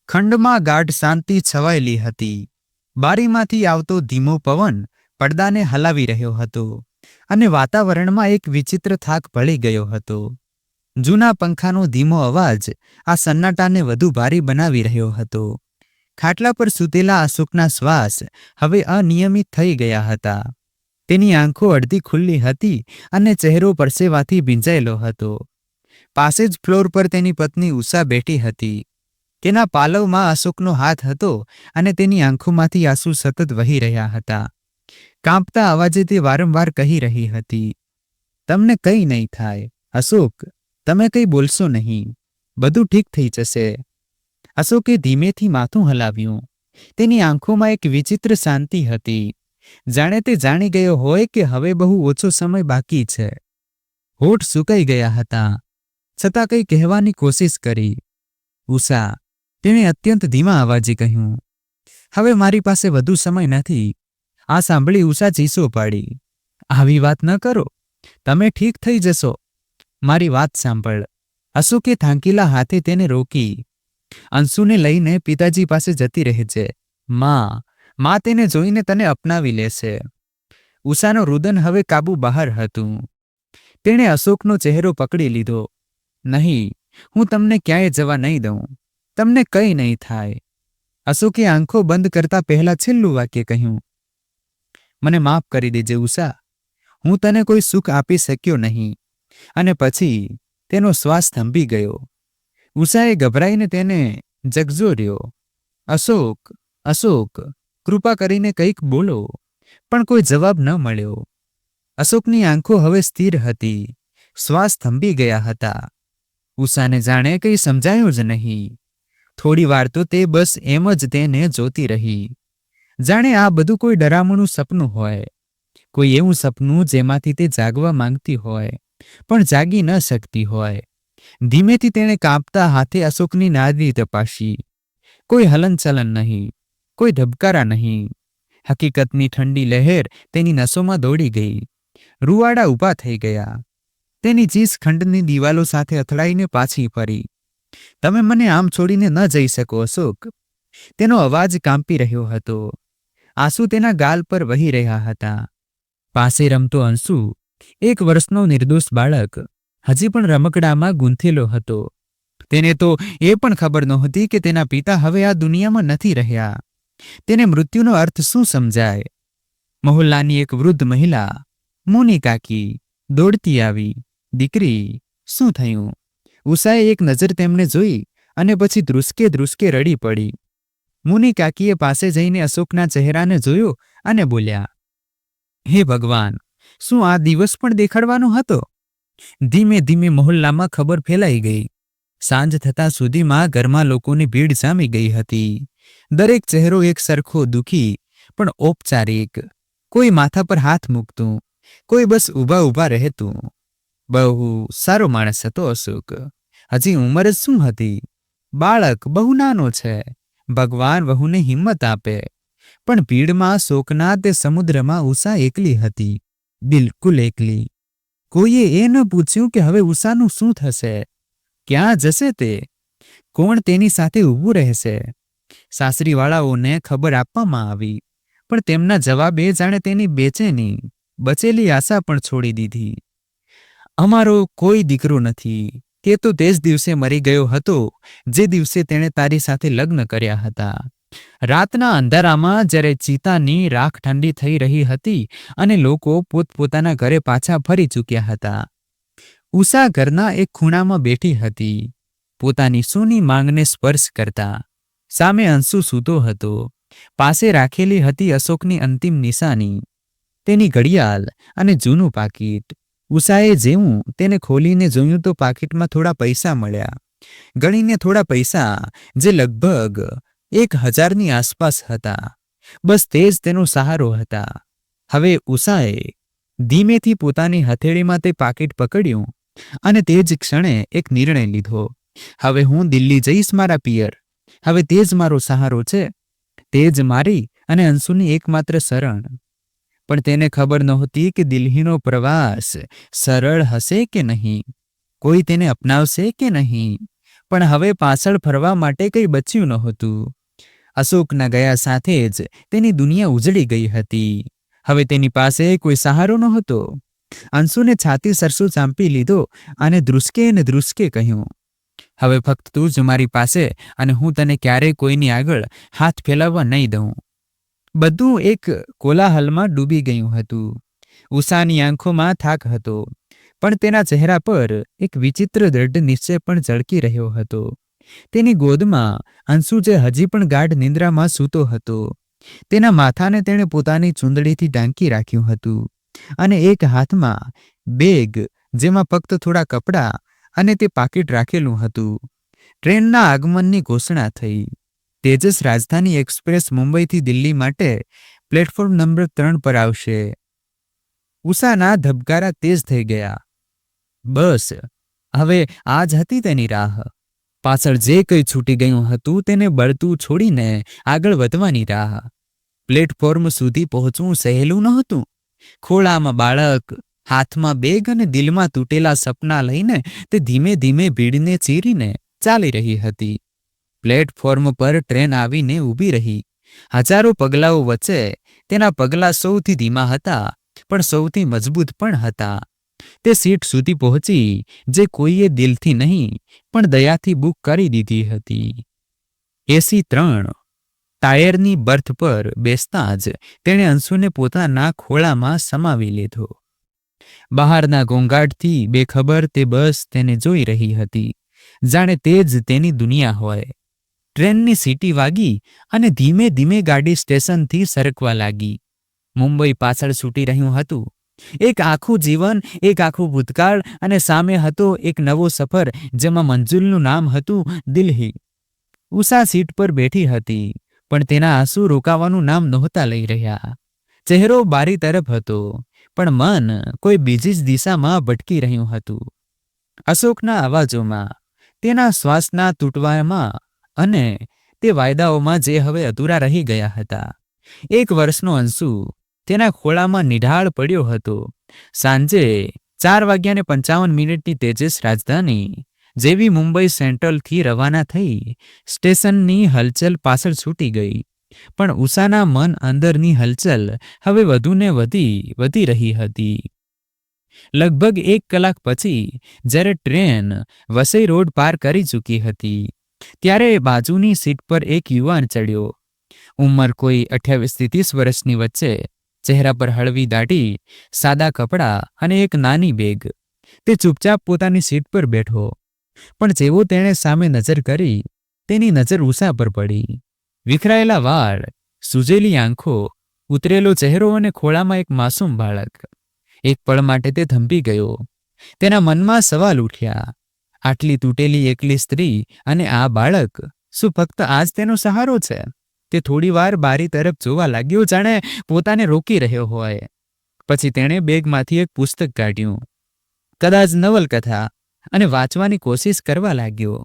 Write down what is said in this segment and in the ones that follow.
ખંડમાં ગાઢ શાંતિ છવાયેલી હતી. બારીમાંથી આવતો ધીમો પવન પડદાને હલાવી રહ્યો હતો અને વાતાવરણમાં એક વિચિત્ર થાક ભળી ગયો હતો. જૂના પંખાનો ધીમો અવાજ આ સન્નાટાને વધુ ભારી બનાવી રહ્યો હતો. ખાટલા પર સૂતેલા અશોકના શ્વાસ હવે અનિયમિત થઈ ગયા હતા. તેની આંખો અડધી ખુલ્લી હતી અને ચહેરો પરસેવાથી ભીંજાયેલો હતો. પાસે જ ફ્લોર પર તેની પત્ની ઉષા બેઠી હતી. તેના પાલવમાં અશોકનો હાથ હતો અને તેની આંખોમાંથી આંસુ સતત વહી રહ્યા હતા. કાંપતા અવાજે તે વારંવાર કહી રહી હતી, તમને કંઈ નહીં થાય અશોક, તમે કંઈ બોલશો નહીં, બધું ઠીક થઈ જશે. અશોકે ધીમેથી માથું હલાવ્યું. તેની આંખોમાં એક વિચિત્ર શાંતિ હતી, જાણે તે જાણી ગયો હોય કે હવે બહુ ઓછો સમય બાકી છે. હોઠ સુકાઈ ગયા હતા, છતાં કંઈ કહેવાની કોશિશ કરી. ઉષા, તેણે અત્યંત ધીમા અવાજે કહ્યું, હવે મારી પાસે વધુ સમય નથી. આ સાંભળી ઉષા ચીસો પાડી, આવી વાત ન કરો, તમે ઠીક થઈ જશો. મારી વાત સાંભળ. અશોકે થાંકીલા હાથે તેને રોકી. અંશુને લઈને પિતાજી પાસે જતી રહેજે. માં તેને જોઈને તને અપનાવી લેશે. ઉષાનો રુદન હવે કાબુ બહાર હતું. તેણે અશોકનો ચહેરો પકડી લીધો. નહીં, હું તમને ક્યાંય જવા નહીં દઉં, તમને કંઈ નહીં થાય. અશોકે આંખો બંધ કરતા પહેલા છેલ્લું વાક્ય કહ્યું, મને માફ કરી દેજે ઉષા, હું તને કોઈ સુખ આપી શક્યો નહીં. અને પછી તેનો શ્વાસ થંભી ગયો. ઉષાએ ગભરાઈને તેને જગજોર્યો. અશોક, કૃપા કરીને કંઈક બોલો. પણ કોઈ જવાબ ન મળ્યો. અશોકની આંખો હવે સ્થિર હતી, શ્વાસ થંભી ગયા હતા. ઉષાને જાણે કંઈ સમજાયું જ નહીં. થોડી વાર તો તે બસ એમ જ તેને જોતી રહી, જાણે આ બધું કોઈ ડરામણું સપનું હોય, કોઈ એવું સપનું જેમાંથી તે જાગવા માંગતી હોય પણ જાગી ન શકતી હોય. ધીમેથી તેણે કાંપતા હાથે અશોકની નાડી તપાસી. કોઈ હલનચલન નહીં, કોઈ ધબકારા નહીં. હકીકતની ઠંડી લહેર તેની નસોમાં દોડી ગઈ. રૂવાડા ઊભા થઈ ગયા. તેની ચીસ ખંડની દિવાલો સાથે અથડાઈને પાછી ફરી. તમે મને આમ છોડીને ન જઈ શકો અશોક. તેનો અવાજ કાંપી રહ્યો હતો. આંસુ તેના ગાલ પર વહી રહ્યા હતા. પાસે રમતો અંશુ, 1 વર્ષનો નિર્દોષ બાળક, હજી પણ રમકડામાં ગૂંથેલો હતો. તેને તો એ પણ ખબર નહોતી કે તેના પિતા હવે આ દુનિયામાં નથી રહ્યા. તેને મૃત્યુનો અર્થ શું સમજાય? મહોલ્લાની એક વૃદ્ધ મહિલા, મુની કાકી, દોડતી આવી. દીકરી, શું થયું? ઉષાએ એક નજર તેમને જોઈ અને પછી ધ્રુસકે રડી પડી. મુની કાકીએ પાસે જઈને અશોકના ચહેરાને જોયો અને બોલ્યા, હે ભગવાન, શું આ દિવસ પણ દેખાડવાનો હતો? ધીમે ધીમે મહોલ્લામાં ખબર ફેલાઈ ગઈ. સાંજ થતાં સુધીમાં ઘરમાં લોકોની ભીડ જામી ગઈ હતી. દરેક ચહેરો એક સરખો દુઃખી પણ ઔપચારિક. કોઈ માથા પર હાથ મૂકતું, કોઈ બસ ઊભા રહેતું. બહુ સારો માણસ હતો અશોક. હજી ઉંમર જ શું હતી? બાળક, બહુ નાનો છે. ભગવાન વહુને હિંમત આપે. પણ ભીડમાં શોકના તે સમુદ્રમાં ઉષા એકલી હતી, બિલકુલ એકલી. કોઈએ એ ન પૂછ્યું કે હવે ઉષાનું શું થશે, ક્યાં જશે તે, કોણ તેની સાથે ઊભું રહેશે. સાસરીવાળાઓને ખબર આપવામાં આવી, પણ તેમના જવાબે જાણે તેની બેચેની, બચેલી આશા પણ છોડી દીધી. અમારો કોઈ દીકરો નથી, તે તો તે જ દિવસે મરી ગયો હતો જે દિવસે તેણે તારી સાથે લગ્ન કર્યા હતા. રાતના અંધારામાં જ્યારે ચિતાની રાખ ઠંડી થઈ રહી હતી અને લોકો પોતપોતાના ઘરે પાછા ફરી ચૂક્યા હતા, ઉષા ઘરના એક ખૂણામાં બેઠી હતી, પોતાની સૂની માંગને સ્પર્શ કરતા. સામે અંશુ સૂતો હતો. પાસે રાખેલી હતી અશોકની અંતિમ નિશાની, તેની ઘડિયાળ અને જૂનું પાકીટ. ઉષાએ જેવું તેને ખોલીને જોયું તો પાકીટમાં થોડા પૈસા મળ્યા. ગણીને થોડા પૈસા જે લગભગ 1000ની આસપાસ હતા. બસ તે જ તેનો સહારો હતા. હવે ઉષાએ ધીમેથી પોતાની હથેળીમાં તે પાકીટ પકડ્યું અને તે જ ક્ષણે એક નિર્ણય લીધો. હવે હું દિલ્હી જઈશ મારા પિયર. હવે તે જ મારો સહારો છે, તે જ મારી અને અંશુની એકમાત્ર શરણ. પણ તેને ખબર નહોતી કે દિલ્હીનો પ્રવાસ સરળ હશે કે નહીં, કોઈ તેને અપનાવશે કે નહીં, પણ હવે પાછળ ફરવા માટે કંઈ બચ્યું નહોતું. અશોકના ગયા સાથે જ તેની દુનિયા ઉજળી ગઈ હતી. હવે તેની પાસે કોઈ સહારો નહોતો. અંશુને છાતી સરસું ચાંપી લીધો અને ધ્રુસકે ને ધ્રુસકે કહ્યું, હવે ફક્ત તું જ મારી પાસે અને હું તને ક્યારેય કોઈની આગળ હાથ ફેલાવવા નહીં દઉં. બધું એક કોલાહલમાં ડૂબી ગયું હતું. ઉષાની આંખોમાં થાક હતો, પણ તેના ચહેરા પર એક વિચિત્ર દ્રઢ નિશ્ચય પણ ઝળકી રહ્યો હતો. તેની ગોદમાં અંશુ જે હજી પણ ગાઢ નિંદ્રામાં સૂતો હતો. તેના માથાને તેણે પોતાની ચૂંદડીથી ઢાંકી રાખ્યું હતું અને એક હાથમાં બેગ, જેમાં ફક્ત થોડા કપડાં અને તે પાકીટ રાખેલું હતું. ટ્રેનના આગમનની ઘોષણા થઈ. તેજસ રાજધાની એક્સપ્રેસ મુંબઈથી દિલ્હી માટે પ્લેટફોર્મ નંબર 3 પર આવશે. ઉષાના ધબકારા તેજ થઈ ગયા. બસ હવે આ જ હતી તેની રાહ. પાછળ જે કંઈ છૂટી ગયું હતું તેને બળતું છોડીને આગળ વધવાની રાહ. પ્લેટફોર્મ સુધી પહોંચવું સહેલું નહોતું. ખોળામાં બાળક, હાથમાં બેગ અને દિલમાં તૂટેલા સપના લઈને તે ધીમે ધીમે ભીડને ચીરીને ચાલી રહી હતી. પ્લેટફોર્મ પર ટ્રેન આવીને ઊભી રહી. હજારો પગલાઓ વચ્ચે તેના પગલાં સૌથી ધીમા હતા, પણ સૌથી મજબૂત પણ હતા. તે સીટ સુધી પહોંચી જે કોઈએ દિલથી નહીં પણ દયાથી બુક કરી દીધી હતી. એસી 3 ટાયરની બર્થ પર બેસતા જ તેણે અંશુને પોતાના ખોળામાં સમાવી લીધો. બહારના ઘોંઘાટથી બેખબર તે બસ તેને જોઈ રહી હતી, જાણે તે જ તેની દુનિયા હોય. ટ્રેનની સીટી વાગી અને ધીમે ધીમે ગાડી સ્ટેશનથી સરકવા લાગી. મુંબઈ પાછળ છૂટી રહ્યું હતું. એક આખું જીવન, એક આખું ભૂતકાળ, અને સામે હતો એક નવો સફર જેમાં મંજુલનું નામ હતું દિલ્હી. ઉષા સીટ પર બેઠી હતી, પણ તેના આંસુ રોકાવાનું નામ નહોતા લઈ રહ્યા. ચહેરો બારી તરફ હતો, પણ મન કોઈ બીજી જ દિશામાં ભટકી રહ્યું હતું. અશોકના અવાજોમાં, તેના શ્વાસના તૂટવામાં અને તે વાયદાઓમાં જે હવે અધૂરા રહી ગયા હતા. 1 વર્ષનો અંશુ તેના ખોળામાં નિઢાળ પડ્યો હતો. સાંજે 4:55 તેજસ રાજધાની જેવી મુંબઈ સેન્ટ્રલથી રવાના થઈ સ્ટેશનની હલચલ પાછળ છૂટી ગઈ. પણ ઉષાના મન અંદરની હલચલ હવે વધુને વધી રહી હતી. લગભગ 1 કલાક પછી જ્યારે ટ્રેન વસઈ રોડ પાર કરી ચૂકી હતી, ત્યારે બાજુની સીટ પર એક યુવાન ચડ્યો. ઉંમર કોઈ 28 થી 30 વર્ષની વચ્ચે. ચહેરા પર હળવી દાઢી, સાદા કપડાં અને એક નાની બેગ. તે ચૂપચાપ પોતાની સીટ પર બેઠો, પણ જેવો તેણે સામે નજર કરી, તેની નજર ઉષા પર પડી. વિખરાયેલા વાળ, સૂજેલી આંખો, ઉતરેલો ચહેરો અને ખોળામાં એક માસૂમ બાળક. એક પળ માટે તે થંભી ગયો. તેના મનમાં સવાલ ઉઠ્યા, આટલી તૂટેલી એકલી સ્ત્રી અને આ બાળક, શું ફક્ત આ જ તેનો સહારો છે? તે થોડીવાર બારી તરફ જોવા લાગ્યો, જાણે પોતાને રોકી રહ્યો હોય. પછી તેણે બેગમાંથી એક પુસ્તક કાઢ્યું, કદાચ નવલકથા, અને વાંચવાની કોશિશ કરવા લાગ્યો.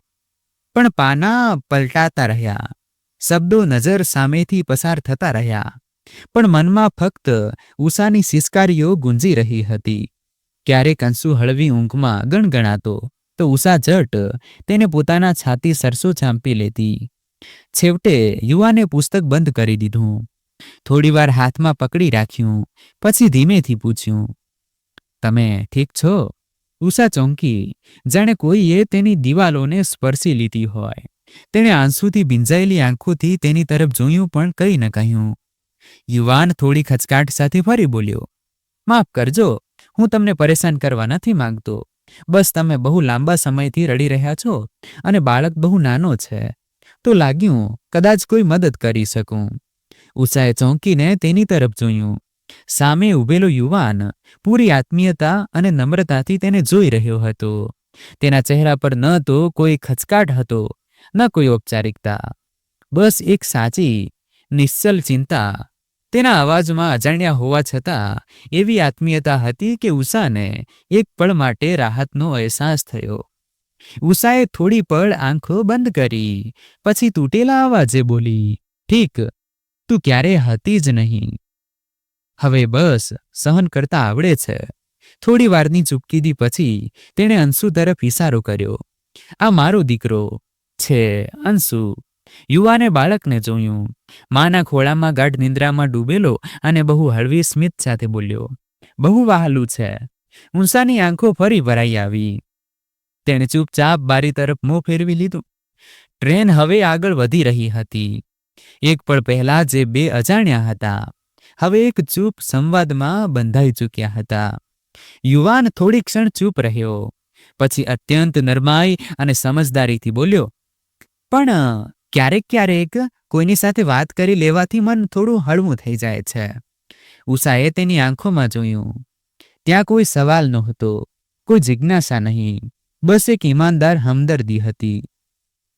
પણ પાના પલટાતા રહ્યા, શબ્દો નજર સામેથી પસાર થતા રહ્યા, પણ મનમાં ફક્ત ઉષાની સિસકારીઓ ગુંજી રહી હતી. ક્યારેક અંશુ હળવી ઊંઘમાં ગણગણાતો, તો ઉષા ઝટ તેને પોતાના છાતી સરસો ચાંપી લેતી. છેવટે યુવાને પુસ્તક બંધ કરી દીધું. થોડીવાર હાથમાં પકડી રાખ્યું, પછી ધીમેથી પૂછ્યું, તમે ઠીક છો? ઉષા ચોંકી, જાણે કોઈએ તેની દિવાલોને સ્પર્શી લીધી હોય. તેણે આંસુથી ભીંજાયેલી આંખોથી તેની તરફ જોયું, પણ કંઈ ન કહ્યું. યુવાન થોડી ખચકાટ સાથે ફરી બોલ્યો, માફ કરજો, હું તમને પરેશાન કરવા નથી માંગતો. બસ તમે બહુ લાંબા સમયથી રડી રહ્યા છો અને બાળક બહુ નાનો છે, તો લાગ્યું કદાચ કોઈ મદદ કરી શકું. ઉષાએ ચોંકીને તેની તરફ જોયું. સામે ઊભેલો યુવાન પૂરી આત્મીયતા અને નમ્રતાથી તેને જોઈ રહ્યો હતો. તેના ચહેરા પર ન તો કોઈ ખચકાટ હતો, ન કોઈ ઔપચારિકતા, બસ એક સાચી નિશ્ચલ ચિંતા. તેના અવાજમાં અજાણ્યા હોવા છતાં એવી આત્મીયતા હતી કે ઉષાને એક પળ માટે રાહતનો અહેસાસ થયો. ઉષાએ થોડી પળ આંખો બંધ કરી, પછી તૂટેલા અવાજે બોલી, ઠીક, તું ક્યારે હતી જ નહીં. હવે બસ સહન કરતા આવડે છે. થોડી વારની ચૂપકીદી પછી તેણે અંશુ તરફ ઇશારો કર્યો. આ મારો દીકરો છે, અંશુ. યુવાને બાળકને જોયું. માના ખોળામાં ગાઢ નિંદ્રામાં ડૂબેલો અને બહુ હળવી સ્મિત સાથે બોલ્યો, બહુ વહાલું છે. ઊંસાની આંખો ફરી ભરાઈ આવી. તેણે ચૂપચાપ બારી તરફ મોં ફેરવી લીધું. ટ્રેન હવે આગળ વધી રહી હતી. એક પળ પહેલા જે બે અજાણ્યા હતા, હવે એક ચૂપ સંવાદમાં બંધાઈ ચૂક્યા હતા. યુવાન થોડી ક્ષણ ચૂપ રહ્યો, પછી અત્યંત નરમાઈ અને સમજદારીથી બોલ્યો, પણ ક્યારેક ક્યારેક કોઈની સાથે વાત કરી લેવાથી મન થોડું હળવું થઈ જાય છે. ઉષાએ તેની આંખોમાં જોયું. ત્યાં કોઈ સવાલ નહોતો, કોઈ જિજ્ઞાસા નહીં, બસ એક ઈમાનદાર હમદર્દી હતી.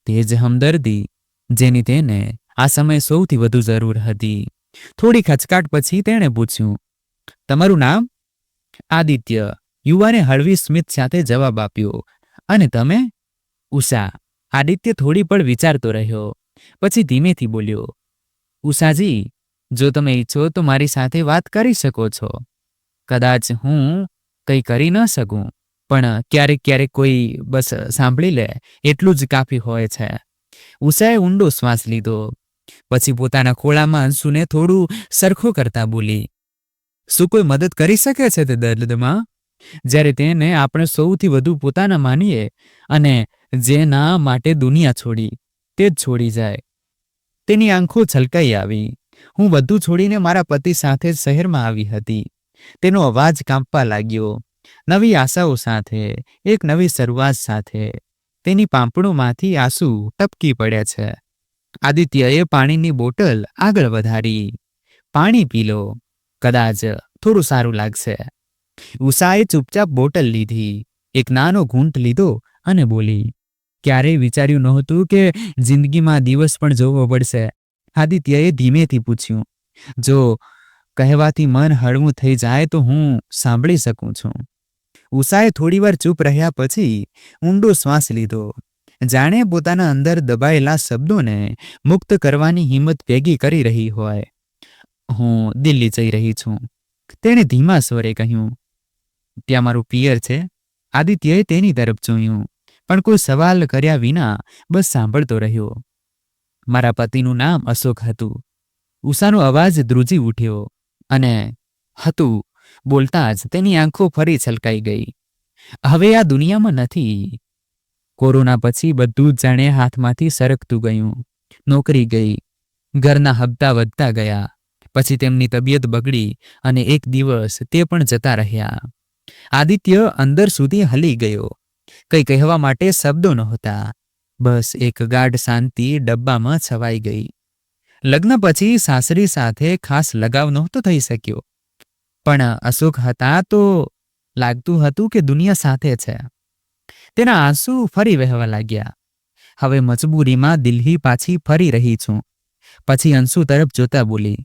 તે જ હમદર્દી જેની તેને આ સમયે સૌથી વધુ જરૂર હતી. થોડી ખચકાટ પછી તેણે પૂછ્યું, તમારું નામ? આદિત્ય. યુવાને હળવી સ્મિત સાથે જવાબ આપ્યો. અને તમે? ઉષા. આદિત્ય થોડી પળ વિચારતો રહ્યો, પછી ધીમેથી બોલ્યો, ઉષાજી, જો તમે ઈચ્છો તો મારી સાથે વાત કરી શકો છો. કદાચ હું કંઈ કરી ન શકું, પણ ક્યારેક ક્યારેક કોઈ બસ સાંભળી લે એટલું જ કાફી હોય છે. ઉષાએ ઊંડો શ્વાસ લીધો, પછી પોતાના ખોળામાં અંશુને થોડું સરખો કરતા બોલી, શું કોઈ મદદ કરી શકે છે તે દર્દમાં, જ્યારે તેને આપણે સૌથી વધુ પોતાના માનીએ અને જેના માટે દુનિયા છોડી તે જ છોડી જાય? તેની આંખો છલકાઈ આવી. હું બધું છોડીને મારા પતિ સાથે શહેરમાં આવી હતી. તેનો અવાજ કાંપવા લાગ્યો. નવી આશાઓ સાથે, એક નવી શરૂઆત સાથે. તેની પાંપણોમાંથી આંસુ ટપકી પડ્યા છે. આદિત્યએ પાણીની બોટલ આગળ વધારી. પાણી પી લો, કદાચ થોડું સારું લાગશે. ઉષાએ ચૂપચાપ બોટલ લીધી, એક નાનો ઘૂંટ લીધો અને બોલી, ક્યારેય વિચાર્યું નહોતું કે જિંદગીમાં દિવસ પણ જોવો પડશે. આદિત્યએ ધીમેથી પૂછ્યું, જો કહેવાથી મન હળવું થઈ જાય તો હું સાંભળી શકું છું. ઉષાએ થોડીવાર ચૂપ રહ્યા પછી ઊંડો શ્વાસ લીધો, જાણે પોતાના અંદર દબાયેલા શબ્દોને મુક્ત કરવાની હિંમત ભેગી કરી રહી હોય. હું દિલ્હી જઈ રહી છું, તેણે ધીમા સ્વરે કહ્યું. ત્યાં મારું પિયર છે. આદિત્યએ તેની તરફ જોયું, પણ કોઈ સવાલ કર્યા વિના બસ સાંભળતો રહ્યો. મારા પતિનું નામ અશોક હતું. ઉષાનો અવાજ ધ્રુજી ઉઠ્યો અને હતું બોલતા જ તેની આંખો ફરી છલકાઈ ગઈ. હવે આ દુનિયામાં નથી. કોરોના પછી બધું જ જાણે હાથમાંથી સરકતું ગયું. નોકરી ગઈ, ઘરના હપ્તા વધતા ગયા, પછી તેમની તબિયત બગડી અને એક દિવસ તે પણ જતા રહ્યા. આદિત્ય અંદર સુધી હલી ગયો. કંઈ કહેવા માટે શબ્દો નહોતા, બસ એક ગાઢ શાંતિ ડબ્બામાં છવાઈ ગઈ. લગ્ન પછી સાસરી સાથે ખાસ લગાવ નહોતો થઈ શક્યો, પણ અશોક હતા તો લાગતું હતું કે દુનિયા સાથે છે. તેના આંસુ ફરી વહેવા લાગ્યા. હવે મજબૂરીમાં દિલ્હી પાછી ફરી રહી છું. પછી અંશુ તરફ જોતા બોલી,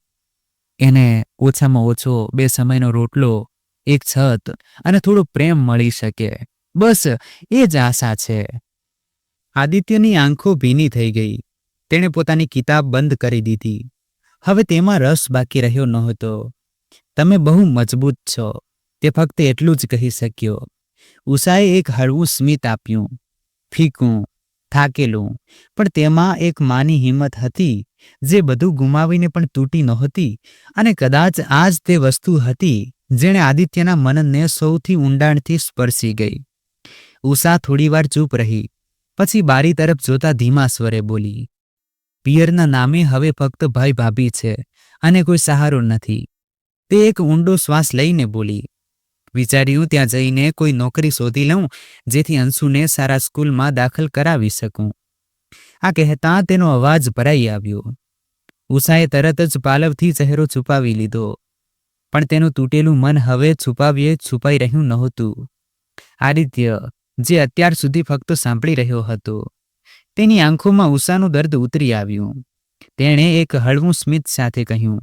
એને ઓછામાં ઓછો 2 સમયનો રોટલો, એક છત અને થોડો પ્રેમ મળી શકે, બસ એ જ આશા છે. આદિત્યની આંખો ભીની થઈ ગઈ. તેણે પોતાની કિતાબ બંધ કરી દીધી. હવે તેમાં રસ બાકી રહ્યો નહોતો. તમે બહુ મજબૂત છો, તે ફક્ત એટલું જ કહી શક્યો. ઉષાએ એક હળવું સ્મિત આપ્યું, ફીકું, થાકેલું, પણ તેમાં એક માની હિંમત હતી જે બધું ગુમાવીને પણ તૂટી નહોતી. અને કદાચ આ જ તે વસ્તુ હતી જેણે આદિત્યના મનને સૌથી ઊંડાણથી સ્પર્શી ગઈ. ઉષા થોડીવાર ચૂપ રહી, પછી બારી તરફ જોતા ધીમા સ્વરે બોલી, પિયરના નામે હવે ફક્ત ભાઈ ભાભી છે અને કોઈ સહારો નથી. તે એક ઊંડો શ્વાસ લઈને બોલી, વિચાર્યું ત્યાં જઈને કોઈ નોકરી શોધી લઉં જેથી અંશુને સારા સ્કૂલમાં દાખલ કરાવી શકું. આ કહેતા તેનો અવાજ ભરાઈ આવ્યો. ઉષાએ તરત જ પાલવથી ચહેરો છુપાવી લીધો, પણ તેનું તૂટેલું મન હવે છુપાઈ રહ્યું નહોતું. આદિત્ય, જે અત્યાર સુધી ફક્ત સાંભળી રહ્યો હતો, તેની આંખોમાં ઉષાનું દર્દ ઉતરી આવ્યું. તેણે એક હળવું સ્મિત સાથે કહ્યું,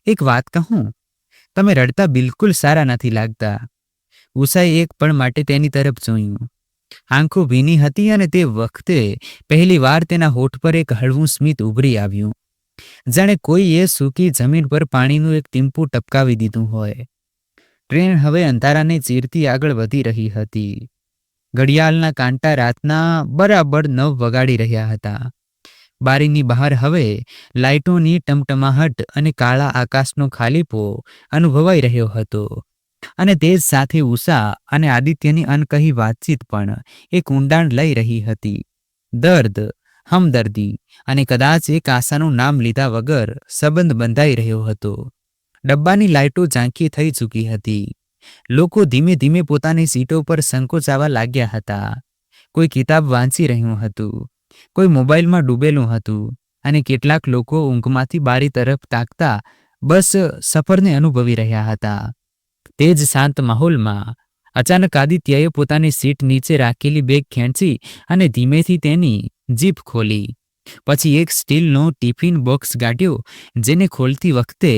એક વાત કહું, તમે રડતા બિલકુલ સારા નથી લાગતા. ઉષાએ એક પળ માટે તેની તરફ જોયું. આંખો ભીની હતી અને તે વખતે પહેલી વાર તેના હોઠ પર એક હળવું સ્મિત ઉભરી આવ્યું, જાણે કોઈએ સૂકી જમીન પર પાણીનું એક ટીમ્પું ટપકાવી દીધું હોય. ટ્રેન હવે અંધારાને ચીરતી આગળ વધી રહી હતી. ઘડિયાળના કાંટા રાતના બરાબર 9 વગાડી રહ્યા હતા. બારીની બહાર હવે લાઇટોની ટમટમાહટ અને કાળા આકાશનો ખાલીપો અનુભવાઈ રહ્યો હતો. અને તે જ સાથે ઉષા અને આદિત્યની અનકહી વાતચીત પણ એક ઊંડાણ લઈ રહી હતી. દર્દ, હમદર્દી અને કદાચ એક આશાનું નામ લીધા વગર સંબંધ બંધાઈ રહ્યો હતો. ડબ્બાની લાઇટો ઝાંખી થઈ ચૂકી હતી. લોકો ધીમે ધીમે પોતાની સીટો પર સંકોચાવા લાગ્યા હતા. કોઈ કિતાબ વાંચી રહ્યું હતું, કોઈ મોબાઈલમાં ડૂબેલું હતું અને કેટલાક લોકો ઊંઘમાંથી બારી તરફ તાકતા બસ સફરને અનુભવી રહ્યા હતા. તે જ શાંત માહોલમાં અચાનક આદિત્યએ પોતાની સીટ નીચે રાખેલી બેગ ખેંચી અને ધીમેથી તેની જીપ ખોલી. પછી એક સ્ટીલનો ટિફિન બોક્સ કાઢ્યો, જેને ખોલતી વખતે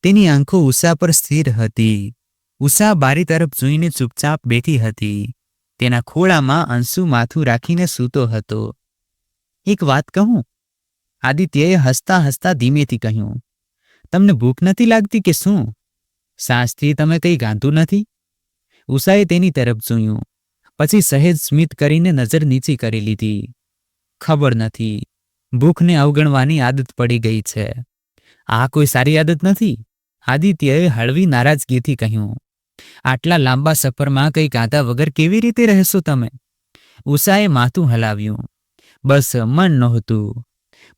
તેની આંખો ઉષા પર સ્થિર હતી. ઉષા બારી તરફ જોઈને ચૂપચાપ બેઠી હતી. તેના ખોળામાં અંશુ માથું રાખીને સૂતો હતો. એક વાત કહું? આદિત્યએ હસતા હસતા ધીમેથી કહ્યું. તમને ભૂખ નથી લાગતી કે શું? સાંજથી તમે કંઈ ગાંધું નથી? ઉષાએ તેની તરફ જોયું, પછી સહેજ સ્મિત કરીને નજર નીચી કરી લીધી. ખબર નથી, ભૂખને અવગણવાની આદત પડી ગઈ છે. આ કોઈ સારી આદત નથી, આદિત્યએ હળવી નારાજગીથી કહ્યું. આટલા લાંબા સફરમાં કંઈ ગાધા વગર કેવી રીતે રહેશો તમે? ઉષાએ માથું હલાવ્યું. બસ મન નહોતું,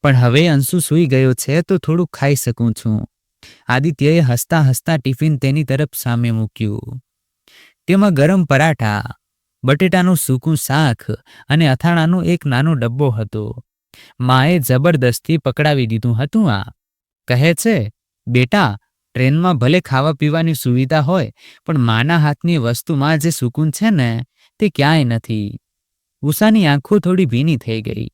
પણ હવે અંશુ સૂઈ ગયો છે તો થોડું ખાઈ શકું છું. આદિત્યએ હસતા હસતા ટિફિન તેની તરફ સામે મૂક્યું. તેમાં ગરમ પરાઠા, બટેટાનું સૂકું શાક અને અથાણાનો એક નાનો ડબ્બો હતો. માએ જબરદસ્તી પકડાવી દીધું હતું. આ કહે છે, બેટા, ટ્રેનમાં ભલે ખાવા પીવાની સુવિધા હોય, પણ માના હાથની વસ્તુમાં જે સુકૂન છે ને, તે ક્યાંય નથી. ઉષાની આંખો થોડી ભીની થઈ ગઈ,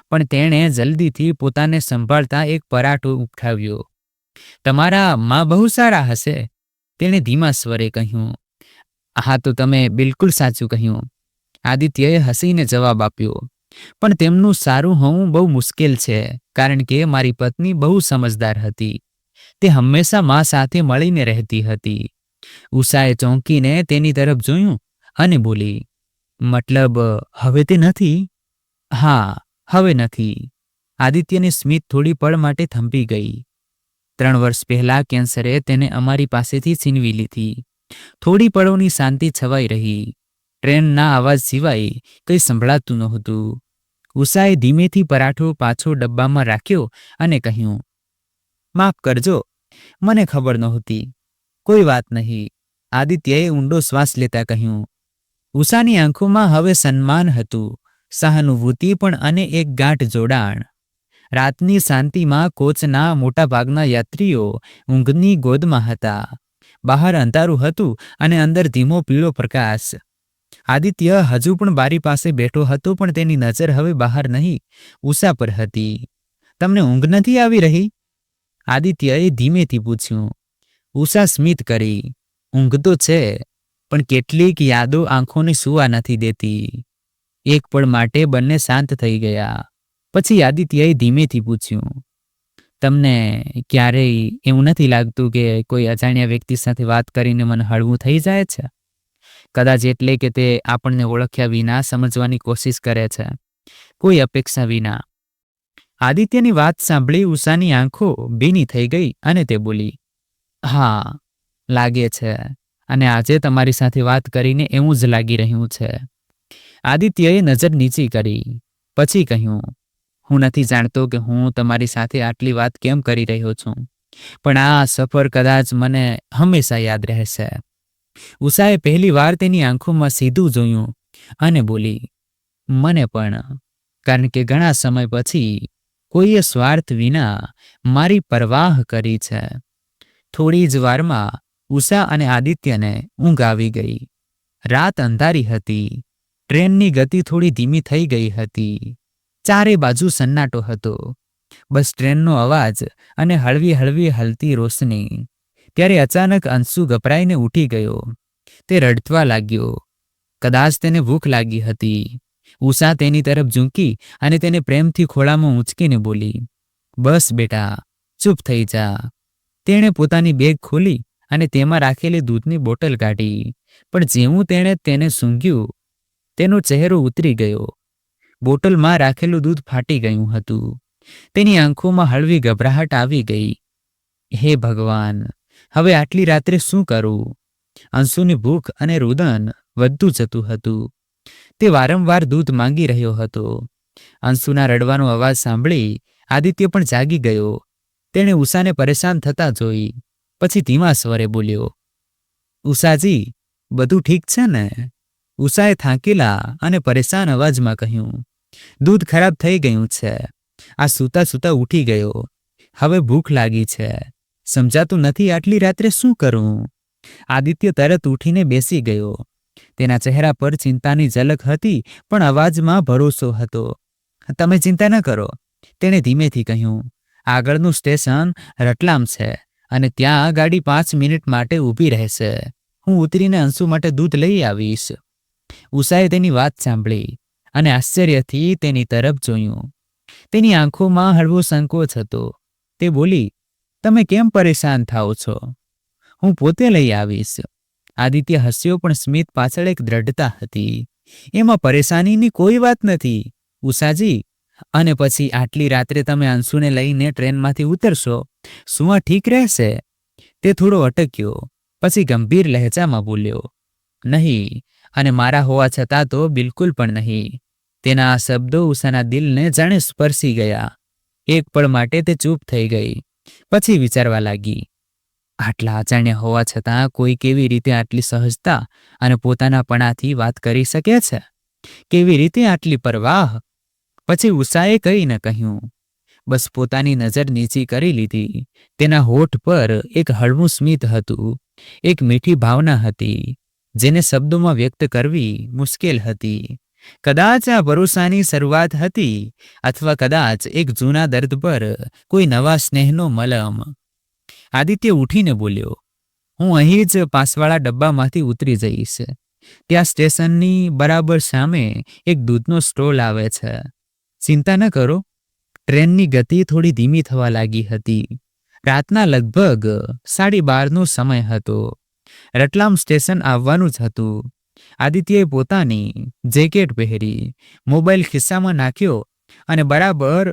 પણ તેણે જલ્દીથી પોતાને સંભાળતા એક પરાઠો ઉઠાવ્યો. તમારા મા બહુ સારા હશે, તેણે ધીમા સ્વરે કહ્યું. હા, તો તમે બિલકુલ સાચું કહ્યું, આદિત્યએ હસીને જવાબ આપ્યો. પણ તેમનું સારું હોવું બહુ મુશ્કેલ છે, કારણ કે મારી પત્ની બહુ સમજદાર હતી. તે હંમેશા મા સાથે મળીને રહેતી હતી. ઉષાએ ચોંકીને તેની તરફ જોયું અને બોલી, મતલબ હવે તે નથી? હા, હવે નથી. આદિત્યની સ્મિત થોડી પળ માટે થંભી ગઈ. 3 વર્ષ પહેલા કેન્સરે તેને અમારી પાસેથી છીનવી લીધી. થોડી પળોની શાંતિ છવાઈ રહી. ટ્રેનના અવાજ સિવાય કંઈ સંભળાતું નહોતું. ઉષાએ ધીમેથી પરાઠો પાછો ડબ્બામાં રાખ્યો અને કહ્યું, માફ કરજો, મને ખબર નહોતી. કોઈ વાત નહીં, આદિત્યએ ઊંડો શ્વાસ લેતા કહ્યું. ઉષાની આંખોમાં હવે સન્માન હતું, સહાનુભૂતિ પણ અને એક ગાઢ જોડાણ. રાતની શાંતિમાં કોચના મોટાભાગના યાત્રીઓ ઊંઘની ગોદમાં હતા. બહાર અંધારું હતું અને અંદર ધીમો પીળો પ્રકાશ. આદિત્ય હજુ પણ બારી પાસે બેઠો હતો, પણ તેની નજર હવે બહાર નહીં, ઉષા પર હતી. તમને ઊંઘ નથી આવી રહી? આદિત્યએ ધીમેથી પૂછ્યું. ઉષા સ્મિત કરી. ઊંઘ તો છે, પણ કેટલીક યાદો આંખોને સૂવા નથી દેતી. એક પળ માટે બંને શાંત થઈ ગયા. પછી આદિત્યએ ધીમેથી પૂછ્યું, તમને ક્યારેય એવું નથી લાગતું કે કોઈ અજાણ્યા વ્યક્તિ સાથે વાત કરીને મને હળવું થઈ જાય છે? કદાચ એટલે કે તે આપણને ઓળખ્યા વિના સમજવાની કોશિશ કરે છે, કોઈ અપેક્ષા વિના. આદિત્યની વાત સાંભળી ઉષાની આંખો ભીની થઈ ગઈ અને તે બોલી, હા, લાગે છે, અને આજે તમારી સાથે વાત કરીને એવું જ લાગી રહ્યું છે. આદિત્યએ નજર નીચી કરી, પછી કહ્યું, હું નથી જાણતો કે હું તમારી સાથે આટલી વાત કેમ કરી રહ્યો છું, પણ આ સફર કદાચ મને હંમેશા યાદ રહેશે. ઉષાએ પહેલી વાર તેની આંખોમાં સીધું જોયું અને બોલી, મને પણ, કારણ કે ઘણા સમય પછી કોઈએ સ્વાર્થ વિના મારી પરવાહ કરી છે. થોડી જ વારમાં ઉષા અને આદિત્યને ઊંઘ આવી ગઈ. રાત અંધારી હતી. ટ્રેનની ગતિ થોડી ધીમી થઈ ગઈ હતી. ચારે બાજુ સન્નાટો હતો, બસ ટ્રેનનો અવાજ અને હળવી હળવી હલતી રોશની. ત્યારે અચાનક અંશુ ગભરાઈને ઉઠી ગયો. તે રડવા લાગ્યો. કદાચ તેને ભૂખ લાગી હતી. ઉષા તેની તરફ ઝૂંકી અને તેને પ્રેમથી ખોળામાં ઊંચકીને બોલી, બસ બેટા, ચૂપ થઈ જા. તેણે પોતાની બેગ ખોલી અને તેમાં રાખેલી દૂધની બોટલ કાઢી, પણ જેવું તેણે તેને સૂંઘ્યું તેનો ચહેરો ઉતરી ગયો. બોટલમાં રાખેલું દૂધ ફાટી ગયું હતું. તેની આંખોમાં હળવી ગભરાહટ આવી ગઈ. હે ભગવાન, હવે આટલી રાત્રે શું કરું? અંશુની ભૂખ અને રુદન વધતું જતું હતું. તે વારંવાર દૂધ માંગી રહ્યો હતો. અંશુના રડવાનો અવાજ સાંભળી આદિત્ય પણ જાગી ગયો. તેણે ઉષાને પરેશાન થતા જોઈ. પછી ધીમા સ્વરે બોલ્યો, ઉષાજી, બધું ઠીક છે ને? ઉષાએ થાકેલા અને પરેશાન અવાજમાં કહ્યું, દૂધ ખરાબ થઈ ગયું છે. આ સૂતા સૂતા ઉઠી ગયો. હવે ભૂખ લાગી છે. સમજાતું નથી આટલી રાત્રે શું કરું? આદિત્ય તરત ઉઠીને બેસી ગયો. તેના ચહેરા પર ચિંતાની ઝલક હતી, પણ અવાજમાં ભરોસો હતો. તમે ચિંતા ન કરો, તેણે ધીમેથી કહ્યું. આગળનું સ્ટેશન રતલામ છે અને ત્યાં ગાડી 5 મિનિટ માટે ઊભી રહેશે. હું ઉતરીને અંશુ માટે દૂધ લઈ આવીશ. ઉષાએ તેની વાત સાંભળી અને આશ્ચર્યથી તેની તરફ જોયું. તેની આંખોમાં હળવો સંકોચ હતો. તે બોલી, તમે કેમ પરેશાન થાઓ છો? હું પોતે લઈ આવીશ. આદિત્ય હસ્યો, પણ સ્મિત પાછળ એક દ્રઢતા હતી. એમાં પરેશાનીની કોઈ વાત નથી, ઉષાજી. અને પછી આટલી રાત્રે તમે અંશુને લઈને ટ્રેનમાંથી ઉતરશો, શું આ ઠીક રહેશે? તે થોડો અટક્યો, પછી ગંભીર લહેજામાં બોલ્યો, નહીં, અને મારા હોવા છતાં તો બિલકુલ પણ નહીં. તેના આ શબ્દો ઉષાના દિલને જાણે સ્પર્શી ગયા. એક પળ માટે તે ચૂપ થઈ ગઈ. પછી વિચારવા લાગી, આટલા અજાણ્યા હોવા છતાં કોઈ કેવી રીતે આટલી સહજતા અને પોતાનાપણાથી વાત કરી શકે છે? કેવી રીતે આટલી પરવાહ? પછી ઉષાએ કંઈ ન કહ્યું, બસ પોતાની નજર નીચી કરી લીધી. તેના હોઠ પર એક હળવું સ્મિત હતું, એક મીઠી ભાવના હતી, જેને શબ્દોમાં વ્યક્ત કરવી મુશ્કેલ હતી. કદાચ આ ભરોસાની શરૂઆત હતી, અથવા કદાચ એક જૂના દર્દ પર કોઈ નવા સ્નેહનો મલમ. આદિત્ય ઉઠીને બોલ્યો, હું અહીં જ પાસવાળા ડબ્બામાંથી ઉતરી જઈશ. ત્યાં સ્ટેશનની બરાબર સામે એક દૂધનો સ્ટોલ આવે છે. ચિંતા ન કરો. ટ્રેનની ગતિ થોડી ધીમી થવા લાગી હતી. રાતના લગભગ 12:30નો સમય હતો. રતલામ સ્ટેશન આવવાનું જ હતું. આદિત્યએ પોતાની જેકેટ પહેરી, મોબાઈલ ખિસ્સામાં નાખ્યો અને બરાબર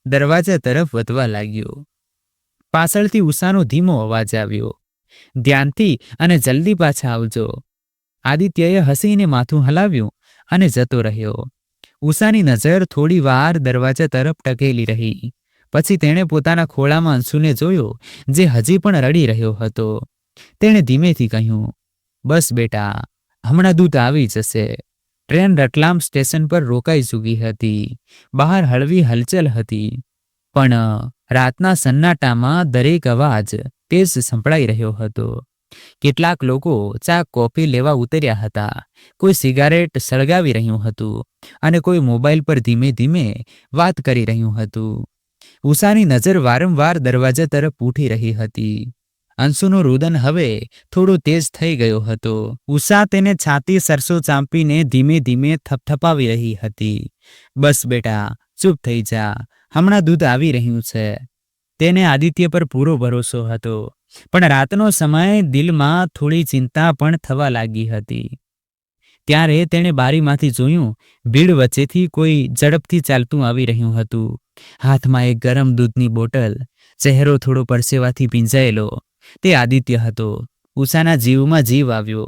દરવાજા તરફ વધવા લાગ્યો. પાછળથી ઉષાનો ધીમો અવાજ આવ્યો, ધ્યાનથી અને જલ્દી પાછા આવજો. આદિત્યએ હસીને માથું હલાવ્યું અને જતો રહ્યો. ઉષાની નજર થોડી વાર દરવાજા તરફ ટકેલી રહી. પછી તેણે પોતાના ખોળામાં અંશુને જોયો, જે હજી પણ રડી રહ્યો હતો. તેણે ધીમેથી કહ્યું, બસ બેટા, હમણાં દૂધ આવી જશે. ટ્રેન રતલામ સ્ટેશન પર રોકાઈ ચૂકી હતી. બહાર હળવી હલચલ હતી, પણ રાતના સન્નાટામાં દરેક અવાજ તેજ સંભળાઈ રહ્યો હતો. કેટલાક લોકો ચા કોફી લેવા ઉતર્યા હતા. કોઈ સિગારેટ સળગાવી રહ્યું હતું અને કોઈ મોબાઈલ પર ધીમે ધીમે વાત કરી રહ્યું હતું. ઉષાની નજર વારંવાર દરવાજા તરફ ઉઠી રહી હતી. અંશુનું રુદન હવે થોડું તેજ થઈ ગયો હતો. ઉષા તેને છાતી સરસો ચાંપીને ધીમે ધીમે થપથપાવી રહી હતી. બસ બેટા, ચૂપ થઈ જા, હમણાં દૂધ આવી રહ્યું છે. તેને આદિત્ય પર પૂરો ભરોસો હતો, પણ રાતનો સમય દિલમાં થોડી ચિંતા પણ થવા લાગી હતી. ત્યારે તેણે બારીમાંથી જોયું, ભીડ વચ્ચેથી કોઈ ઝડપથી ચાલતું આવી રહ્યું હતું. હાથમાં એક ગરમ દૂધની બોટલ, ચહેરો થોડો પરસેવાથી ભીંજાયેલો. તે આદિત્ય હતો. ઉષાના જીવમાં જીવ આવ્યો.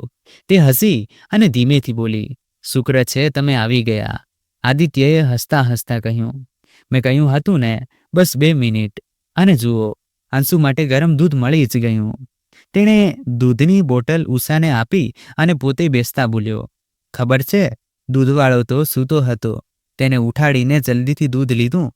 તે હસી અને ધીમેથી બોલી, શુક્ર છે તમે આવી ગયા. આદિત્યએ હસતા હસતા કહ્યું, મેં કહ્યું હતું ને, બસ 2 મિનિટ, અને જુઓ, અંશુ માટે ગરમ દૂધ મળી જ ગયું. તેણે દૂધની બોટલ ઉષાને આપી અને પોતે બેસતા બોલ્યો, ખબર છે, દૂધવાળો તો સૂતો હતો. તેને ઉઠાડીને જલ્દીથી દૂધ લીધું.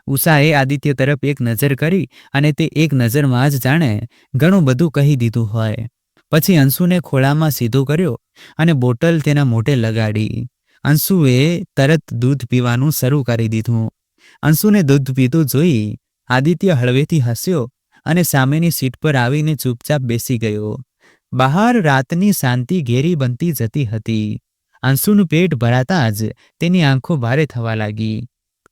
ઉષાએ આદિત્ય તરફ એક નજર કરી અને તે એક નજરમાં જ જાણે ઘણું બધું કહી દીધું હોય. પછી અંશુને ખોળામાં સીધો કર્યો અને બોટલ તેના મોઢે લગાડી. અંશુએ તરત દૂધ પીવાનું શરૂ કરી દીધું. અંશુને દૂધ પીતું જોઈ આદિત્ય હળવેથી હસ્યો અને સામેની સીટ પર આવીને ચૂપચાપ બેસી ગયો. બહાર રાતની શાંતિ ઘેરી બનતી જતી હતી. અંશુનું પેટ ભરાતા જ તેની આંખો ભારે થવા લાગી.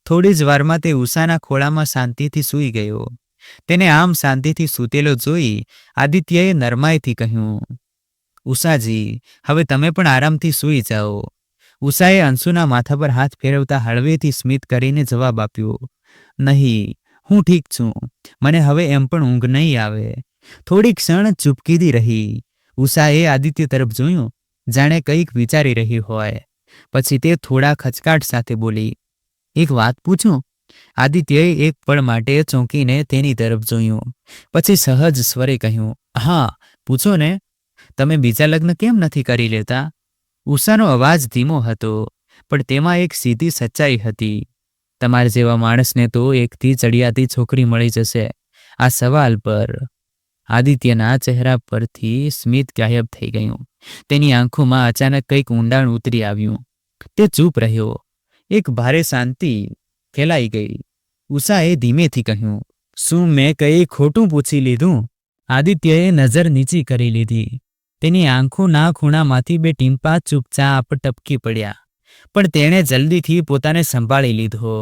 થોડી જ વારમાં તે ઉષાના ખોળામાં શાંતિથી સૂઈ ગયો. તેને આમ શાંતિથી સૂતેલો જોઈ આદિત્યએ નરમાઈથી કહ્યું, ઉષાજી, હવે તમે પણ આરામથી સૂઈ જાઓ. ઉષાએ અંશુના માથા પર હાથ ફેરવતા હળવેથી સ્મિત કરીને જવાબ આપ્યો, નહીં, હું ઠીક છું, મને હવે એમ પણ ઊંઘ નહીં આવે. થોડી ક્ષણ ચૂપકીદી રહી. ઉષાએ આદિત્ય તરફ જોયું, જાણે કંઈક વિચારી રહી હોય. પછી તે થોડા ખચકાટ સાથે બોલી, એક વાત પૂછું? આદિત્યએ એક પળ માટે ચોંકીને તેની તરફ જોયું. પછી સહજ સ્વરે કહ્યું, હા, પૂછો ને. તમે બીજા લગ્ન કેમ નથી કરી લેતા? ઉષાનો અવાજ ધીમો હતો, પણ તેમાં એક સીધી સચ્ચાઈ હતી. તમારા જેવા માણસને તો એકથી ચડિયાતી છોકરી મળી જશે. આ સવાલ પર આદિત્યના ચહેરા પરથી સ્મિત ગાયબ થઈ ગયું. તેની આંખોમાં અચાનક કંઈક ઊંડાણ ઉતરી આવ્યું. તે ચૂપ રહ્યો. એક ભારે શાંતિ ફેલાઈ ગઈ. ઉષાએ ધીમેથી કહ્યું, શું મેં કંઈ ખોટું પૂછી લીધું? આદિત્યએ નજર નીચી કરી લીધી. તેની આંખોના ખૂણામાંથી બે ટીમ્પા ચૂપચાપ ટપકી પડ્યા. પણ તેણે જલ્દીથી પોતાને સંભાળી લીધો.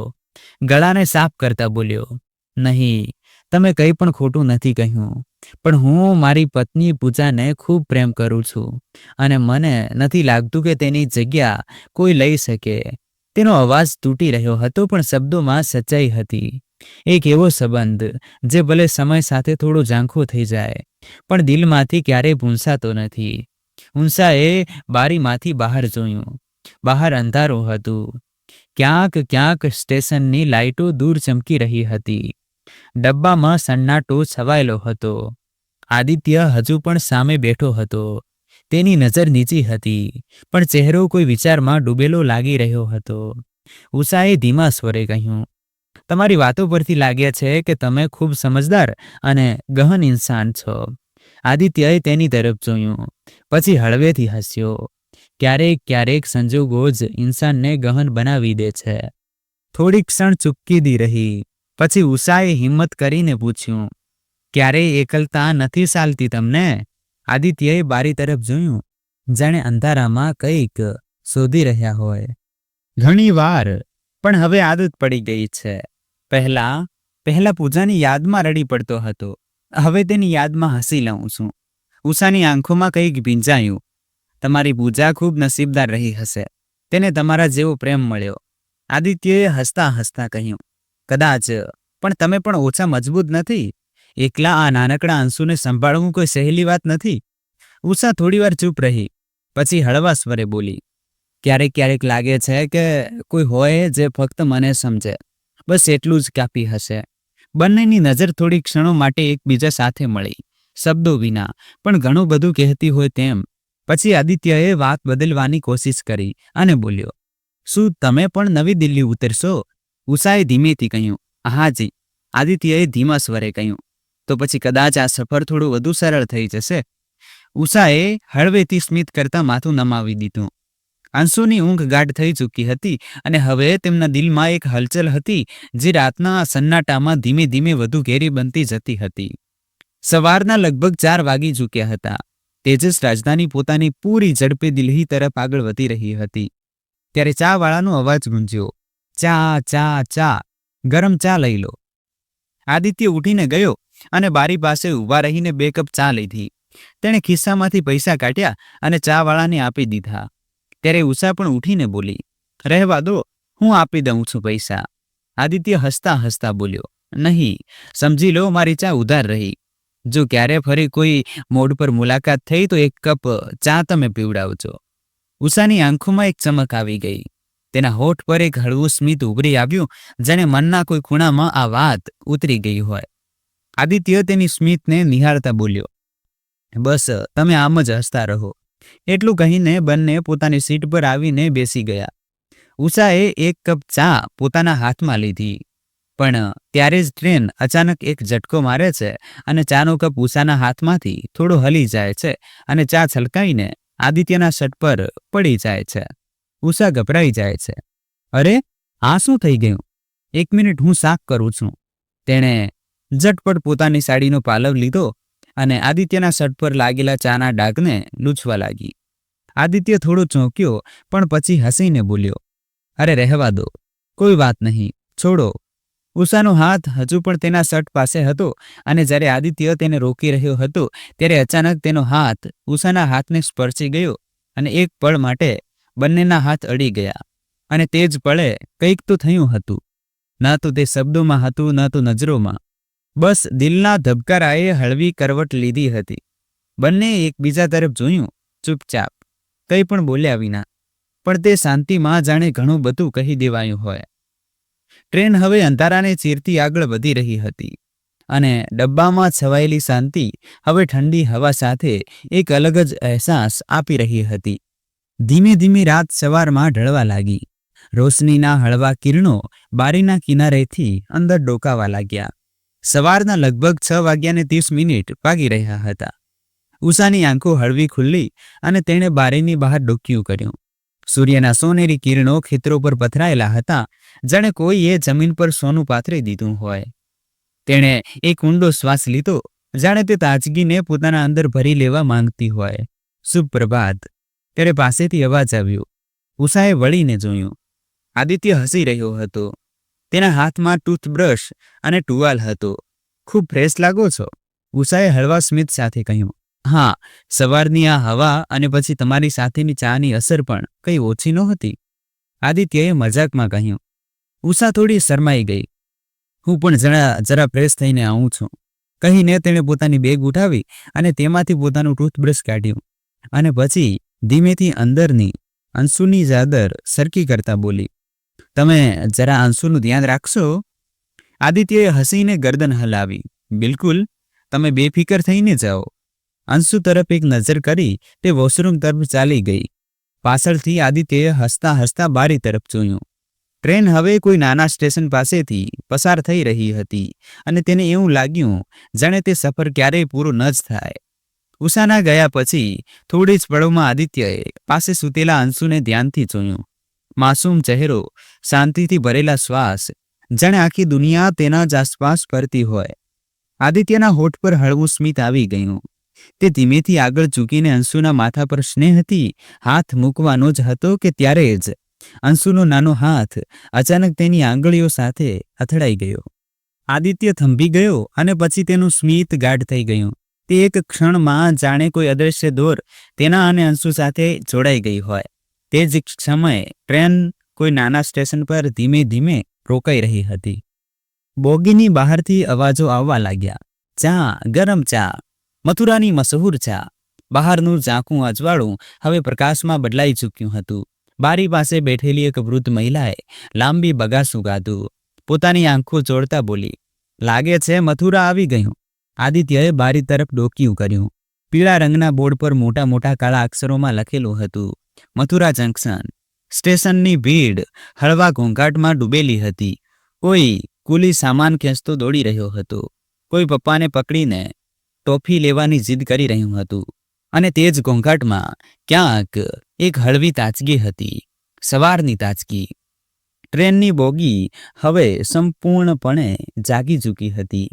ગળાને સાફ કરતા બોલ્યો, નહીં, તમે કંઈ પણ ખોટું નથી કહ્યું. પણ હું મારી પત્ની પૂજાને ખૂબ પ્રેમ કરું છું અને મને નથી લાગતું કે તેની જગ્યા કોઈ લઈ શકે. તેનો અવાજ તૂટી રહ્યો હતો, પણ શબ્દોમાં સચ્ચાઈ હતી. એક એવો સંબંધ જે ભલે સમય સાથે થોડો ઝાંખો થઈ જાય, પણ દિલમાંથી ક્યારેય ભૂંસાતો નથી. ઉષાએ બારીમાંથી બહાર જોયું. બહાર અંધારું હતું. ક્યાંક ક્યાંક સ્ટેશનની લાઇટો દૂર ચમકી રહી હતી. ડબ્બામાં સન્નાટો છવાયેલો હતો. આદિત્ય હજુ પણ સામે બેઠો હતો. તેની નજર નીચી હતી, પણ ચહેરો કોઈ વિચારમાં ડૂબેલો લાગી રહ્યો હતો. ઉષાએ ધીમા સ્વરે કહ્યું, તમારી વાતો પરથી લાગે છે કે તમે ખૂબ સમજદાર અને ગહન ઇન્સાન છો. આદિત્યએ તેની તરફ જોયું, પછી હળવેથી હસ્યો. ક્યારેક ક્યારેક સંજોગો જ ઇન્સાનને ગહન બનાવી દે છે. થોડી ક્ષણ ચૂપકીદી રહી. પછી ઉષાએ હિંમત કરીને પૂછ્યું, ક્યારેય એકલતા નથી ચાલતી તમને? આદિત્યએ બારી તરફ જોયું, જાણે અંધારામાં કંઈક શોધી રહ્યા હોય. ઘણી વાર, પણ હવે આદત પડી ગઈ છે. પહેલા પૂજાની યાદમાં રડી પડતો હતો. હવે તેની યાદમાં હસી લઉં છું. ઉષાની આંખોમાં કંઈક ભીંજાયું. તમારી પૂજા ખૂબ નસીબદાર રહી હશે. તેને તમારા જેવો પ્રેમ મળ્યો. આદિત્યએ હસતા હસતા કહ્યું, કદાચ, પણ તમે પણ ઓછા મજબૂત નથી. એકલા આ નાનકડા અંશુને સંભાળવું કોઈ સહેલી વાત નથી. ઉષા થોડીવાર ચૂપ રહી. પછી હળવા સ્વરે બોલી, ક્યારેક ક્યારેક લાગે છે કે કોઈ હોય જે ફક્ત મને સમજે. બસ એટલું જ કાફી હશે. બંનેની નજર થોડી ક્ષણો માટે એકબીજા સાથે મળી, શબ્દો વિના, પણ ઘણું બધું કહેતી હોય તેમ. પછી આદિત્યએ વાત બદલવાની કોશિશ કરી અને બોલ્યો, શું તમે પણ નવી દિલ્હી ઉતરશો? ઉષાએ ધીમેથી કહ્યું, હાજી. આદિત્યએ ધીમા સ્વરે કહ્યું, તો પછી કદાચ આ સફર થોડું વધુ સરળ થઈ જશે. ઉષાએ હળવેથી સ્મિત કરતા માથું નમાવી દીધું. અંશુની ઊંઘ ગાઢ થઈ ચૂકી હતી અને હવે તેમના દિલમાં એક હલચલ હતી જે રાતના સન્નાટામાં ધીમે ધીમે વધુ ઘેરી બનતી જતી હતી. સવારના લગભગ 4 વાગી ચૂક્યા હતા. તેજસ રાજધાની પોતાની પૂરી ઝડપે દિલ્હી તરફ આગળ વધી રહી હતી. ત્યારે ચાવાળાનો અવાજ ગુંજ્યો, ચા ચા ચા, ગરમ ચા લઈ લો. આદિત્ય ઉઠીને ગયો અને બારી પાસે ઊભા રહીને 2 કપ ચા લીધી. તેણે ખિસ્સામાંથી પૈસા કાઢ્યા અને ચાવાળાને આપી દીધા. ત્યારે ઉષા પણ ઉઠીને બોલી, રહેવા દો, હું આપી દઉં છું પૈસા. આદિત્ય હસતા હસતા બોલ્યો, નહીં, સમજી લો, મારી ચા ઉધાર રહી. જો ક્યારે ફરી કોઈ મોડ પર મુલાકાત થઈ તો 1 કપ ચા તમે પીવડાવજો. ઉષાની આંખોમાં એક ચમક આવી ગઈ. તેના હોઠ પર એક હળવું સ્મિત ઉભરી આવ્યું, જાણે મનના કોઈ ખૂણામાં આ વાત ઉતરી ગઈ હોય. આદિત્ય તેની સ્મિતને નિહાળતા બોલ્યો, બસ તમે આમ જ હસતા રહો. એટલું કહીને બંને પોતાની સીટ પર આવીને બેસી ગયા. ઉષાએ 1 કપ ચા પોતાના હાથમાં લીધી, પણ ત્યારે જ ટ્રેન અચાનક એક ઝટકો મારે છે અને ચાનો કપ ઉષાના હાથમાંથી થોડો હલી જાય છે અને ચા છલકાઈને આદિત્યના શર્ટ પર પડી જાય છે. ઉષા ગભરાઈ જાય છે. અરે, આ શું થઈ ગયું? 1 મિનિટ, હું સાફ કરું છું. તેણે ઝટપટ પોતાની સાડીનો પાલવ લીધો અને આદિત્યના શર્ટ પર લાગેલા ચાના ડાઘને લૂછવા લાગી. આદિત્ય થોડો ચોંક્યો, પણ પછી હસીને બોલ્યો, અરે રહેવા દો, કોઈ વાત નહીં, છોડો. ઉષાનો હાથ હજુ પણ તેના શર્ટ પાસે હતો અને જ્યારે આદિત્ય તેને રોકી રહ્યો હતો ત્યારે અચાનક તેનો હાથ ઉષાના હાથને સ્પર્શી ગયો અને એક પળ માટે બંનેના હાથ અડી ગયા અને તે જ પળે કંઈક તો થયું હતું. ન તો તે શબ્દોમાં હતું, ન તો નજરોમાં. બસ દિલના ધબકારાએ હળવી કરવટ લીધી હતી. બંને એકબીજા તરફ જોયું, ચૂપચાપ, કંઈ પણ બોલ્યા વિના. પણ તે શાંતિમાં જાણે ઘણું બધું કહી દેવાયું હોય. ટ્રેન હવે અંધારાને ચીરતી આગળ વધી રહી હતી અને ડબ્બામાં છવાયેલી શાંતિ હવે ઠંડી હવા સાથે એક અલગ જ અહેસાસ આપી રહી હતી. ધીમે ધીમે રાત સવારમાં ઢળવા લાગી. રોશનીના હળવા કિરણો બારીના કિનારેથી અંદર ડોકાવા લાગ્યા. સવારના લગભગ 6:30 વાગી રહ્યા હતા. ઉષાની આંખો હળવી ખુલ્લી અને તેણે બારીની બહાર ડોકિયું કર્યું. સૂર્યના સોનેરી કિરણો ખેતરો પર પથરાયેલા હતા, જાણે કોઈએ જમીન પર સોનું પાથરી દીધું હોય. તેણે એક ઊંડો શ્વાસ લીધો, જાણે તે તાજગીને પોતાના અંદર ભરી લેવા માંગતી હોય. સુપ્રભાત, ત્યારે પાસેથી અવાજ આવ્યો. ઉષાએ વળીને જોયું. આદિત્ય હસી રહ્યો હતો. તેના હાથમાં ટૂથબ્રશ અને ટુવાલ હતો. ખૂબ ફ્રેશ લાગો છો, ઉષાએ હળવા સ્મિત સાથે કહ્યું. હા, સવારની આ હવા અને પછી તમારી સાથેની ચાની અસર પણ કંઈ ઓછી નહોતી, આદિત્યએ મજાકમાં કહ્યું. ઉષા થોડી શરમાઈ ગઈ. હું પણ જરા ફ્રેશ થઈને આવું છું, કહીને તેણે પોતાની બેગ ઉઠાવી અને તેમાંથી પોતાનું ટૂથબ્રશ કાઢ્યું અને પછી ધીમેથી અંદરની અંશુની ચાદર સરખી કરતા બોલી, તમે જરા અંશુનું ધ્યાન રાખશો? આદિત્યએ હસીને ગરદન હલાવી. બિલકુલ, તમે બેફિકર થઈને જાઓ. અંશુ તરફ એક નજર કરી તે વોશરૂમ તરફ ચાલી ગઈ. પાછળથી આદિત્યએ હસતા હસતા બારી તરફ જોયું. ટ્રેન હવે કોઈ નાના સ્ટેશન પાસેથી પસાર થઈ રહી હતી અને તેને એવું લાગ્યું જાણે તે સફર ક્યારેય પૂરો ન જ થાય. ઉષાના ગયા પછી થોડી જ પળોમાં આદિત્યએ પાસે સૂતેલા અંશુને ધ્યાનથી જોયું. માસૂમ ચહેરો, શાંતિથી ભરેલા શ્વાસ, જાણે આખી દુનિયા તેના જ આસપાસ ફરતી હોય. આદિત્યના હોઠ પર હળવું સ્મિત આવી ગયું. તે ધીમેથી આગળ ઝૂકીને અંશુના માથા પર સ્નેહથી હાથ મૂકવાનો જ હતો કે ત્યારે જ અંશુનો નાનો હાથ અચાનક તેની આંગળીઓ સાથે અથડાઈ ગયો. આદિત્ય થંભી ગયો અને પછી તેનું સ્મિત ગાઢ થઈ ગયું. તે એક ક્ષણમાં જાણે કોઈ અદૃશ્ય દોર તેના અને અંશુ સાથે જોડાઈ ગઈ હોય. તે જ સમયે ટ્રેન કોઈ નાના સ્ટેશન પર ધીમે ધીમે રોકાઈ રહી હતી. બોગીની બહારથી અવાજો આવવા લાગ્યા. ચા, ગરમ ચા, મથુરાની મશહૂર ચા. બહારનું ઝાંખું અજવાળું હવે પ્રકાશમાં બદલાઈ ચૂક્યું હતું. બારી પાસે બેઠેલી એક વૃદ્ધ મહિલાએ લાંબી બગાસું ગાધું. પોતાની આંખો ચોળતા બોલી, લાગે છે મથુરા આવી ગયું. આદિત્યએ બારી તરફ ડોકિયું કર્યું. પીળા રંગના બોર્ડ પર મોટા મોટા કાળા અક્ષરોમાં લખેલું હતું, મથુરા જંકશન. સ્ટેશનની ભીડ હળવા ઘોંઘાટમાં ડૂબેલી હતી. કોઈ કુલી સામાન ખેંચતો દોડી રહ્યો હતો. કોઈ પપ્પાને પકડીને ટોફી લેવાની જીદ કરી રહ્યું હતું. અને તે જ ઘોંઘાટમાં ક્યાંક એક હળવી તાજગી હતી, સવારની તાજગી. ટ્રેનની બોગી હવે સંપૂર્ણપણે જાગી ચૂકી હતી.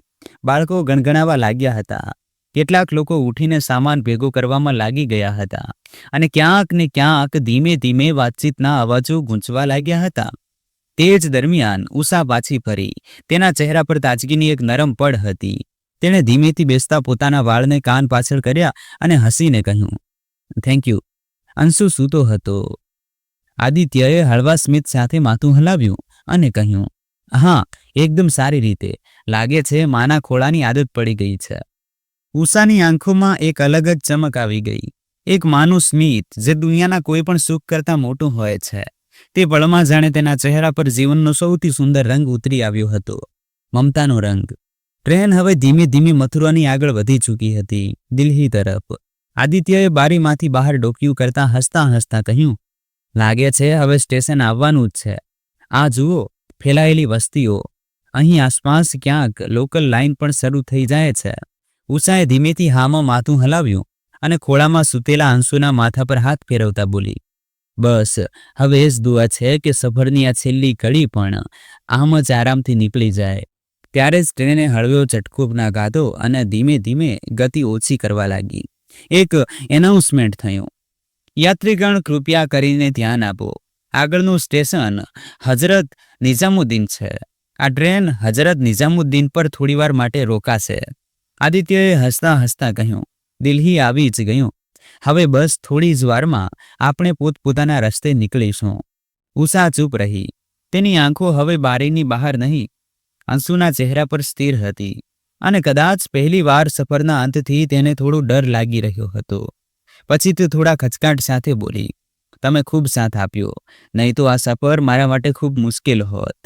બાળકો ગણગણાવા લાગ્યા હતા. કેટલાક લોકો ઉઠીને સામાન ભેગો કરવામાં લાગી ગયા હતા અને ક્યાંક ને ક્યાંક ધીમે ધીમે વાતચીતના અવાજો ગૂંચવા લાગ્યા હતા. તે જ દરમિયાન ઉષા પાછી ફરી. તેના ચહેરા પર તાજગીની એક નરમ પડ હતી. તેણે ધીમેથી બેસતા પોતાના વાળને કાન પાછળ કર્યા અને હસીને કહ્યું, થેન્ક યુ. અંશુ સૂતો હતો. આદિત્યએ હળવા સ્મિત સાથે માથું હલાવ્યું અને કહ્યું, હા, એકદમ સારી રીતે. લાગે છે માના ખોળાની આદત પડી ગઈ છે. ઉષાની આંખોમાં એક અલગ જ ચમક આવી ગઈ. એક માનું સ્મિત જે દુનિયાના કોઈ પણ સુખ કરતાં મોટું હોય છે. તે પળમાં જાણે તેના ચહેરા પર જીવનનો સૌથી સુંદર રંગ ઉતરી આવ્યો હતો, મમતાનો રંગ. ટ્રેન હવે ધીમે ધીમે મથુરાની આગળ વધી ચૂકી હતી, દિલ્હી તરફ. આદિત્યએ બારીમાંથી બહાર ડોકિયું કરતા હસતા હસતા કહ્યું, લાગે છે હવે સ્ટેશન આવવાનું જ છે. આ જુઓ, ફેલાયેલી વસ્તીઓ. અહીં આસપાસ ક્યાંક લોકલ લાઇન પણ શરૂ થઈ જાય છે. ઉષાએ ધીમેથી હામાં માથું હલાવ્યું અને ખોળામાં સૂતેલા અંશુના માથા પર હાથ ફેરવતા બોલી, બસ હવે એ જ દુઆ છે કે સફરની આ છેલ્લી કડી પણ આમ જ આરામથી નીકળી જાય. ત્યારે જ ટ્રેને હળવો ઝટકો ગાધો અને ધીમે ધીમે ગતિ ઓછી કરવા લાગી. એક એનાઉન્સમેન્ટ થયું, યાત્રીગણ કૃપયા કરીને ધ્યાન આપો, આગળનું સ્ટેશન હઝરત નિઝામુદ્દીન છે. આ ટ્રેન હઝરત નિઝામુદ્દીન પર થોડીવાર માટે રોકાશે. આદિત્યએ હસતા હસતા કહ્યું, દિલ્હી આવી જ ગયું. હવે બસ થોડી જ વારમાં આપણે પોતપોતાના રસ્તે નીકળીશું. ઉષા ચૂપ રહી. તેની આંખો હવે બારીની બહાર નહીં, અંશુના ચહેરા પર સ્થિર હતી, અને કદાચ પહેલી વાર સફરના અંતથી તેને થોડો ડર લાગી રહ્યો હતો. પછી તે થોડા ખચકાટ સાથે બોલી, તમે ખૂબ સાથ આપ્યો, નહીં તો આ સફર મારા માટે ખૂબ મુશ્કેલ હોત.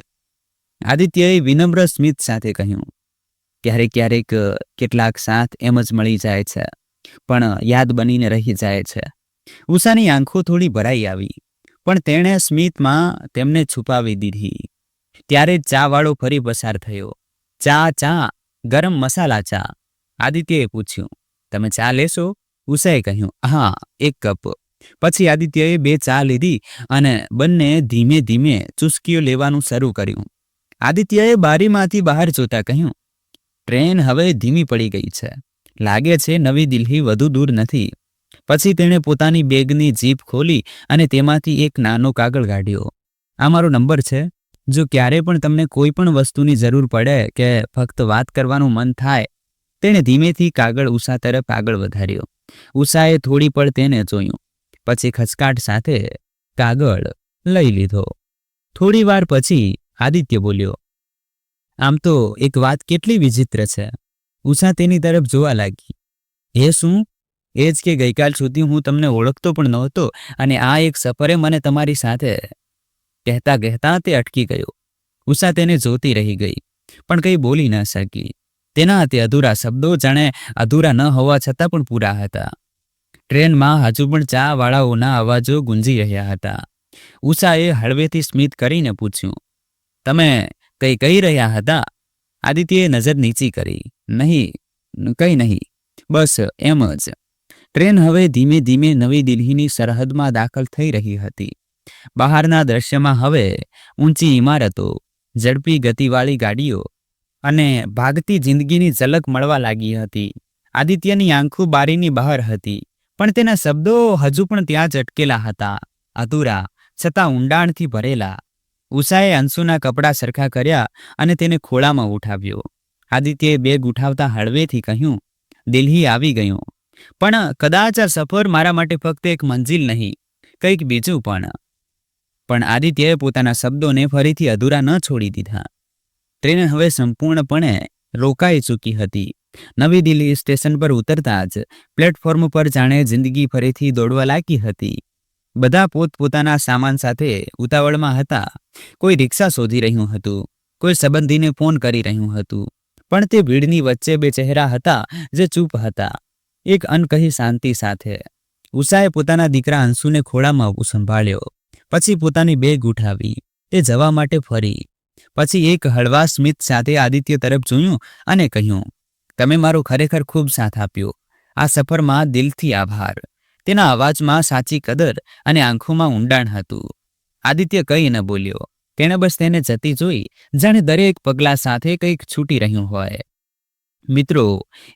આદિત્યએ વિનમ્ર સ્મિત સાથે કહ્યું, ક્યારેક ક્યારેક કેટલાક સાથ એમ જ મળી જાય છે, પણ યાદ બનીને રહી જાય છે. ઉષાની આંખો થોડી ભરાઈ આવી, પણ તેણે સ્મિતમાં તેમને છુપાવી દીધી. ત્યારે ચા વાળો ફરી પસાર થયો. ચા ગરમ મસાલા ચા. આદિત્યએ પૂછ્યું, તમે ચા લેશો? ઉષાએ કહ્યું, હા, 1 કપ. પછી આદિત્યએ 2 ચા લીધી અને બંને ધીમે ધીમે ચુસ્કીઓ લેવાનું શરૂ કર્યું. આદિત્યએ બારીમાંથી બહાર જોતા કહ્યું, ટ્રેન હવે ધીમી પડી ગઈ છે. લાગે છે નવી દિલ્હી વધુ દૂર નથી. પછી તેણે પોતાની બેગની જીપ ખોલી અને તેમાંથી એક નાનો કાગળ કાઢ્યો. આ મારો નંબર છે. જો ક્યારે પણ તમને કોઈ પણ વસ્તુની જરૂર પડે કે ફક્ત વાત કરવાનું મન થાય. તેણે ધીમેથી કાગળ ઉષા તરફ આગળ વધાર્યો. ઉષાએ થોડી પળ તેને જોયું, પછી ખચકાટ સાથે કાગળ લઈ લીધો. થોડી વાર પછી આદિત્ય બોલ્યો, આમ તો એક વાત કેટલી વિચિત્ર છે. ઉષા તેની તરફ જોવા લાગી. એ શું? એ જ કે ગઈકાલ સુધી હું તમને ઓળખતો પણ નહોતો, અને આ એક સફરે મને તમારી સાથે. કહેતા કહેતા તે અટકી ગયો. ઉષા તેને જોતી રહી ગઈ, પણ કંઈ બોલી ન શકી. તેના તે અધૂરા શબ્દો જાણે અધૂરા ન હોવા છતાં પણ પૂરા હતા. ટ્રેનમાં હજુ પણ ચા વાળાઓના અવાજો ગુંજી રહ્યા હતા. ઉષાએ હળવેથી સ્મિત કરીને પૂછ્યું, તમે કંઈ કહી રહ્યા હતા? આદિત્યએ નજર નીચી કરી. નહીં, કંઈ નહીં, બસ એમ જ. ટ્રેન હવે ધીમે ધીમે નવી દિલ્હીની સરહદમાં દાખલ થઈ રહી હતી. બહારના દ્રશ્યમાં હવે ઊંચી ઇમારતો, ઝડપી ગતિવાળી ગાડીઓ અને ભાગતી જિંદગીની ઝલક મળવા લાગી હતી. આદિત્યની આંખો બારીની બહાર હતી, પણ તેના શબ્દો હજુ પણ ત્યાં જ અટકેલા હતા, અધૂરા છતાં ઊંડાણથી ભરેલા. ઉષાએ અંશુના કપડાં સરખા કર્યા અને તેને ખોળામાં ઉઠાવ્યો. આદિત્યએ બેગ ઉઠાવતા હળવેથી કહ્યું, દિલ્હી આવી ગયો, પણ કદાચ આ સફર મારા માટે ફક્ત એક મંજિલ નહીં, કંઈક બીજું પણ આદિત્યએ પોતાના શબ્દોને ફરીથી અધૂરા ન છોડી દીધા. ટ્રેન હવે સંપૂર્ણપણે રોકાઈ ચૂકી હતી. નવી દિલ્હી સ્ટેશન પર ઉતરતા જ પ્લેટફોર્મ પર જાણે જિંદગી ફરીથી દોડવા લાગી હતી. બધા પોતપોતાના સામાન સાથે ઉતાવળમાં હતા. કોઈ રિક્ષા શોધી રહ્યું હતું, કોઈ સંબંધીને ફોન કરી રહ્યું હતું, પણ તે ભીડની વચ્ચે 2 ચહેરા હતા જે ચૂપ હતા, એક અનકહી શાંતિ સાથે. ઉષાએ પોતાના દીકરા અંશુને ખોળામાં સંભાળ્યો, પછી પોતાની બેગ ઉઠાવી. તે જવા માટે ફરી. પછી એક હળવા સ્મિત સાથે આદિત્ય તરફ જોયું અને કહ્યું, તમે મારો ખરેખર ખૂબ સાથ આપ્યો. આ સફરમાં દિલથી આભાર. તેના અવાજમાં સાચી કદર અને આંખોમાં ઊંડાણ હતું. આદિત્ય કંઈ ન બોલ્યો. તેણે બસ તેને જતી જોઈ, જાણે દરેક પગલા સાથે કંઈક છૂટી રહ્યું હોય. મિત્રો,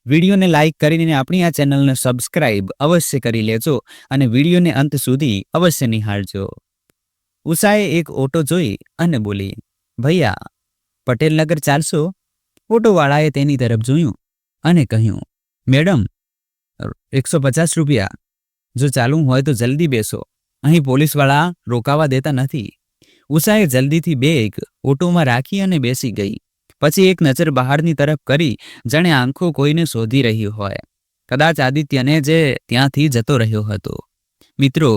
વિડીયોને લાઇક કરીને આપણી આ ચેનલને સબસ્ક્રાઇબ અવશ્ય કરી લેજો અને વિડીયોને અંત સુધી અવશ્ય નિહાળજો. ઉષાએ એક ઓટો જોઈ અને બોલી, ભૈયા, પટેલનગર ચાલશો? ઓટોવાળાએ તેની તરફ જોયું અને કહ્યું, મેડમ, 150 રૂપિયા. જો ચાલવું હોય તો જલ્દી બેસો, અહીં પોલીસવાળા રોકાવા દેતા નથી. ઉષાએ જલ્દીથી બેગ ઓટોમાં રાખી અને બેસી ગઈ. પછી એક નજર બહારની તરફ કરી, જાણે આંખો કોઈને શોધી રહી હોય, કદાચ આદિત્યને જે ત્યાંથી જતો રહ્યો હતો. મિત્રો,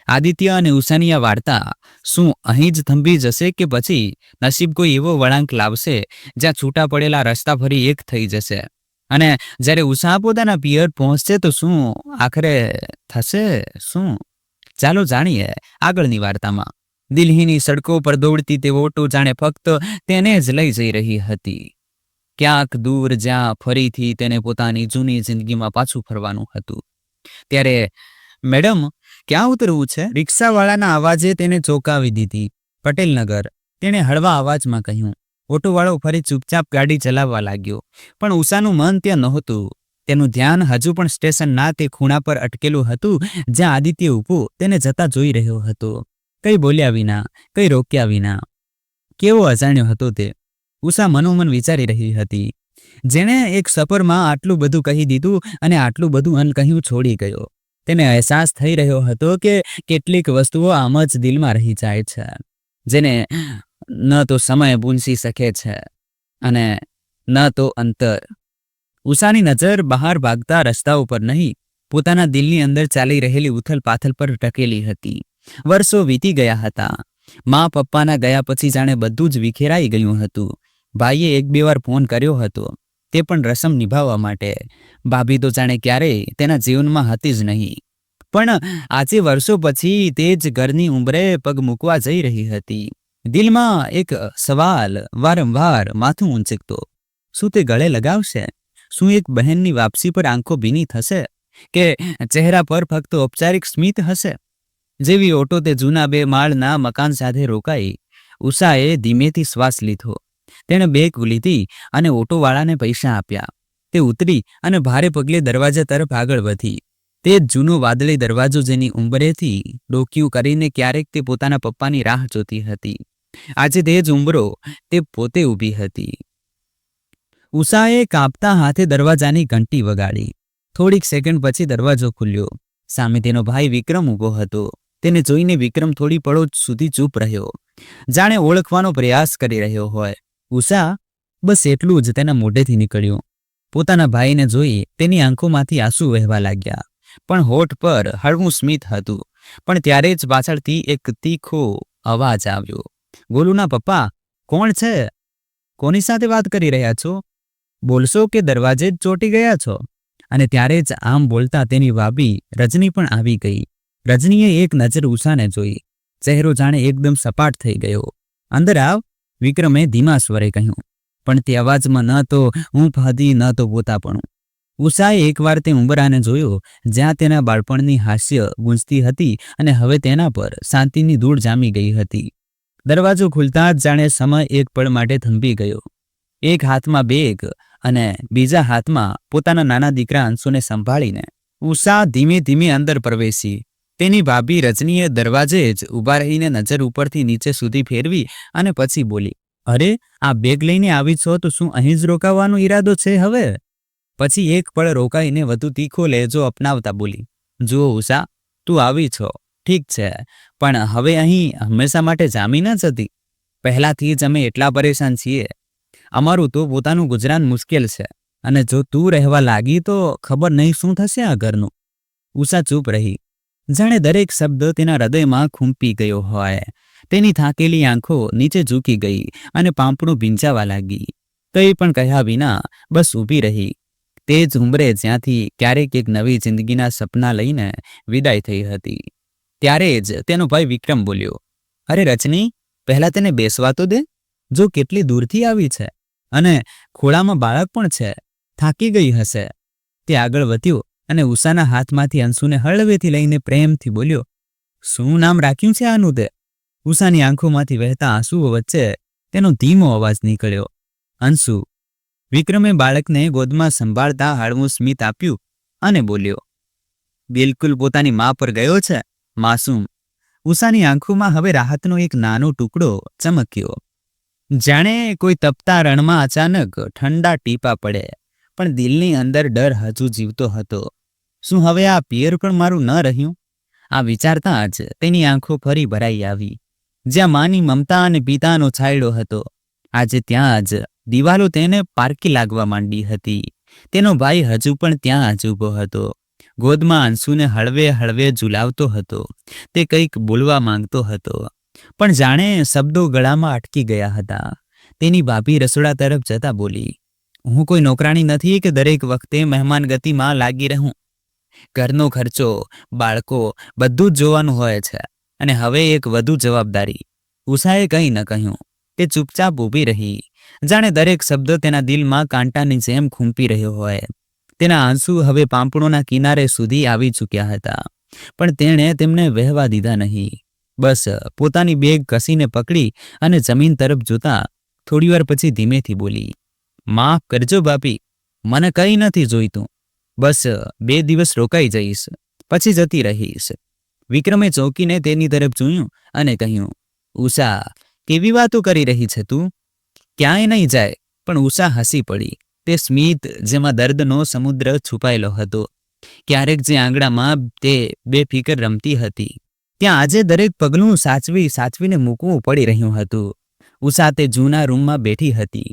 આદિત્ય અને ઉષાની આ વાર્તા શું અહીં જ થંભી જશે કે પછી નસીબ કોઈ એવો વળાંક લાવશે જ્યાં છૂટા પડેલા રસ્તા ફરી એક થઈ જશે? અને જ્યારે ઉષા પોતાના પિયર પહોંચશે તો શું આખરે થશે? શું? ચાલો જાણીએ આગળની વાર્તામાં. દિલ્હીની સડકો પર દોડતી તે ઓટો જાણે ફક્ત તેને જ લઈ જઈ રહી હતી, ક્યાંક દૂર જ્યાં ફરીથી તેને પોતાની જૂની જિંદગીમાં પાછું ફરવાનું હતું. ત્યારે, મેડમ, ક્યાં ઉતરવું છે? રિક્ષાવાળાના અવાજે તેને ચોંકાવી દીધી. પટેલનગર, તેણે હળવા અવાજમાં કહ્યું. ઓટોવાળો ફરી ચૂપચાપ ગાડી ચલાવવા લાગ્યો, પણ ઉષાનું મન ત્યાં નહોતું. તેનું ધ્યાન હજુ પણ સ્ટેશનના તે ખૂણા પર અટકેલું હતું જ્યાં આદિત્ય ઊભો તેને જતા જોઈ રહ્યો હતો, કંઈ બોલ્યા વિના, કંઈ રોક્યા વિના. કેવો અજાણ્યો હતો તે, ઉષા મનોમન વિચારી રહી હતી. જેણે એક સફરમાં આટલું બધું કહી દીધું અને આટલું બધું અનકહ્યું છોડી ગયો. તેને અહેસાસ થઈ રહ્યો હતો કે કેટલીક વસ્તુઓ આમ જ દિલમાં રહી જાય છે, જેને ન તો સમય ભૂંસી શકે છે અને ન તો અંતર. ઉષાની નજર બહાર ભાગતા રસ્તા ઉપર નહીં, પોતાના દિલની અંદર ચાલી રહેલી ઉથલ પાથલ પર ટકેલી હતી. વર્ષો વીતી ગયા હતા. મા પપ્પાના ગયા પછી જાણે બધું જ વિખેરાઈ ગયું હતું. ભાઈએ 1-2 વાર ફોન કર્યો હતો, તે પણ રસમ નિભાવવા માટે. ભાભી તો જાણે ક્યારેય તેના જીવનમાં હતી જ નહીં. પણ આજે વર્ષો પછી તે જ ઘરની ઉંબરે પગ મૂકવા જઈ રહી હતી. દિલમાં એક સવાલ વારંવાર માથું ઊંચકતો. શું તે ગળે લગાવશે? શું એક બહેનની વાપસી પર આંખો ભીની થશે? કે ચહેરા પર ફક્ત ઔપચારિક સ્મિત હશે? જેવી ઓટો તે જૂના 2 માળના મકાન સાથે રોકાઈ, ઉષાએ ધીમેથી શ્વાસ લીધો. તેણે બેગ લીધી અને ઓટોવાળાને પૈસા આપ્યા. તે ઉતરી અને ભારે પગલે દરવાજા તરફ આગળ વધી. તે જ જૂનો વાદળી દરવાજો જેની ઉંબરેથી ડોકિયું કરીને ક્યારેક તે પોતાના પપ્પાની રાહ જોતી હતી. આજે તે જ ઉંબરો તે પોતે ઊભી હતી. ઉષાએ કાંપતા હાથે દરવાજાની ઘંટી વગાડી. થોડીક સેકન્ડ પછી દરવાજો ખુલ્યો. સામે તેનો ભાઈ વિક્રમ ઊભો હતો. તેને જોઈને વિક્રમ થોડી પળો સુધી ચૂપ રહ્યો, જાણે ઓળખવાનો પ્રયાસ કરી રહ્યો હોય. ઉષા, બસ એટલું જ તેના મોઢેથી નીકળ્યું. પોતાના ભાઈને જોઈ તેની આંખોમાંથી આંસુ વહેવા લાગ્યા, પણ હોઠ પર હળવું સ્મિત હતું. પણ ત્યારે જ પાછળથી એક તીખો અવાજ આવ્યો. ગોલુના પપ્પા, કોણ છે? કોની સાથે વાત કરી રહ્યા છો? બોલશો કે દરવાજે જ ચોંટી ગયા છો? અને ત્યારે જ આમ બોલતા તેની ભાભી રજની પણ આવી ગઈ. રજનીએ એક નજર ઉષાને જોઈ. ચહેરો જાણે એકદમ સપાટ થઈ ગયો. અંદર આવ, વિક્રમે ધીમા સ્વરે કહ્યું. પણ તે અવાજમાં ન તો ઊંઘ હતી, ન તો પોતાપણું. ઉષાએ એકવાર તે ઉંબરાને જોયો જ્યાં તેના બાળપણની હાસ્ય ગૂંજતી હતી અને હવે તેના પર શાંતિની ધૂળ જામી ગઈ હતી. દરવાજો ખુલતા જ જાણે સમય એક પળ માટે થંભી ગયો. એક હાથમાં બેગ અને બીજા હાથમાં પોતાના નાના દીકરા અંશુને સંભાળીને ઉષા ધીમે ધીમે અંદર પ્રવેશી. તેની ભાભી રજનીએ દરવાજે જ ઊભા રહીને નજર ઉપરથી નીચે સુધી ફેરવી અને પછી બોલી, અરે, આ બેગ લઈને આવી છો તો શું અહીં જ રોકાવાનો ઈરાદો છે હવે? પછી એક પળ રોકાઈને વધુ તીખો લહેજો અપનાવતા બોલી, જુઓ ઉષા, તું આવી છો, ઠીક છે, પણ હવે અહીં હંમેશા માટે જામી ન જતી. પહેલાથી જ અમે એટલા પરેશાન છીએ. અમારું તો પોતાનું ગુજરાન મુશ્કેલ છે, અને જો તું રહેવા લાગી તો ખબર નહીં શું થશે આ ઘરનું. ઉષા ચૂપ રહી, જાણે દરેક શબ્દ તેના હૃદયમાં ખૂંપી ગયો હોય. તેની થાકેલી આંખો નીચે ઝૂકી ગઈ અને પાંપણું ભીંજાવા લાગી. કંઈ પણ કહ્યા વિના બસ ઊભી રહી. તે જ ઉંબરે જ્યાંથી ક્યારેક એક નવી જિંદગીના સપના લઈને વિદાય થઈ હતી. ત્યારે જ તેનો ભાઈ વિક્રમ બોલ્યો, અરે રજની, પહેલા તેને બેસવા તો દે. જો કેટલી દૂરથી આવી છે અને ખોળામાં બાળક પણ છે, થાકી ગઈ હશે. તે આગળ વધ્યો અને ઉષાના હાથમાંથી અંશુને હળવેથી લઈને પ્રેમથી બોલ્યો, શું નામ રાખ્યું છે આનું તે? ઉષાની આંખોમાંથી વહેતા આંસુઓ વચ્ચે તેનો ધીમો અવાજ નીકળ્યો, અંશુ. વિક્રમે બાળકને ગોદમાં સંભાળતા હળવું સ્મિત આપ્યું અને બોલ્યો, બિલકુલ પોતાની મા પર ગયો છે, માસૂમ. ઉષાની આંખોમાં હવે રાહતનો એક નાનો ટુકડો ચમક્યો, જાણે કોઈ તપતા રણમાં અચાનક ઠંડા ટીપા પડે. પણ દિલની અંદર ડર હજુ જીવતો હતો. શું હવે આ પિયર પણ મારું ન રહ્યું? આ વિચારતા જ તેની આંખો ફરી ભરાઈ આવી. જ્યાં માની મમતા અને પિતાનો છાંયડો હતો, આજે ત્યાં જ દિવાલો તેને પારકી લાગવા માંડી હતી. તેનો ભાઈ હજુ પણ ત્યાં જ ઊભો હતો, ગોદમાં અંશુને હળવે હળવે ઝુલાવતો હતો. તે કંઈક બોલવા માંગતો હતો, પણ જાણે શબ્દો ગળામાં અટકી ગયા હતા. તેની ભાભી રસોડા તરફ જતા બોલી, હું કોઈ નોકરાણી નથી કે દરેક વખતે મહેમાન ગતિમાં લાગી રહું. ઘરનો ખર્ચો, બાળકો, બધું જ જોવાનું હોય છે, અને હવે એક વધુ જવાબદારી. ઉષાએ કંઈ ન કહ્યું. તે ચૂપચાપ ઊભી રહી, જાણે દરેક શબ્દ તેના દિલમાં કાંટાની જેમ ખૂંપી રહ્યો હોય. તેના આંસુ હવે પાંપણોના કિનારે સુધી આવી ચૂક્યા હતા, પણ તેણે તેમને વહેવા દીધા નહીં. બસ પોતાની બેગ કસીને પકડી અને જમીન તરફ જોતા થોડીવાર પછી ધીમેથી બોલી, માફ કરજો ભાભી, મને કંઈ નથી જોઈતું. બસ 2 દિવસ રોકાઈ જઈશ, પછી જતી રહીશ. વિક્રમે ચોંકીને તેની તરફ જોયું અને કહ્યું, ઉષા, કેવી વાતો કરી રહી છે તું? ક્યાંય નહીં જાય. પણ ઉષા હસી પડી. તે સ્મિત જેમાં દર્દનો સમુદ્ર છુપાયેલો હતો. ક્યારેક જે આંગણામાં તે બેફિકર રમતી હતી ત્યાં આજે દરેક પગલું સાચવીને મૂકવું પડી રહ્યું હતું. ઉષા તે જૂના રૂમમાં બેઠી હતી.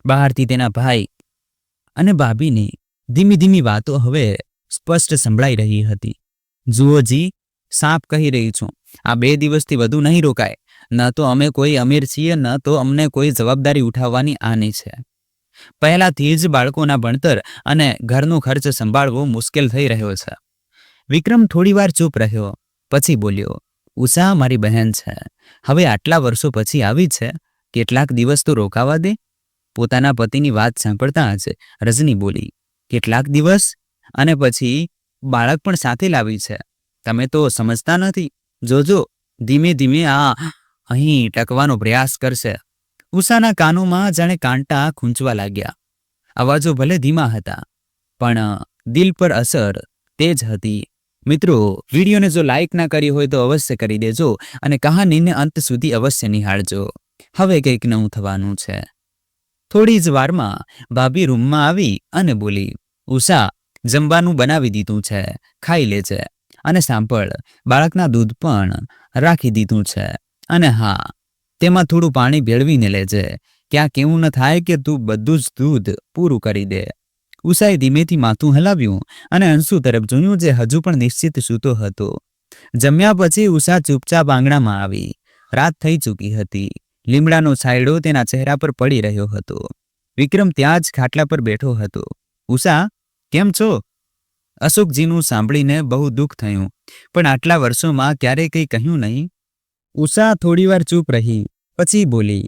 બહારથી તેના ભાઈ અને ભાભીની ધીમી ધીમી વાતો હવે સ્પષ્ટ સંભળાઈ રહી હતી. જુઓ જી, સાફ કહી રહી છું, આ 2 દિવસથી વધુ નહીં રોકાય. ન તો અમે કોઈ અમીર છીએ, ન તો અમને કોઈ જવાબદારી ઉઠાવવાની આની છે. પહેલાથી જ બાળકોના ભણતર અને ઘરનો ખર્ચ સંભાળવો મુશ્કેલ થઈ રહ્યો છે. વિક્રમ થોડીવાર ચૂપ રહ્યો, પછી બોલ્યો, ઉષા મારી બહેન છે. હવે આટલા વર્ષો પછી આવી છે, કેટલાક દિવસ તો રોકાવા દે. પોતાના પતિની વાત સાંભળતા જ રજની બોલી, કેટલાક દિવસ? અને પછી બાળક પણ સાથે લાવી છે. તમે તો સમજતા નથી. જોજો, ધીમે ધીમે આ અહીં ટકવાનો પ્રયાસ કરશે. ઉષાના કાનોમાં જાણે કાંટા ખૂંચવા લાગ્યા. અવાજો ભલે ધીમા હતા, પણ દિલ પર અસર તેજ હતી. મિત્રો, વિડીયોને જો લાઈક ના કરી હોય તો અવશ્ય કરી દેજો અને કહાનીને અંત સુધી અવશ્ય નિહાળજો. હવે કંઈક નવું થવાનું છે. થોડી જ વારમાં ભાભી રૂમમાં આવી અને બોલી, ઉષા, જમવાનું બનાવી દીધું છે, ખાઈ લેજે. અને સાંભળ, બાળકના દૂધ પણ રાખી દીધું છે. અને હા, તેમાં થોડું પાણી ભેળવીને લેજે. ક્યાં કેવું ન થાય કે તું બધું જ દૂધ પૂરું કરી દે. ઉષાએ ધીમેથી માથું હલાવ્યું અને અંશુ તરફ જોયું, જે હજુ પણ નિશ્ચિત સૂતો હતો. જમ્યા પછી ઉષા ચૂપચાપ આંગણામાં આવી. રાત થઈ ચૂકી હતી. લીમડાનો છાંયડો તેના ચહેરા પર પડી રહ્યો હતો. વિક્રમ ત્યાં જ ખાટલા પર બેઠો હતો. ઉષા, કેમ છો? અશોકજીનું સાંભળીને બહુ દુઃખ થયું, પણ આટલા વર્ષોમાં ક્યારેય કંઈ કહ્યું નહીં. ઉષા થોડીવાર ચૂપ રહી, પછી બોલી,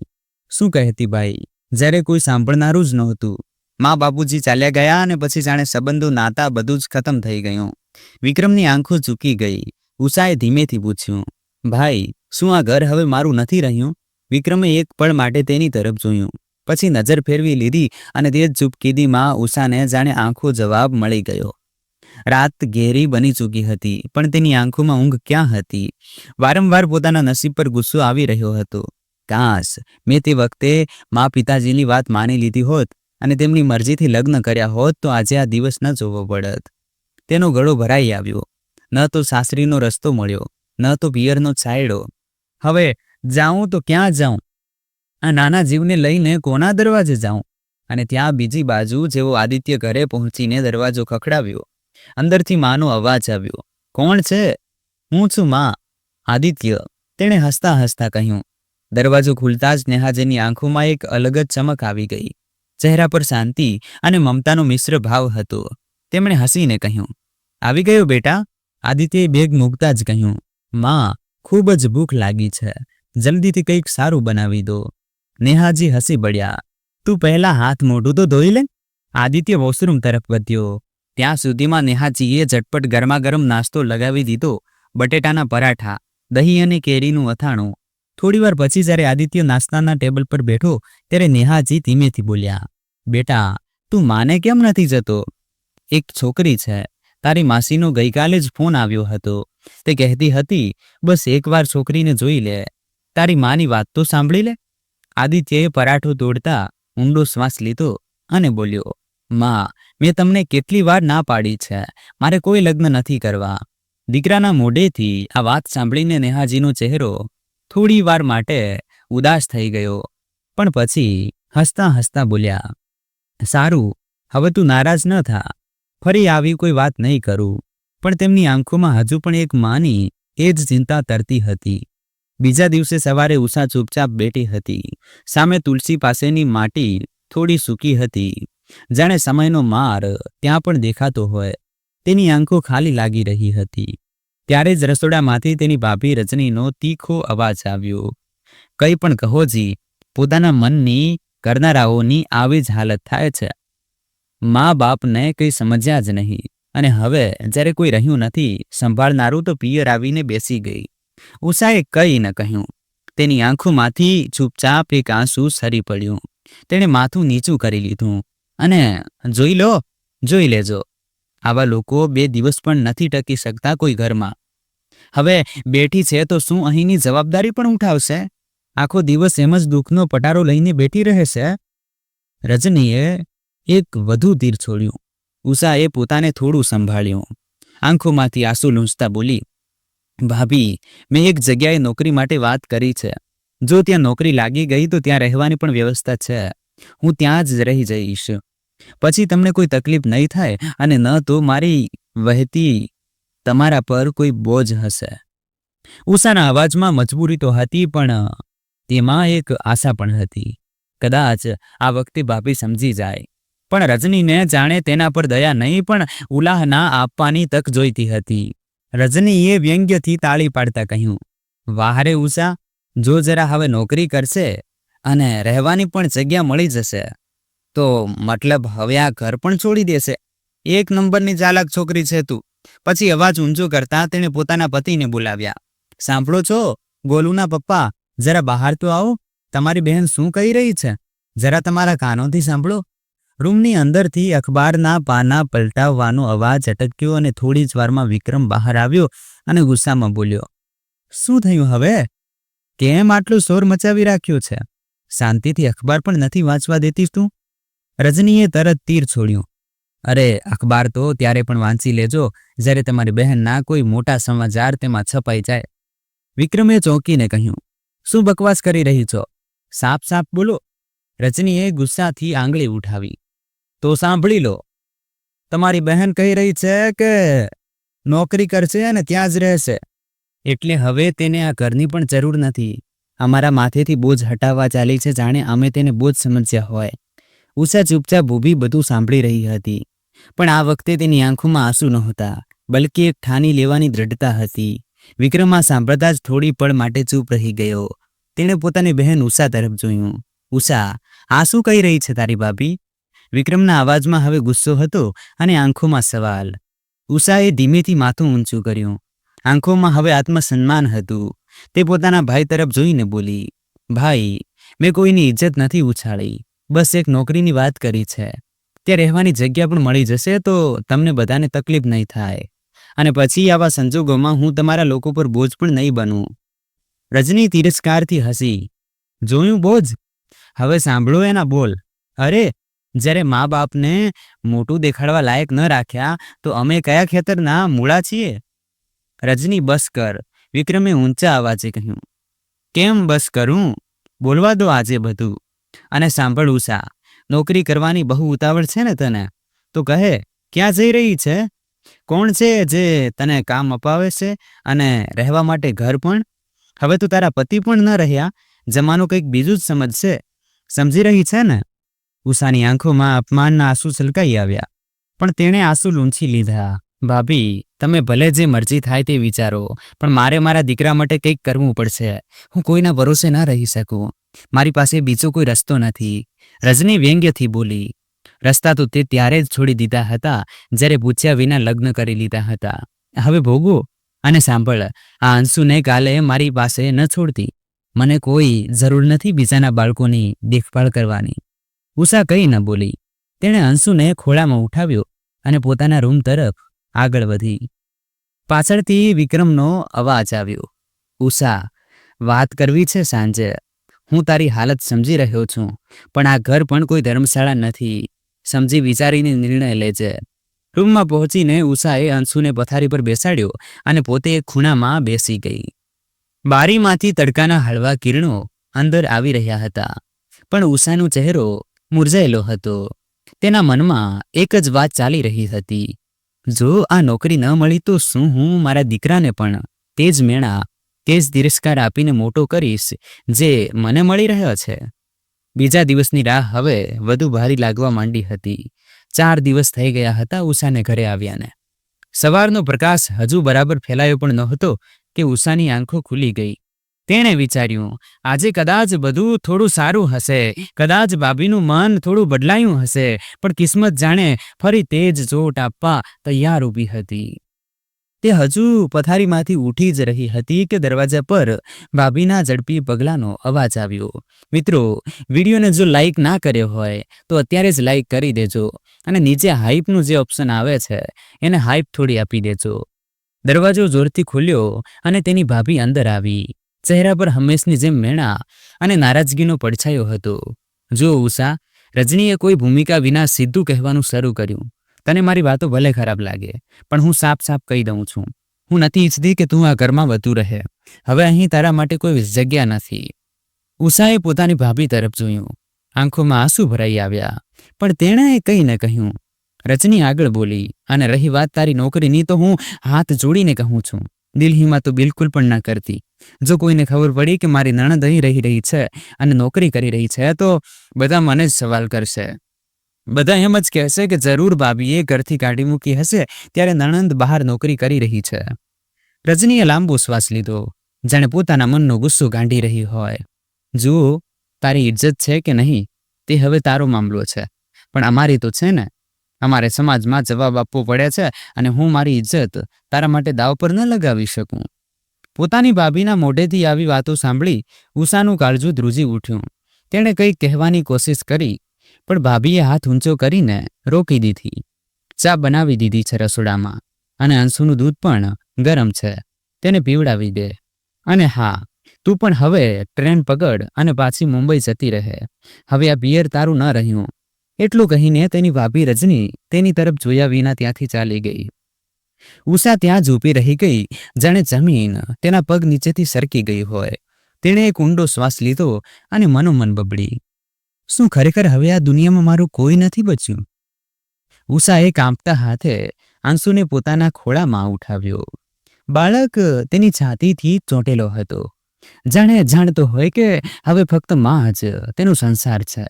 શું કહેતી ભાઈ, જ્યારે કોઈ સાંભળનારું જ નહોતું. મા બાપુજી ચાલ્યા ગયા અને પછી જાણે સંબંધો, નાતા બધું જ ખતમ થઈ ગયું. વિક્રમની આંખો ઝૂકી ગઈ. ઉષાએ ધીમેથી પૂછ્યું, ભાઈ, શું આ ઘર હવે મારું નથી રહ્યું? વિક્રમે એક પળ માટે તેની તરફ જોયું, પછી નજર ફેરવી લીધી અને તે જ ચૂપકીદીમાં ઉષાને જાણે આંખો જવાબ મળી ગયો. રાત ઘેરી બની ચૂકી હતી, પણ તેની આંખોમાં ઊંઘ ક્યાં હતી? વારંવાર પોતાના નસીબ પર ગુસ્સો આવી રહ્યો હતો. કાશ મેં તે વખતે મા પિતાજીની વાત માની લીધી હોત અને તેમની મરજીથી લગ્ન કર્યા હોત તો આજે આ દિવસ ન જોવો પડત. તેનો ગળો ભરાઈ આવ્યો. ન તો સાસરીનો રસ્તો મળ્યો, ન તો પિયરનો છાંયડો. હવે જાઉં તો ક્યાં જાઉં? આ નાના જીવને લઈને કોના દરવાજે જાઉં? અને ત્યાં બીજી બાજુ જેવો આદિત્ય ઘરે પહોંચીને દરવાજો ખખડાવ્યો. અંદરથી માનો અવાજ આવ્યો, કોણ છે? હું છું મા. આદિત્ય, તેણે હસતા હસતા કહ્યું. દરવાજો ખુલતા જ નેહાજીની આંખોમાં એક અલગ જ ચમક આવી ગઈ. ચહેરા પર શાંતિ અને મમતાનો મિશ્ર ભાવ હતો. તેમણે હસીને કહ્યું, આવી ગયો બેટા? આદિત્યએ બેગ મૂકતા જ કહ્યું, માં, ખૂબ જ ભૂખ લાગી છે, જલ્દીથી કંઈક સારું બનાવી દો. નેહાજી હસી પડ્યા. તું પહેલા હાથ મોઢું તો ધોઈ લે. આદિત્ય વોશરૂમ તરફ વધ્યો. ત્યાં સુધીમાં નેહાજીએ ઝટપટ ગરમા ગરમ નાસ્તો લગાવી દીધો. બટેટાના પરાઠા, દહીં અને કેરીનું અથાણું. થોડીવાર પછી જ્યારે આદિત્ય નાસ્તાના ટેબલ પર બેઠો ત્યારે નેહાજી ધીમેથી બોલ્યા, બેટા, તું માને કેમ નથી જતો? એક છોકરી છે, તારી માસીનો ગઈકાલે જ ફોન આવ્યો હતો. તે કહેતી હતી, બસ એકવાર છોકરીને જોઈ લે, તારી માની વાત તો સાંભળી લે. આદિત્યએ પરાઠો તોડતા ઊંડો શ્વાસ લીધો અને બોલ્યો, માં, મેં તમને કેટલી વાર ના પાડી છે, મારે કોઈ લગ્ન નથી કરવા. દીકરાના મોઢેથી આ વાત સાંભળીને નેહાજીનો ચહેરો થોડી વાર માટે ઉદાસ થઈ ગયો, પણ પછી હસતા હસતા બોલ્યા, સારું, હવે તું નારાજ ન થા, ફરી આવી કોઈ વાત નહીં કરું. પણ તેમની આંખોમાં હજુ પણ એક માની એ જ ચિંતા તરતી હતી. બીજા દિવસે સવારે ઉષા ચૂપચાપ બેઠી હતી. સામે તુલસી પાસેની માટી થોડી સૂકી હતી, જાણે સમયનો માર ત્યાં પણ દેખાતો હોય. તેની આંખો ખાલી લાગી રહી હતી. ત્યારે જ રસોડામાંથી તેની ભાભી રજનીનો તીખો અવાજ આવ્યો, કંઈ પણ કહો જી, પોતાના મનની કરનારાઓની આવી જ હાલત થાય છે. મા બાપને કંઈ સમજ્યા જ નહીં, અને હવે જ્યારે કોઈ રહ્યું નથી સંભાળનારું તો પિયર આવીને બેસી ગઈ. ઉષાએ કંઈ ન કહ્યું. તેની આંખોમાંથી ચૂપચાપ એક આંસુ સરી પડ્યું. તેણે માથું નીચું કરી લીધું અને જોઈ લેજો, આવા લોકો 2 દિવસ પણ નથી ટકી શકતા કોઈ ઘરમાં. હવે બેઠી છે તો શું અહીંની જવાબદારી પણ ઉઠાવશે? આખો દિવસ એમ જ દુઃખનો પટારો લઈને બેઠી રહેશે? રજનીએ એક વધુ તીર છોડ્યું. ઉષાએ પોતાને થોડું સંભાળ્યું. આંખોમાંથી આંસુ લૂંછતા બોલી, ભાભી, મેં એક જગ્યાએ નોકરી માટે વાત કરી છે. જો ત્યાં નોકરી લાગી ગઈ તો ત્યાં રહેવાની પણ વ્યવસ્થા છે. હું ત્યાં જ રહી જઈશ. પછી તમને કોઈ તકલીફ નહીં થાય અને ન તો મારી વહેતી તમારા પર કોઈ બોજ હશે. ઉષાના અવાજમાં મજબૂરી તો હતી, પણ તેમાં એક આશા પણ હતી. કદાચ આ વખતે ભાભી સમજી જાય. પણ રજનીને જાણે તેના પર દયા નહીં પણ ઉલાહ ના આપવાની તક જોઈતી હતી. રજનીએ વ્યંગ્યથી તાળી પાડતા કહ્યું, વાહ રે ઉષા, જો જરા હવે નોકરી કરશે અને રહેવાની પણ જગ્યા મળી જશે તો મતલબ હવે આ ઘર પણ છોડી દેશે. એક નંબરની ચાલાક છોકરી છે તું. પછી અવાજ ઊંચો કરતા તેણે પોતાના પતિને બોલાવ્યા. સાંભળો છો ગોલુના પપ્પા, જરા બહાર તો આવો. તમારી બહેન શું કહી રહી છે, જરા તમારા કાનોથી સાંભળો. રૂમની અંદરથી અખબારના પાના પલટાવવાનો અવાજ અટક્યો અને થોડી જ વારમાં વિક્રમ બહાર આવ્યો અને ગુસ્સામાં બોલ્યો, શું થયું હવે? કેમ આટલું શોર મચાવી રાખ્યો છે? શાંતિથી અખબાર પણ નથી વાંચવા દેતી તું? રજનીએ તરત તીર છોડ્યું. અરે, અખબાર તો ત્યારે પણ વાંચી લેજો જ્યારે તમારી બહેનના કોઈ મોટા સમાચાર તેમાં છપાઈ જાય. વિક્રમે ચોંકીને કહ્યું, શું બકવાસ કરી રહી છો? સાફ સાફ બોલો. રજનીએ ગુસ્સાથી આંગળી ઉઠાવી. તો સાંભળી લો. તમારી બહેન કહી રહી છે કે નોકરી કરશે અને ત્યાં જ રહેશે. એટલે હવે તેને આ ઘરની પણ જરૂર નથી. અમારા માથેથી બોજ હટાવવા ચાલી છે, જાણે અમે તેને બોજ સમજ્યા હોય. ઉષા ચૂપચાપ ઊભી બધું સાંભળી રહી હતી, પણ આ વખતે તેની આંખોમાં આંસુ નહોતા, બલકે એક ઠાની લેવાની દ્રઢતા હતી. વિક્રમ આ સાંભળતા જ થોડી પળ માટે ચૂપ રહી ગયો. તેણે પોતાની બહેન ઉષા તરફ જોયું. ઉષા, આ શું કહી રહી છે તારી ભાભી? વિક્રમના અવાજમાં હવે ગુસ્સો હતો અને આંખોમાં સવાલ. ઉષાએ ધીમેથી માથું ઊંચું કર્યું. આંખોમાં હવે આત્મસન્માન હતું. તે પોતાના ભાઈ તરફ જોઈને બોલી, ભાઈ, મેં કોઈની ઇજ્જત નથી ઉછાળી, બસ એક નોકરીની વાત કરી છે. ત્યાં રહેવાની જગ્યા પણ મળી જશે તો તમને બધાને તકલીફ નહીં થાય, અને પછી આવા સંજોગોમાં હું તમારા લોકો પર બોજ પણ નહીં બનું. રજની તિરસ્કારથી હસી. જોયું બોજ? હવે સાંભળો એના બોલ. અરે, જ્યારે મા બાપને મોટું દેખાડવા લાયક ન રાખ્યા તો અમે કયા ખેતરના મૂળા છીએ? રજની, બસ કર. વિક્રમે ઊંચા અવાજે કહ્યું. કેમ બસ કરું? બોલવા દો આજે બધું. અને સાંભળ ઉષા, નોકરી કરવાની બહુ ઉતાવળ છે ને તને? તો કહે, ક્યાં જઈ રહી છે? કોણ છે જે તને કામ અપાવે છે અને રહેવા માટે ઘર પણ? હવે તો તારા પતિ પણ ન રહ્યા, જમાનો કંઈક બીજું જ સમજશે. સમજી રહી છે ને? ઉષાની આંખોમાં અપમાનના આંસુ છલકાઈ આવ્યા, પણ તેણે આંસુ લૂંછી લીધા. ભાભી, તમે ભલે જે મરજી થાય તે વિચારો, પણ મારે મારા દીકરા માટે કંઈક કરવું પડશે. હું કોઈના ભરોસે ના રહી શકું. મારી પાસે બીજો કોઈ રસ્તો નથી. રજની વ્યંગ્યથી બોલી. રસ્તા તો તે ત્યારે જ છોડી દીધા હતા જ્યારે પૂછ્યા વિના લગ્ન કરી લીધા હતા. હવે ભોગવો. અને સાંભળ, આ અંશુને કાલે મારી પાસે ન છોડતી. મને કોઈ જરૂર નથી બીજાના બાળકોની દેખભાળ કરવાની. ઉષા કંઈ ન બોલી. તેણે અંશુને ખોળામાં ઉઠાવ્યો અને પોતાના રૂમ તરફ આગળ વધી. પાછળથી વિક્રમનો અવાજ આવ્યો. ઉષા, વાત કરવી છે સાંજે. હું તારી હાલત સમજી રહ્યો છું, પણ આ ઘર પણ કોઈ ધર્મશાળા નથી. સમજી વિચારીને નિર્ણય લેજે. રૂમમાં પહોંચીને ઉષાએ અંશુને પથારી પર બેસાડ્યો અને પોતે એક ખૂણામાં બેસી ગઈ. બારીમાંથી તડકાના હળવા કિરણો અંદર આવી રહ્યા હતા, પણ ઉષાનો ચહેરો મુરઝાયેલો હતો. તેના મનમાં એક જ વાત ચાલી રહી હતી, જો આ નોકરી ન મળી તો શું હું મારા દીકરાને પણ તે જ મેળા, તે જ તિરસ્કાર આપીને મોટો કરીશ જે મને મળી રહ્યો છે? બીજા દિવસની રાહ હવે વધુ ભારી લાગવા માંડી હતી. 4 દિવસ થઈ ગયા હતા ઉષાને ઘરે આવ્યાને. સવારનો પ્રકાશ હજુ બરાબર ફેલાયો પણ નહોતો કે ઉષાની આંખો ખુલી ગઈ. તેણે વિચાર્યું, આજે કદાચ બધું થોડું સારું હશે, કદાચ ભાભીનું મન થોડું બદલાયું હશે, પણ કિસ્મત જાણે ફરી તે જ ચોટ આપવા તૈયાર ઊભી હતી. તે હજુ પથારીમાંથી ઉઠી જ રહી હતી કે દરવાજા પર ભાભીના ઝડપી પગલાંનો અવાજ આવ્યો. મિત્રો, વિડીયોને જો લાઇક ના કર્યો હોય તો અત્યારે જ લાઇક કરી દેજો અને નીચે હાઇપનું જે ઓપ્શન આવે છે એને હાઇપ થોડી આપી દેજો. દરવાજો જોરથી ખુલ્યો અને તેની ભાભી અંદર આવી. ચહેરા પર હંમેશની જેમ મેણા અને નારાજગીનો પડછાયો હતો. જો ઉષા, રજનીએ કોઈ ભૂમિકા વિના સીધું કહેવાનું શરૂ કર્યું, તને મારી વાતો ભલે ખરાબ લાગે, પણ હું સાફ સાફ કહી દઉં છું, હું નથી ઈચ્છતી કે તું આ ઘરમાં વધુ રહે. હવે અહીં તારા માટે કોઈ જગ્યા નથી. ઉષાએ પોતાની ભાભી તરફ જોયું. આંખોમાં આંસુ ભરાઈ આવ્યા, પણ તેણે કંઈ ન કહ્યું. રજની આગળ બોલી, અને રહી વાત તારી નોકરીની, તો હું હાથ જોડીને કહું છું, દિલ્હીમાં તો બિલકુલ પણ ન કરતી. જો કોઈને ખબર પડી કે મારી નણંદ અહીં રહી છે અને નોકરી કરી રહી છે, તો બધા મને જ સવાલ કરશે. બધા એમ જ કહેશે કે જરૂર ભાભીએ ઘરથી કાઢી મૂકી હશે, ત્યારે નણંદ બહાર નોકરી કરી રહી છે. રજનીએ લાંબો શ્વાસ લીધો, જાણે પોતાના મનનો ગુસ્સો ગાંડી રહી હોય. જુઓ, તારી ઇજ્જત છે કે નહીં તે હવે તારો મામલો છે, પણ અમારી તો છે ને. અમારે સમાજમાં જવાબ આપવો પડે છે, અને હું મારી ઇજ્જત તારા માટે દાવ પર ન લગાવી શકું. પોતાની ભાભીના મોઢેથી આવી વાતો સાંભળી ઉષાનું કાળજું ધ્રુજી ઉઠ્યું. તેણે કંઈક કહેવાની કોશિશ કરી, પણ ભાભીએ હાથ ઊંચો કરીને રોકી દીધી. ચા બનાવી દીધી છે રસોડામાં, અને અંશુનું દૂધ પણ ગરમ છે, તેને પીવડાવી દે. અને હા, તું પણ હવે ટ્રેન પકડ અને પાછી મુંબઈ જતી રહે. હવે આ પિયર તારું ન રહ્યું. એટલું કહીને તેની ભાભી રજની તેની તરફ જોયા વિના ત્યાંથી ચાલી ગઈ. ઉષા ત્યાં જ ઊભી રહી ગઈ, જાણે જમીન તેના પગ નીચેથી સરકી ગઈ હોય. તેણે એક ઊંડો શ્વાસ લીધો અને મનોમન બબડી, શું ખરેખર હવે આ દુનિયામાં મારું કોઈ નથી બચ્યું? ઉષાએ કાંપતા હાથે આંસુને પોતાના ખોળામાં ઉઠાવ્યો. બાળક તેની છાતીથી ચોંટેલો હતો, જાણે જાણતો હોય કે હવે ફક્ત માં જ તેનો સંસાર છે.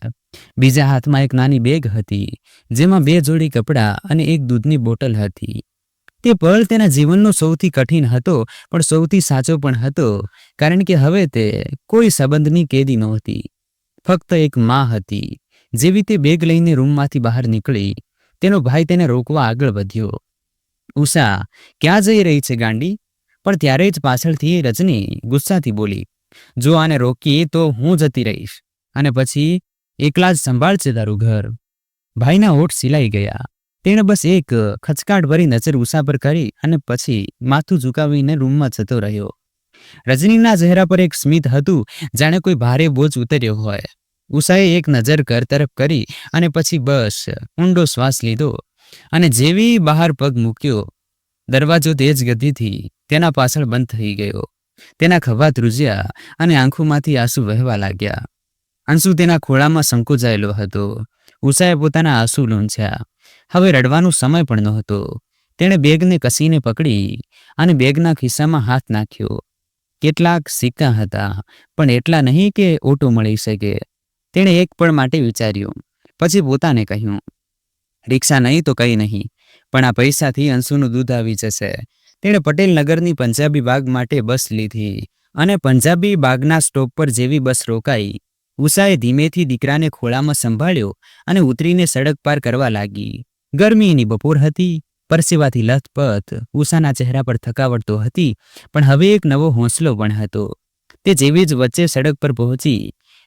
બીજા હાથમાં એક નાની બેગ હતી, જેમાં 2 જોડી કપડાં અને એક દૂધની બોટલ હતી. તે પળ તેના જીવનનો સૌથી કઠિન હતો, પણ સૌથી સાચો પણ હતો, કારણ કે હવે તે કોઈ સંબંધની કેદી નહોતી, ફક્ત એક માં હતી. જેવી તે બેગ લઈને રૂમમાંથી બહાર નીકળી, તેનો ભાઈ તેને રોકવા આગળ વધ્યો. ઉષા, ક્યાં જઈ રહી છે ગાંડી? પણ ત્યારે જ પાછળથી રજની ગુસ્સાથી બોલી, જો આને રોકીએ તો હું જતી રહીશ, અને પછી એકલા જ સંભાળશે તારું ઘર. ભાઈના હોઠ સિલાઈ ગયા. તેણે બસ એક ખચકાટ ભરી નજર ઉષા પર કરી અને પછી માથું ઝુકાવીને રૂમમાં જતો રહ્યો. રજનીના ચહેરા પર એક સ્મિત હતું, જાણે કોઈ ભારે બોજ ઉતર્યો હોય. ઉષાએ એક નજર ઘર તરફ કરી અને પછી બસ ઊંડો શ્વાસ લીધો, અને જેવી બહાર પગ મૂક્યો, દરવાજો તેજ ગતિથી તેના પાછળ બંધ થઈ ગયો. તેના ખભા ધ્રુજ્યા અને આંખોમાંથી આંસુ વહેવા લાગ્યા. અંશુ તેના ખોળામાં સંકોચાયેલો હતો. ઉષાએ પોતાના આંસુ લૂંછ્યા. હવે રડવાનો સમય પણ નહોતો. તેણે બેગને કસીને પકડી અને બેગના ખિસ્સામાં હાથ નાખ્યો. કેટલાક સિક્કા હતા, પણ એટલા નહીં કે ઓટો મળી શકે. તેણે એક પળ માટે વિચાર્યું, પછી પોતાને કહ્યું, રિક્ષા નહીં તો કંઈ નહીં, પણ આ પૈસાથી અંશુનું દૂધ આવી જશે. તેણે પટેલ નગરની પંજાબી બાગ માટે બસ લીધી, અને પંજાબી બાગના સ્ટોપ પર જેવી બસ રોકાઈ, ઉષાએ ધીમેથી દીકરાને ખોળામાં સંભાળ્યો અને ઉતરીને સડક પાર કરવા લાગી. ગરમીની બપોર હતી, પરસેવાથી લથપથ. ઉષાના ચહેરા પર થકાવટ તો હતી, પણ હવે એક નવો હોંસલો પણ હતો. તે જેવી જ વચ્ચે સડક પર પહોંચી,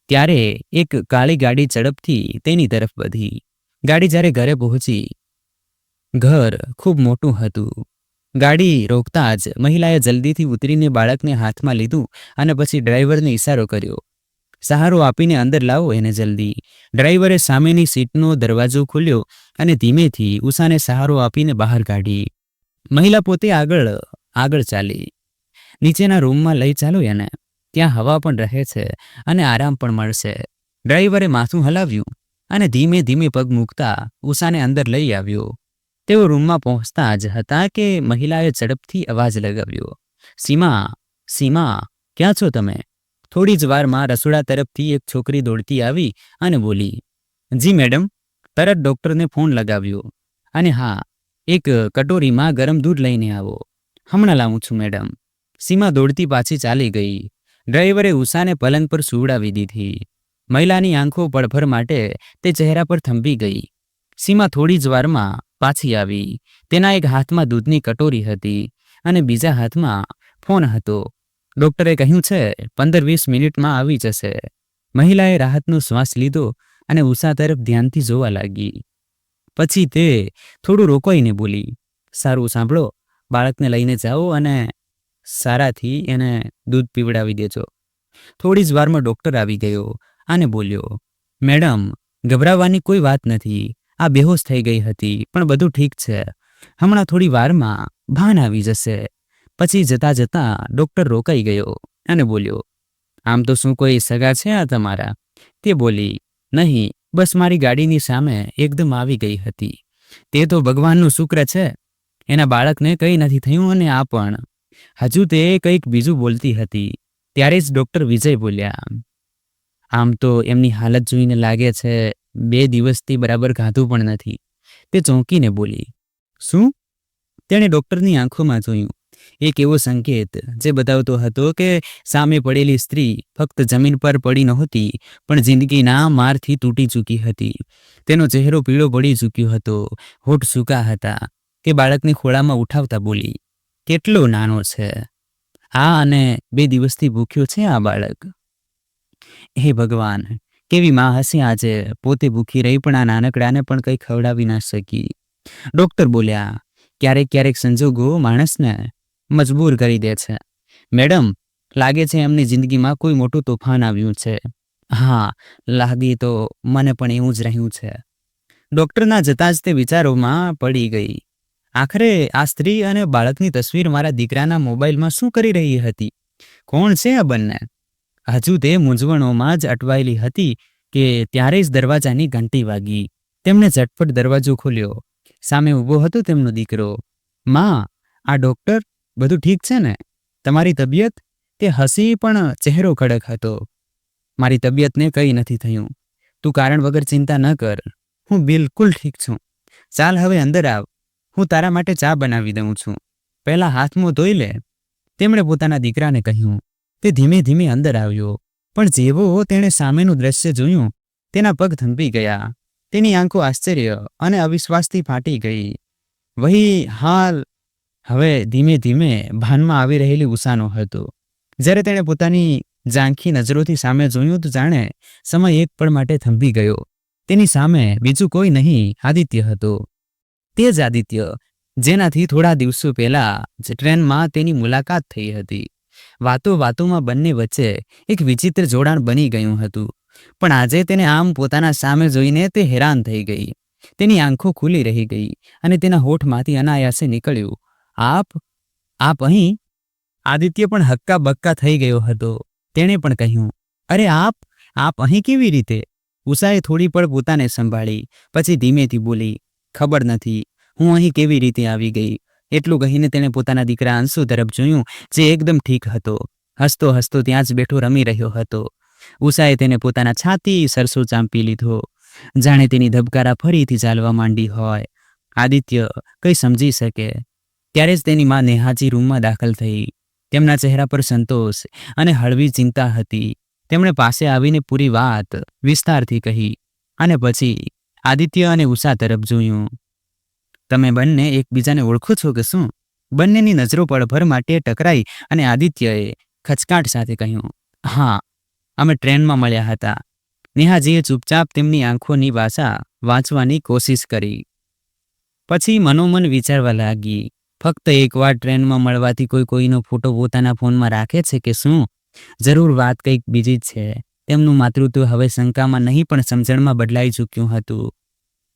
ત્યારે એક કાળી ગાડી ઝડપથી તેની તરફ વધી. ગાડી જ્યારે ઘરે પહોંચી, ઘર ખૂબ મોટું હતું. ગાડી રોકતા જ મહિલાએ જલ્દીથી ઉતરીને બાળકને હાથમાં લીધું અને પછી ડ્રાઈવરને ઈશારો કર્યો, સહારો આપીને અંદર લાવો એને જલ્દી. ડ્રાઈવરે સામેની સીટનો દરવાજો ખોલ્યો અને ધીમેથી ઉષાને સહારો આપીને બહાર કાઢી. મહિલા પોતે આગળ ચાલી. નીચેના રૂમમાં લઈ ચાલો એને, ત્યાં હવા પણ રહે છે અને આરામ પણ મળશે. ડ્રાઈવરે માથું હલાવ્યું અને ધીમે ધીમે પગ મૂકતા ઉષાને અંદર લઈ આવ્યો. તેઓ રૂમમાં પહોંચતા જ હતા કે મહિલાએ ઝડપથી અવાજ લગાવ્યો, સીમા, સીમા, ક્યાં છો તમે? થોડી જ વારમાં રસોડા તરફથી એક છોકરી દોડતી આવી અને બોલી, જી મેડમ. તરત ડૉક્ટરને ફોન લગાવ્યો, અને હા, એક કટોરીમાં ગરમ દૂધ લઈને આવો. હમણાં લાવું છું મેડમ. સીમા દોડતી પાછી ચાલી ગઈ. ડ્રાઈવરે ઉષાને પલંગ પર સુવડાવી દીધી. મહિલાની આંખો પળભર માટે તે ચહેરા પર થંભી ગઈ. સીમા થોડી જ વારમાં પાછી આવી. તેના એક હાથમાં દૂધની કટોરી હતી અને બીજા હાથમાં ફોન હતો. ડૉક્ટરે કહ્યું છે 15-20 મિનિટમાં આવી જશે. મહિલાએ રાહતનો શ્વાસ લીધો અને ઉષા તરફ ધ્યાનથી જોવા લાગી. પછી તે થોડું રોકાઈને બોલી, સારું સાંભળો, બાળકને લઈને જાઓ અને સારાથી એને દૂધ પીવડાવી દેજો. થોડી જ વારમાં ડૉક્ટર આવી ગયો અને બોલ્યો, મેડમ, ગભરાવાની કોઈ વાત નથી. આ બેહોશ થઈ ગઈ હતી, પણ બધું ઠીક છે. હમણાં થોડી વારમાં ભાન આવી જશે. પછી જતા જતા ડોક્ટર રોકાઈ ગયો અને બોલ્યો, આમ તો શું કોઈ સગા છે આ તમારા? તે બોલી, નહીં, બસ મારી ગાડીની સામે એકદમ આવી ગઈ હતી. તે તો ભગવાનનું શુક્ર છે, એના બાળકને કંઈ નથી થયું. અને આ પણ. હજુ તે કંઈક બીજું બોલતી હતી ત્યારે જ ડોક્ટર વિજય બોલ્યા, આમ તો એમની હાલત જોઈને લાગે છે 2 દિવસથી બરાબર ખાધું પણ નથી. તે ચોંકીને બોલી, શું? તેણે ડોક્ટરની આંખોમાં જોયું. એક એવો સંકેત જે બતાવતો હતો કે સામે પડેલી સ્ત્રી ફક્ત જમીન પર પડી નહોતી, પણ જિંદગીના મારથી તૂટી ચૂકી હતી. તેનો ચહેરો પીળો પડી ચૂક્યો હતો, હોઠ સૂકા હતા. તે બાળકને ખોળામાં ઉઠાવતા બોલી, કેટલો નાનો છે આ, અને 2 દિવસથી ભૂખ્યો છે આ બાળક. હે ભગવાન, કેવી માં હશે આજે, પોતે ભૂખી રહી પણ આ નાનકડાને પણ કંઈ ખવડાવી ના શકી. ડોક્ટર બોલ્યા, ક્યારેક ક્યારેક સંજોગો માણસને મજબૂર કરી દે છે. મેડમ, લાગે છે એમની જિંદગીમાં કોઈ મોટું તોફાન આવ્યું છે. હા, લાગી તો મને પણ એવું જ રહ્યું છે. ડોક્ટરના જતાં જ તે વિચારોમાં પડી ગઈ. આખરે આ સ્ત્રી અને બાળકની તસવીર મારા દીકરાના મોબાઈલમાં શું કરી રહી હતી? કોણ છે આ બંને? હજુ તે મૂંઝવણોમાં જ અટવાયેલી હતી કે ત્યારે જ દરવાજાની ઘંટી વાગી. તેમણે ઝટપટ દરવાજો ખોલ્યો. સામે ઊભો હતો તેમનો દીકરો. માં, આ ડોક્ટર, બધું ઠીક છે ને? તમારી તબિયત? તે હસી પણ ચહેરો કડક હતો. મારી તબિયતને કંઈ નથી થયું. તું કારણ વગર ચિંતા ન કર, હું બિલકુલ ઠીક છું. ચાલ હવે અંદર આવ, હું તારા માટે ચા બનાવી દઉં છું. પહેલા હાથ મોં ધોઈ લે. તેમણે પોતાના દીકરાને કહ્યું. તે ધીમે ધીમે અંદર આવ્યો, પણ જેવો તેણે સામેનું દ્રશ્ય જોયું, તેના પગ થંભી ગયા. તેની આંખો આશ્ચર્ય અને અવિશ્વાસથી ફાટી ગઈ. વહી હાલ હવે ધીમે ધીમે ભાનમાં આવી રહેલી ઉષાનો હતો. જ્યારે તેણે પોતાની ઝાંખી નજરોથી સામે જોયું તો જાણે સમય એક પળ માટે થંભી ગયો. તેની સામે બીજું કોઈ નહીં, આદિત્ય હતો. તે જ આદિત્ય જેનાથી થોડા દિવસો પહેલા જ ટ્રેનમાં તેની મુલાકાત થઈ હતી. વાતો વાતોમાં બંને વચ્ચે એક વિચિત્ર જોડાણ બની ગયું હતું. પણ આજે તેને આમ પોતાના સામે જોઈને તે હેરાન થઈ ગઈ. તેની આંખો ખુલી રહી ગઈ અને તેના હોઠમાંથી અનાયાસે નીકળ્યું, આપ અહીં? આદિત્ય પણ હક્કા બક્કા થઈ ગયો હતો. તેણે પણ કહ્યું, અરે આપ અહીં કેવી રીતે? ઉષાએ થોડી પળ પોતાને સંભાળી, પછી ધીમેથી બોલી, ખબર નથી હું અહીં કેવી રીતે આવી ગઈ. એટલું કહીને તેણે પોતાના દીકરા અંશુ તરફ જોયું, જે એકદમ ઠીક હતો. હસતો હસતો ત્યાં જ બેઠો રમી રહ્યો હતો. ઉષાએ તેને પોતાના છાતી સરસો ચાંપી લીધો, જાણે તેની ધબકારા ફરીથી ચાલવા માંડી હોય. આદિત્ય કંઈ સમજી શકે ત્યારે જ તેની માં નેહાજી રૂમમાં દાખલ થઈ. તેમના ચહેરા પર સંતોષ અને હળવી ચિંતા હતી. તેમણે પાસે આવીને પૂરી વાત વિસ્તારથી કહી અને પછી આદિત્ય અને ઉષા તરફ જોયું. તમે બંને એકબીજાને ઓળખો છો કે શું? બંનેની નજરો પળભર માટે ટકરાઈ અને આદિત્યએ ખચકાટ સાથે કહ્યું, હા, અમે ટ્રેનમાં મળ્યા હતા. નેહાજીએ ચૂપચાપ તેમની આંખોની ભાષા વાંચવાની કોશિશ કરી. પછી મનોમન વિચારવા લાગી, ફક્ત એકવાર ટ્રેનમાં મળવાથી કોઈનો ફોટો પોતાના ફોનમાં રાખે છે કે શું? જરૂર વાત કંઈક બીજી જ છે. તેમનું માતૃત્વ હવે શંકામાં નહીં પણ સમજણમાં બદલાઈ ચૂક્યું હતું.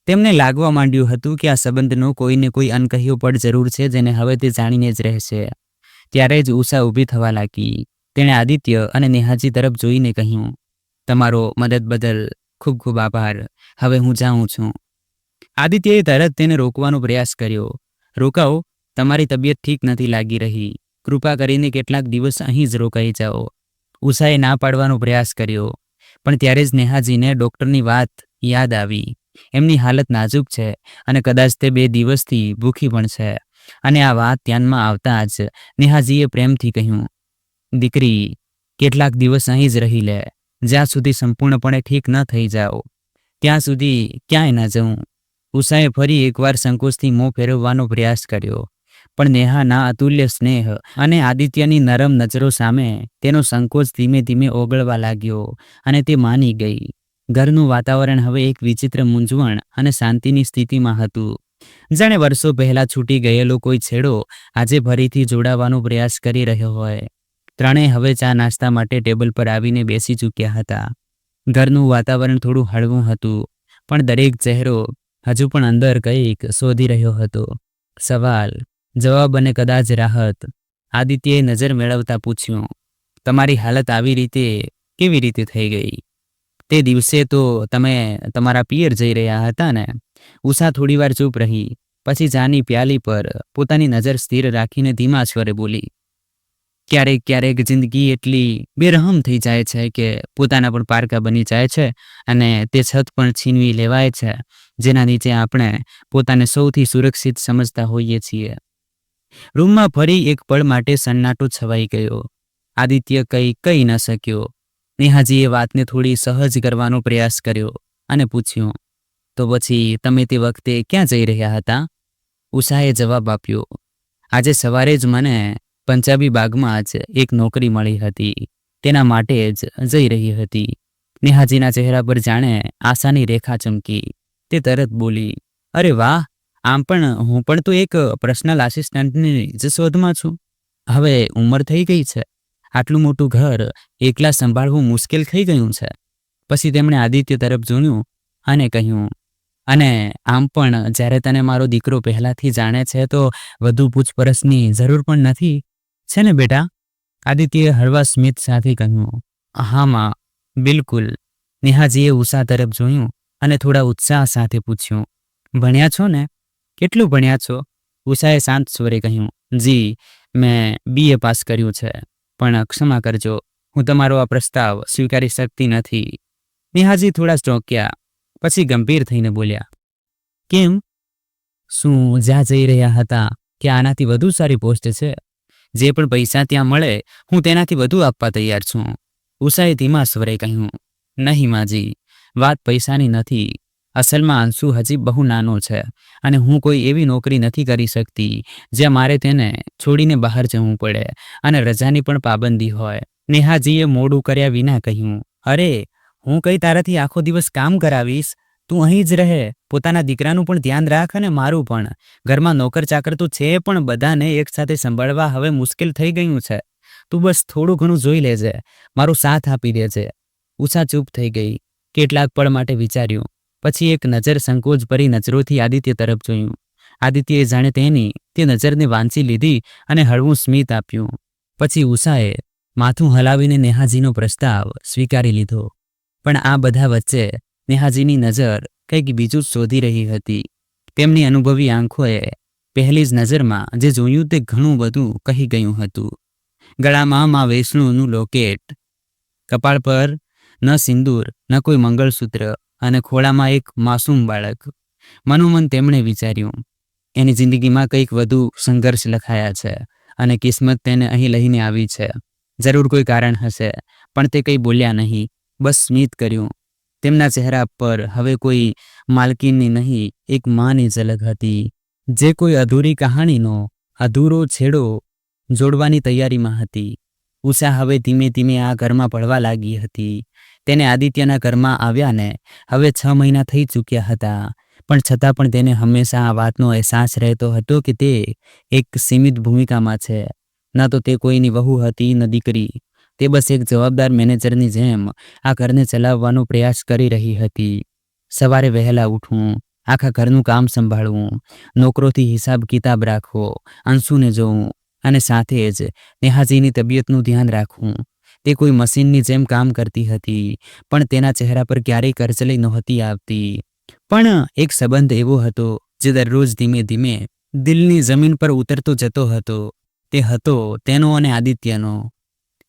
તેમને લાગવા માંડ્યું હતું કે આ સંબંધનો કોઈને કોઈ અનકહ્યો પડ જરૂર છે, જેને હવે તે જાણીને જ રહેશે. ત્યારે જ ઉષા ઊભી થવા લાગી. તેણે આદિત્ય અને નેહાજી તરફ જોઈને કહ્યું, તમારો મદદ બદલ ખૂબ ખૂબ આભાર. હવે હું જાઉં છું. આદિત્યએ તરત તેને રોકવાનો પ્રયાસ કર્યો. રોકાઓ, તમારી તબિયત ઠીક નથી લાગી રહી. કૃપા કરીને કેટલાક દિવસ અહીં જ રોકાઈ જાઓ. ઉષાએ ના પાડવાનો પ્રયાસ કર્યો, પણ ત્યારે જ નેહાજીને ડૉક્ટરની વાત યાદ આવી. એમની હાલત નાજુક છે અને કદાચ તે 2 દિવસથી ભૂખી પણ છે. અને આ વાત ધ્યાનમાં આવતા જ નેહાજીએ પ્રેમથી કહ્યું, દીકરી, કેટલાક દિવસ અહીં જ રહી લે. જ્યાં સુધી સંપૂર્ણપણે ઠીક ન થઈ જાઓ ત્યાં સુધી ક્યાંય ન જવું. ઉષાએ ફરી એકવાર સંકોચથી મોં ફેરવવાનો પ્રયાસ કર્યો, પણ નેહાના અતુલ્ય સ્નેહ અને આદિત્યની નરમ નજરો સામે તેનો સંકોચ ધીમે ધીમે ઓગળવા લાગ્યો અને તે માની ગઈ. ઘરનું વાતાવરણ હવે એક વિચિત્ર મૂંઝવણ અને શાંતિની સ્થિતિમાં હતું. જાણે વર્ષો પહેલા છૂટી ગયેલો કોઈ છેડો આજે ફરીથી જોડાવાનો પ્રયાસ કરી રહ્યો હોય. ત્રણેય હવે ચા નાસ્તા માટે ટેબલ પર આવીને બેસી ચૂક્યા હતા. ઘરનું વાતાવરણ થોડું હળવું હતું, પણ દરેક ચહેરો હજુ પણ અંદર કંઈક શોધી રહ્યો હતો. સવાલ, જવાબ અને કદાચ રાહત. આદિત્યએ નજર મેળવતા પૂછ્યું, તમારી હાલત આવી રીતે કેવી રીતે થઈ ગઈ? તે દિવસે તો તમે તમારા પિયર જઈ રહ્યા હતા ને? ઉષા થોડીવાર ચૂપ રહી, પછી ચાની પ્યાલી પર પોતાની નજર સ્થિર રાખીને ધીમા સ્વરે બોલી, ક્યારેક ક્યારેક જિંદગી એટલી બેરહમ થઈ જાય છે કે પોતાના પણ પારકા બની જાય છે અને તે છત પણ છીનવી લેવાય છે જેના નીચે આપણે પોતાને સૌથી સુરક્ષિત સમજતા હોઈએ છીએ. રૂમમાં ફરી એક પળ માટે સન્નાટો છવાઈ ગયો. આદિત્ય કંઈ કહી ન શક્યો. નેહાજીએ વાતને થોડી સહજ કરવાનો પ્રયાસ કર્યો અને પૂછ્યું, તો પછી તમે તે વખતે ક્યાં જઈ રહ્યા હતા? ઉષાએ જવાબ આપ્યો, આજે સવારે જ મને પંજાબી બાગમાં જ એક નોકરી મળી હતી, તેના માટે જ જઈ રહી હતી. નેહાજીના ચહેરા પર જાણે આશાની રેખા ચમકી. તે તરત બોલી, અરે વાહ, આમ પણ હું પણ તો એક પર્સનલ આસિસ્ટન્ટની જ શોધમાં છું. હવે ઉંમર થઈ ગઈ છે, આટલું મોટું ઘર એકલા સંભાળવું મુશ્કેલ થઈ ગયું છે. પછી તેમણે આદિત્ય તરફ જોયું અને કહ્યું, અને આમ પણ જ્યારે તને મારો દીકરો પહેલાથી જાણે છે તો વધુ પૂછપરછની જરૂર પણ નથી, છે ને બેટા? આદિત્યએ હળવા સ્મિત સાથે કહ્યું, હા માં, બિલકુલ. નેહાજીએ ઉષા તરફ જોયું અને થોડા ઉત્સાહ સાથે પૂછ્યું, ભણ્યા છો ને? કેટલું ભણ્યા છો? ઉષાએ શાંત સ્વરે કહ્યું, જી, મેં BA પાસ કર્યું છે, પણ ક્ષમા કરજો, હું તમારો આ પ્રસ્તાવ સ્વીકારી શકતી નથી. નેહાજી થોડા ચોંક્યા, પછી ગંભીર થઈને બોલ્યા, કેમ? શું જ્યાં જઈ રહ્યા હતા કે આનાથી વધુ સારી પોસ્ટ છે? જે પણ પૈસા ત્યાં મળે હું તેનાથી વધુ આપવા તૈયાર છું. ઉષાએ ધીમા સ્વરે કહ્યું, નહીં માજી, વાત પૈસાની નથી. અસલમાં અંશુ હજી બહુ નાનો છે અને હું કોઈ એવી નોકરી નથી કરી શકતી જ્યાં મારે તેને છોડીને બહાર જવું પડે અને રજાની પણ પાબંદી હોય. નેહાજીએ મોડું કર્યા વિના કહ્યું, અરે, હું કઈ તારાથી આખો દિવસ કામ કરાવીશ? તું અહીં જ રહે, પોતાના દીકરાનું પણ ધ્યાન રાખ અને મારું પણ. ઘરમાં નોકર ચાકર તો છે પણ બધાને એક સાથે સંભાળવા હવે મુશ્કેલ થઈ ગયું છે. તું બસ થોડું ઘણું જોઈ લેજે, મારો સાથ આપી દેજે. ઉષા ચૂપ થઈ ગઈ. કેટલાક પળ માટે વિચાર્યું, પછી એક નજર સંકોચ ભરી નજરોથી આદિત્ય તરફ જોયું. આદિત્યએ જાણે તેની તે નજરને વાંચી લીધી અને હળવું સ્મિત આપ્યું. પછી ઉષાએ માથું હલાવીને નેહાજીનો પ્રસ્તાવ સ્વીકારી લીધો. પણ આ બધા વચ્ચે નેહાજીની નજર કંઈક બીજું જ શોધી રહી હતી. તેમની અનુભવી આંખોએ પહેલી જ નજરમાં જે જોયું તે ઘણું બધું કહી ગયું હતું. ગળામાં મા વૈષ્ણુનું લોકેટ, કપાળ પર ન સિંદૂર ન કોઈ મંગળસૂત્ર અને ખોળામાં એક માસૂમ બાળક. મનોમન તેમણે વિચાર્યું, એની જિંદગીમાં કંઈક વધુ સંઘર્ષ લખાયા છે અને કિસ્મત તેને અહીં લઈને આવી છે. જરૂર કોઈ કારણ હશે, પણ તે કંઈ બોલ્યા નહીં, બસ સ્મિત કર્યું. તેમના ચહેરા પર હવે કોઈ માલકીની નહીં, એક માની ઝલક હતી, જે કોઈ અધૂરી કહાણીનો અધૂરો છેડો જોડવાની તૈયારીમાં હતી. ઉષા હવે ધીમે ધીમે આ ઘરમાં પડવા લાગી હતી. તેને આદિત્યના ઘરમાં આવ્યાને હવે 6 મહિના થઈ ચૂક્યા હતા, પણ છતાં પણ તેને હંમેશા આ વાતનો અહેસાસ રહેતો હતો કે તે એક સીમિત ભૂમિકામાં છે. ન તો તે કોઈની વહુ હતી ન દીકરી. તે બસ એક જવાબદાર મેનેજરની જેમ આ ઘરને ચલાવવાનો પ્રયાસ કરી રહી હતી. સવારે વહેલા ઉઠવું, આખા ઘરનું કામ સંભાળવું, નોકરોથી હિસાબ કિતાબ રાખવો, અંશુને જોવું અને સાથે જ નેહાજીની તબિયતનું ધ્યાન રાખવું. તે કોઈ મશીનની જેમ કામ કરતી હતી, પણ તેના ચહેરા પર ક્યારેય કરચલી નહોતી આવતી. પણ એક સંબંધ એવો હતો જે દરરોજ ધીમે ધીમે દિલની જમીન પર ઉતરતો જતો હતો. તે હતો તેનો અને આદિત્યનો.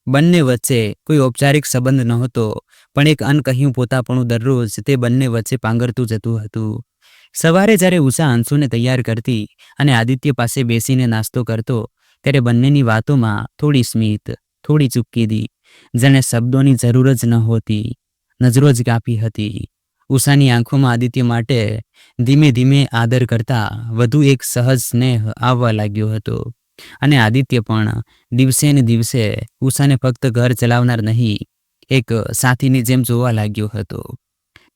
બંને વચ્ચે કોઈ ઔપચારિક સંબંધ નહોતો, પણ એક અનકહ્યું પોતાપણું દરરોજ તે બંને વચ્ચે પાંગરતું જતું હતું. સવારે જ્યારે ઉષા અંશુને તૈયાર કરતી અને આદિત્ય પાસે બેસીને નાસ્તો કરતો, ત્યારે બંનેની વાતોમાં થોડી સ્મિત, થોડી ચૂપકીદી, જેને શબ્દોની જરૂર જ નહોતી. નજરો જ કાપી હતી. ઉષાની આંખોમાં આદિત્ય માટે ધીમે ધીમે આદર કરતા વધુ એક સહજ સ્નેહ આવવા લાગ્યો હતો. અને આદિત્ય પણ દિવસે ને દિવસે ઉષાને ફક્ત ઘર ચલાવનાર નહીં, એક સાથીની જેમ જોવા લાગ્યો હતો.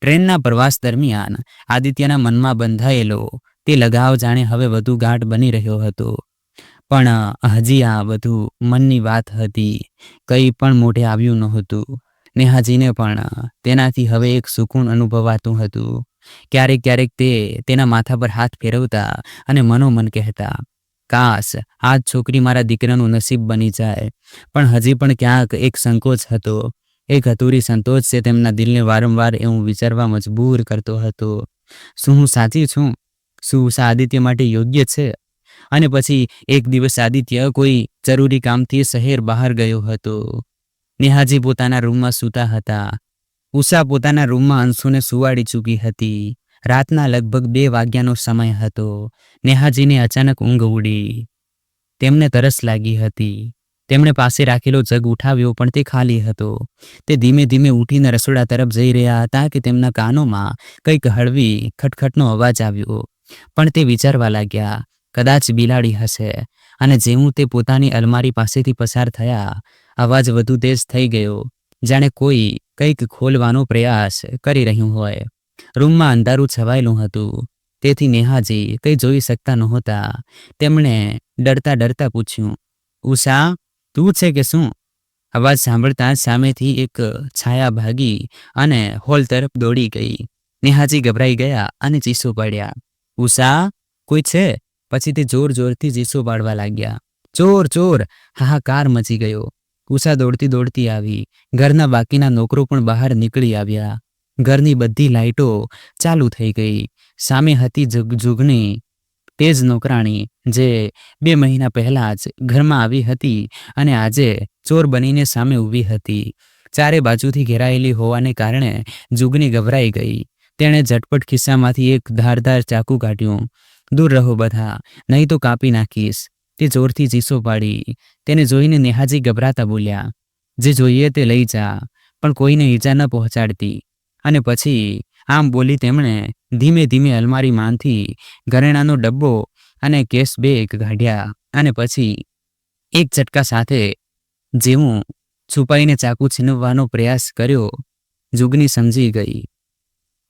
ટ્રેનના પ્રવાસ દરમિયાન આદિત્યના મનમાં બંધાયેલો તે લગાવ જાણે હવે વધુ ગાઢ બની રહ્યો હતો. પણ હજી આ બધું મનની વાત હતી, કંઈ પણ મોઢે આવ્યું નહોતું. નેહાજીને પણ તેનાથી હવે એક સુકૂન અનુભવાતું હતું. ક્યારેક ક્યારેક તે તેના માથા પર હાથ ફેરવતા અને મનોમન કહેતા, કાશ આ જ છોકરી મારા દીકરાનું નસીબ બની જાય. પણ હજી પણ ક્યાંક એક સંકોચ હતો, એક અધૂરી સંતોષ જે તેમના દિલને વારંવાર એવું વિચારવા મજબૂર કરતો હતો, શું હું સાચી છું? શું ઉષા આદિત્ય માટે યોગ્ય છે? અને પછી એક દિવસ આદિત્ય કોઈ જરૂરી કામથી શહેર બહાર ગયો હતો. નેહાજી પોતાના રૂમમાં સૂતા હતા. ઉષા પોતાના રૂમમાં અંશુને સુવાડી ચૂકી હતી. રાતના લગભગ 2 વાગ્યાનો સમય હતો. નેહાજીને અચાનક ઊંઘ ઉડી. તેમને તરસ લાગી હતી. તેમણે પાસે રાખેલો જગ ઉઠાવ્યો પણ તે ખાલી હતો. તે ધીમે ધીમે ઉઠીને રસોડા તરફ જઈ રહ્યા હતા કે તેમના કાનોમાં કંઈક હળવી ખટખટનો અવાજ આવ્યો. પણ તે વિચારવા લાગ્યા, કદાચ બિલાડી હશે. અને જેવું તે પોતાની અલમારી પાસેથી પસાર થયા, અવાજ વધુ તેજ થઈ ગયો, જાણે કોઈ કંઈક ખોલવાનો પ્રયાસ કરી રહ્યું હોય. રૂમમાં અંધારું છવાયેલું હતું, તેથી નેહાજી કંઈ જોઈ શકતા નહોતા. તેમણે ડરતા ડરતા પૂછ્યું, ઉષા, તું છે કે શું? અવાજ સાંભળતા સામેથી એક છાયા ભાગી અને હોલ તરફ દોડી ગઈ. નેહાજી ગભરાઈ ગયા અને ચીસો પાડ્યા, ઉષા, કોઈ છે? પછી તે જોર જોરથી ચીસો પાડવા લાગ્યા. ચોર, ચોર! હાહાકાર મચી ગયો. ઉષા દોડતી દોડતી આવી. ઘરના બાકીના નોકરો પણ બહાર નીકળી આવ્યા. ઘરની બધી લાઇટો ચાલુ થઈ ગઈ. સામે હતી જુગની, તે જ નોકરાણી જે 2 મહિના પહેલાં જ ઘરમાં આવી હતી અને આજે ચોર બનીને સામે ઊભી હતી. ચારે બાજુથી ઘેરાયેલી હોવાને કારણે જુગની ગભરાઈ ગઈ. તેણે ઝટપટ ખિસ્સામાંથી એક ધારદાર ચાકુ કાઢ્યું. દૂર રહો બધા, નહીં તો કાપી નાખીશ. તે જોરથી ચીસો પાડી. તેને જોઈને નેહાજી ગભરાતા બોલ્યા, જે જોઈએ તે લઈ જા, પણ કોઈને ઈજા ન પહોંચાડતી. અને પછી આમ બોલી તેમણે ધીમે ધીમે અલમારીમાંથી ઘરેણાંનો ડબ્બો અને કેશ બેગ કાઢ્યા અને પછી એક ઝટકા સાથે જેવું છુપાઈને ચાકુ છીનવવાનો પ્રયાસ કર્યો. જુગની સમજી ગઈ.